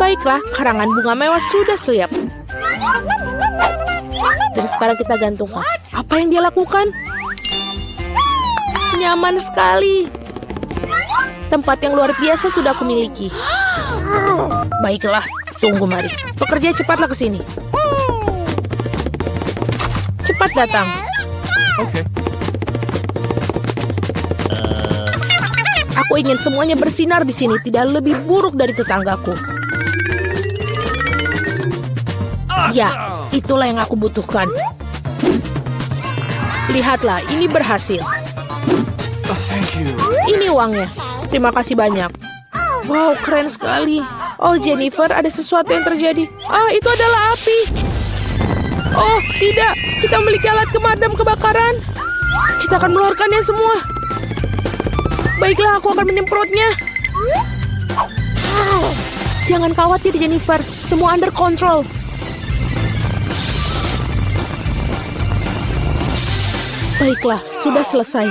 Baiklah, karangan bunga mewah sudah siap. Dan sekarang kita gantungkan. Apa yang dia lakukan? Nyaman sekali. Tempat yang luar biasa sudah aku miliki. Baiklah, tunggu mari. Pekerja cepatlah ke sini. Cepat datang. Okay. Aku ingin semuanya bersinar di sini, tidak lebih buruk dari tetanggaku. Ya, itulah yang aku butuhkan. Lihatlah, ini berhasil. Thank you. Ini uangnya. Terima kasih banyak. Wow, keren sekali. Oh, Jennifer, ada sesuatu yang terjadi. Itu adalah api. Oh, tidak. Kita memiliki alat pemadam kebakaran. Kita akan mengeluarkannya semua. Baiklah, aku akan menyemprotnya. Jangan khawatir, Jennifer. Semua under control. Baiklah, sudah selesai.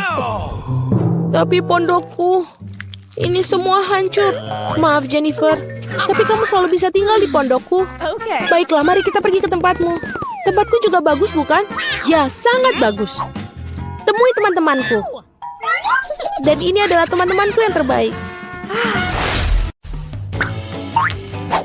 Tapi pondokku, ini semua hancur. Maaf, Jennifer. Tapi kamu selalu bisa tinggal di pondokku. Baiklah, mari kita pergi ke tempatmu. Tempatku juga bagus, bukan? Ya, sangat bagus. Temui teman-temanku. Dan ini adalah teman-temanku yang terbaik.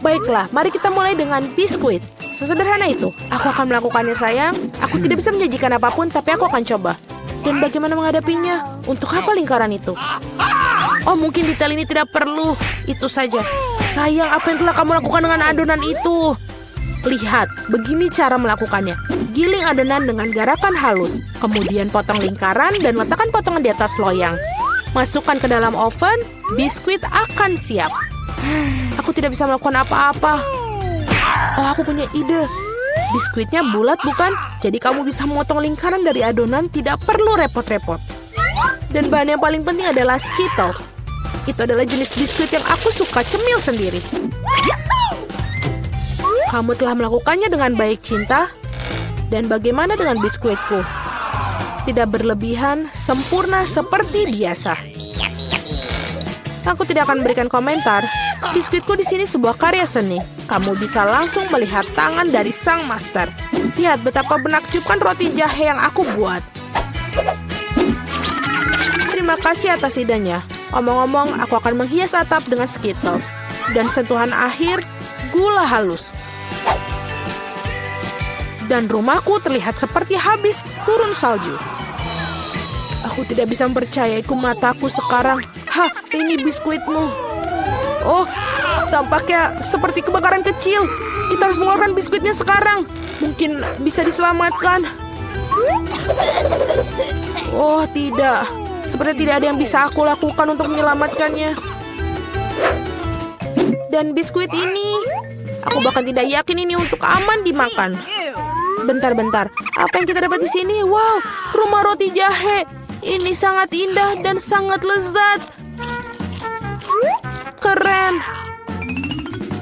Baiklah, mari kita mulai dengan biskuit. Sesederhana itu. Aku akan melakukannya, sayang. Aku tidak bisa menjanjikan apapun, tapi aku akan coba. Dan bagaimana menghadapinya? Untuk apa lingkaran itu? Oh, mungkin detail ini tidak perlu. Itu saja. Sayang, apa yang telah kamu lakukan dengan adonan itu? Lihat, begini cara melakukannya. Giling adonan dengan garakan halus. Kemudian potong lingkaran dan letakkan potongan di atas loyang. Masukkan ke dalam oven, biskuit akan siap. Aku tidak bisa melakukan apa-apa. Oh, aku punya ide. Biskuitnya bulat, bukan? Jadi kamu bisa memotong lingkaran dari adonan, tidak perlu repot-repot. Dan bahan yang paling penting adalah Skittles. Itu adalah jenis biskuit yang aku suka cemil sendiri. Kamu telah melakukannya dengan baik, cinta. Dan bagaimana dengan biskuitku? Tidak berlebihan, sempurna seperti biasa. Aku tidak akan memberikan komentar. Biskuitku di sini sebuah karya seni. Kamu bisa langsung melihat tangan dari sang master. Lihat betapa menakjubkan roti jahe yang aku buat. Terima kasih atas idenya. Omong-omong, aku akan menghias atap dengan Skittles. Dan sentuhan akhir, gula halus. Dan rumahku terlihat seperti habis turun salju. Aku tidak bisa mempercayai mataku sekarang. Hah, ini biskuitmu. Oh, tampaknya seperti kebakaran kecil. Kita harus mengeluarkan biskuitnya sekarang. Mungkin bisa diselamatkan. Oh, tidak. Seperti tidak ada yang bisa aku lakukan untuk menyelamatkannya. Dan biskuit ini, aku bahkan tidak yakin ini untuk aman dimakan. Bentar-bentar, apa yang kita dapat di sini? Wow, rumah roti jahe. Ini sangat indah dan sangat lezat. Keren.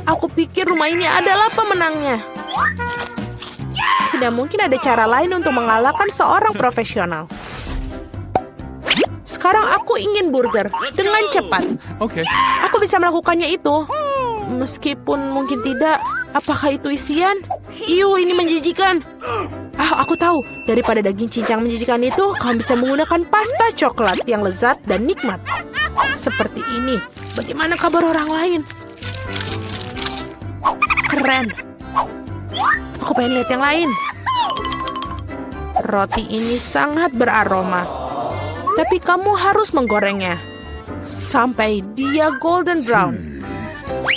Aku pikir rumah ini adalah pemenangnya. Tidak mungkin ada cara lain untuk mengalahkan seorang profesional. Sekarang aku ingin burger dengan cepat. Okay. Aku bisa melakukannya itu. Meskipun mungkin tidak. Apakah itu isian? Iu, ini menjijikan. Aku tahu. Daripada daging cincang menjijikan itu, kamu bisa menggunakan pasta coklat yang lezat dan nikmat. Seperti ini. Bagaimana kabar orang lain? Keren. Aku pengen lihat yang lain. Roti ini sangat beraroma. Tapi kamu harus menggorengnya sampai dia golden brown.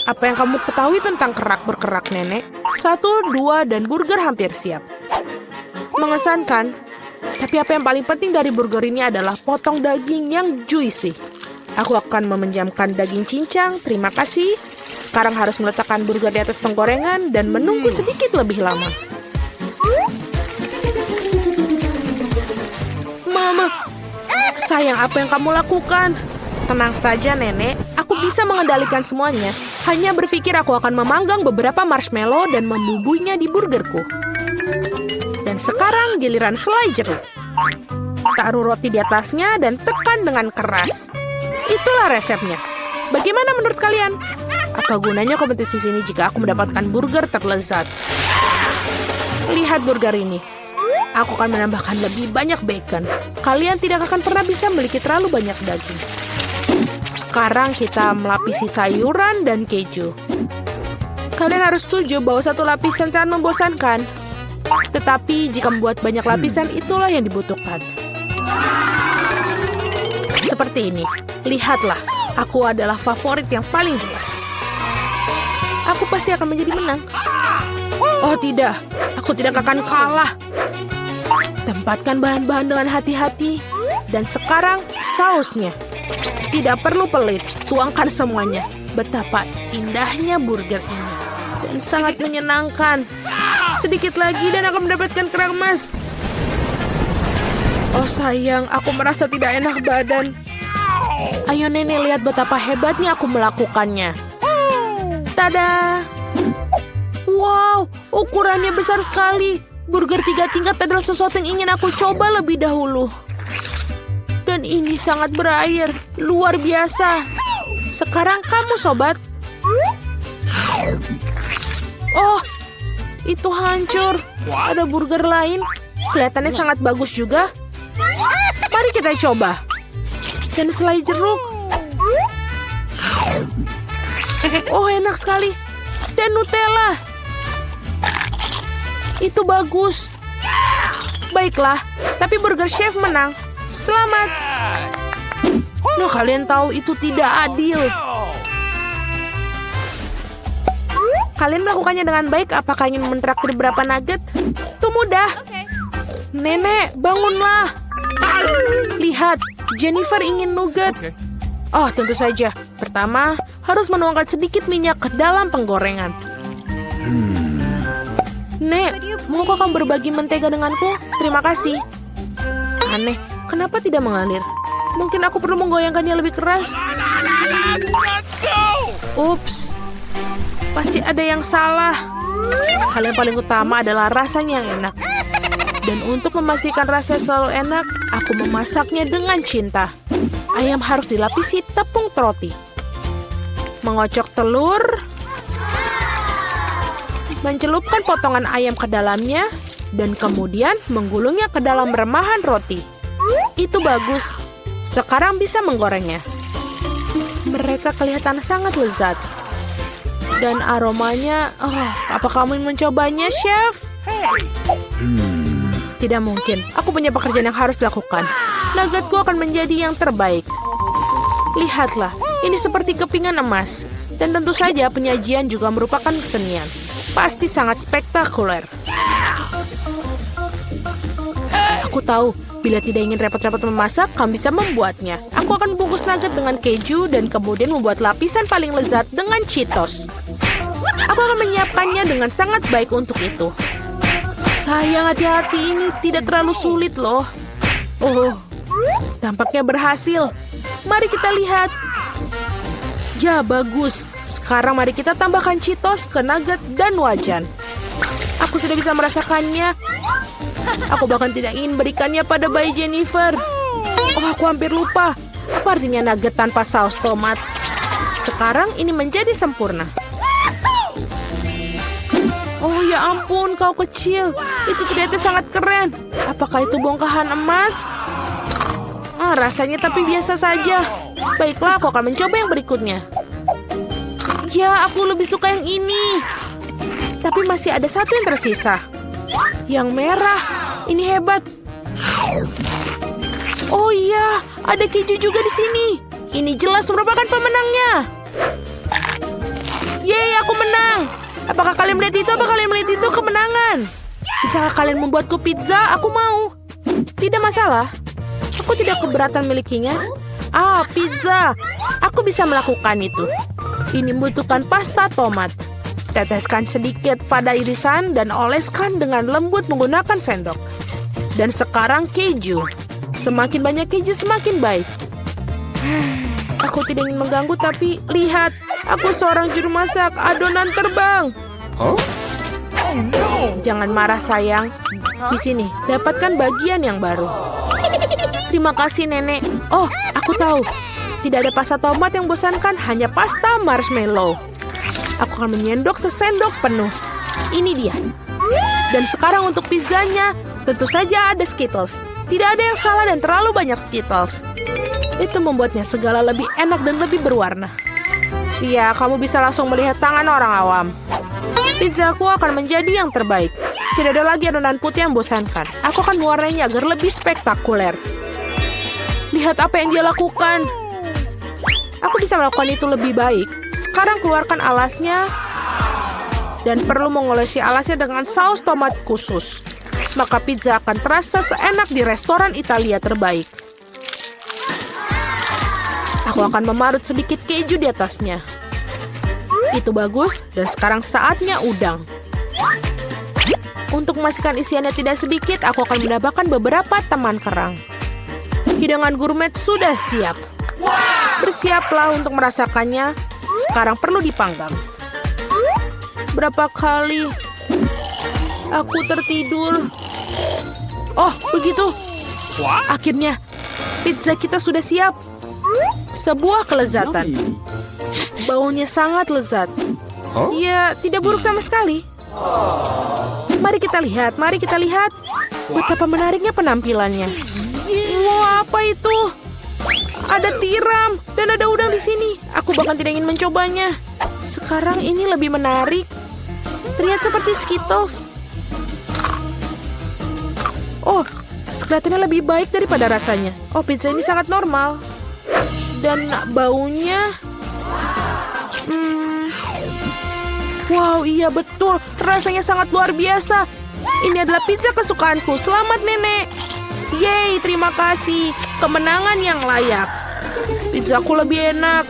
Apa yang kamu ketahui tentang kerak berkerak, Nenek? 1, 2, dan burger hampir siap. Mengesankan. Tapi apa yang paling penting dari burger ini adalah potong daging yang juicy. Aku akan meminjamkan daging cincang, terima kasih. Sekarang harus meletakkan burger di atas penggorengan dan menunggu sedikit lebih lama. Mama, sayang, apa yang kamu lakukan? Tenang saja, Nenek. Aku bisa mengendalikan semuanya. Hanya berpikir aku akan memanggang beberapa marshmallow dan membubuinya di burgerku. Dan sekarang giliran selai jeruk. Taruh roti di atasnya dan tekan dengan keras. Itulah resepnya. Bagaimana menurut kalian? Apa gunanya kompetisi sini jika aku mendapatkan burger terlezat? Lihat burger ini. Aku akan menambahkan lebih banyak bacon. Kalian tidak akan pernah bisa memiliki terlalu banyak daging. Sekarang kita melapisi sayuran dan keju. Kalian harus setuju bahwa satu lapisan sangat membosankan. Tetapi jika membuat banyak lapisan, itulah yang dibutuhkan. Seperti ini. Lihatlah, aku adalah favorit yang paling jelas. Aku pasti akan menjadi menang. Oh tidak, aku tidak akan kalah. Tempatkan bahan-bahan dengan hati-hati. Dan sekarang sausnya. Tidak perlu pelit, tuangkan semuanya. Betapa indahnya burger ini. Dan sangat menyenangkan. Sedikit lagi dan akan mendapatkan kerang emas. Oh sayang, aku merasa tidak enak badan. Ayo Nenek, lihat betapa hebatnya aku melakukannya. Tada! Wow, ukurannya besar sekali. Burger 3 tingkat adalah sesuatu yang ingin aku coba lebih dahulu. Dan ini sangat berair, luar biasa. Sekarang kamu, sobat. Oh, itu hancur. Ada burger lain. Kelihatannya sangat bagus juga. Mari kita coba. Dan selai jeruk. Oh, enak sekali. Dan Nutella. Itu bagus. Baiklah, tapi burger chef menang. Selamat. Nah, kalian tahu itu tidak adil. Kalian melakukannya dengan baik. Apakah ingin mentraktir berapa nugget? Itu mudah. Nenek, bangunlah. Lihat, Jennifer ingin nugget. Oh, tentu saja. Pertama, harus menuangkan sedikit minyak ke dalam penggorengan. Nek, maukah kamu berbagi mentega denganku? Terima kasih. Aneh, kenapa tidak mengalir? Mungkin aku perlu menggoyangkannya lebih keras. Ups, pasti ada yang salah. Hal yang paling utama adalah rasanya yang enak. Dan untuk memastikan rasanya selalu enak, aku memasaknya dengan cinta. Ayam harus dilapisi tepung roti. Mengocok telur. Mencelupkan potongan ayam ke dalamnya. Dan kemudian menggulungnya ke dalam remahan roti. Itu bagus. Sekarang bisa menggorengnya. Mereka kelihatan sangat lezat. Dan aromanya, apa kamu ingin mencobanya, Chef? Tidak mungkin. Aku punya pekerjaan yang harus dilakukan. Nuggetku akan menjadi yang terbaik. Lihatlah, ini seperti kepingan emas. Dan tentu saja penyajian juga merupakan kesenian. Pasti sangat spektakuler. Aku tahu, bila tidak ingin repot-repot memasak, kamu bisa membuatnya. Aku akan membungkus nugget dengan keju dan kemudian membuat lapisan paling lezat dengan Cheetos. Aku akan menyiapkannya dengan sangat baik untuk itu. Sayang, hati-hati, ini tidak terlalu sulit loh. Oh, tampaknya berhasil. Mari kita lihat. Ya, bagus. Sekarang mari kita tambahkan Cheetos ke nugget dan wajan. Aku sudah bisa merasakannya. Aku bahkan tidak ingin berikannya pada bayi Jennifer. Oh, aku hampir lupa. Apa artinya nugget tanpa saus tomat? Sekarang ini menjadi sempurna. Oh ya ampun, kau kecil. Itu ternyata sangat keren. Apakah itu bongkahan emas? Rasanya tapi biasa saja. Baiklah, aku akan mencoba yang berikutnya. Ya, aku lebih suka yang ini. Tapi masih ada satu yang tersisa. Yang merah. Ini hebat. Oh iya, ada keju juga di sini. Ini jelas merupakan pemenangnya. Yeay, aku menang. Apakah kalian melihat itu? Apakah kalian melihat itu kemenangan? Bisakah kalian membuatku pizza? Aku mau. Tidak masalah. Aku tidak keberatan milikinya. Pizza. Aku bisa melakukan itu. Ini membutuhkan pasta tomat. Teteskan sedikit pada irisan dan oleskan dengan lembut menggunakan sendok. Dan sekarang keju. Semakin banyak keju semakin baik. Aku tidak ingin mengganggu tapi lihat. Aku seorang juru masak. Adonan terbang. Huh? Oh no! Jangan marah sayang. Di sini, dapatkan bagian yang baru. Terima kasih nenek. Oh, aku tahu. Tidak ada pasta tomat yang bosankan, hanya pasta marshmallow. Aku akan menyendok sesendok penuh. Ini dia. Dan sekarang untuk pizzanya, tentu saja ada Skittles. Tidak ada yang salah dan terlalu banyak Skittles. Itu membuatnya segala lebih enak dan lebih berwarna. Iya, kamu bisa langsung melihat tangan orang awam. Pizzaku akan menjadi yang terbaik. Tidak ada lagi adonan putih yang bosankan. Aku akan mewarnainya agar lebih spektakuler. Lihat apa yang dia lakukan. Aku bisa melakukan itu lebih baik. Sekarang keluarkan alasnya. Dan perlu mengolesi alasnya dengan saus tomat khusus. Maka pizza akan terasa seenak di restoran Italia terbaik. Aku akan memarut sedikit keju di atasnya. Itu bagus, dan sekarang saatnya udang. Untuk memastikan isiannya tidak sedikit, aku akan menambahkan beberapa teman kerang. Hidangan gourmet sudah siap. Bersiaplah untuk merasakannya. Sekarang perlu dipanggang. Berapa kali aku tertidur? Oh, begitu. Akhirnya, pizza kita sudah siap. Sebuah kelezatan. Baunya sangat lezat. Ya, tidak buruk sama sekali. Mari kita lihat, mari kita lihat. Betapa menariknya penampilannya. Wah, apa itu? Ada tiram dan ada udang di sini. Aku bahkan tidak ingin mencobanya. Sekarang ini lebih menarik. Terlihat seperti Skittles. Oh, kelihatannya lebih baik daripada rasanya. Oh, pizza ini sangat normal. Dan baunya... Wow, iya betul. Rasanya sangat luar biasa. Ini adalah pizza kesukaanku. Selamat, Nenek. Yeay, terima kasih. Kemenangan yang layak. Pizzaku lebih enak.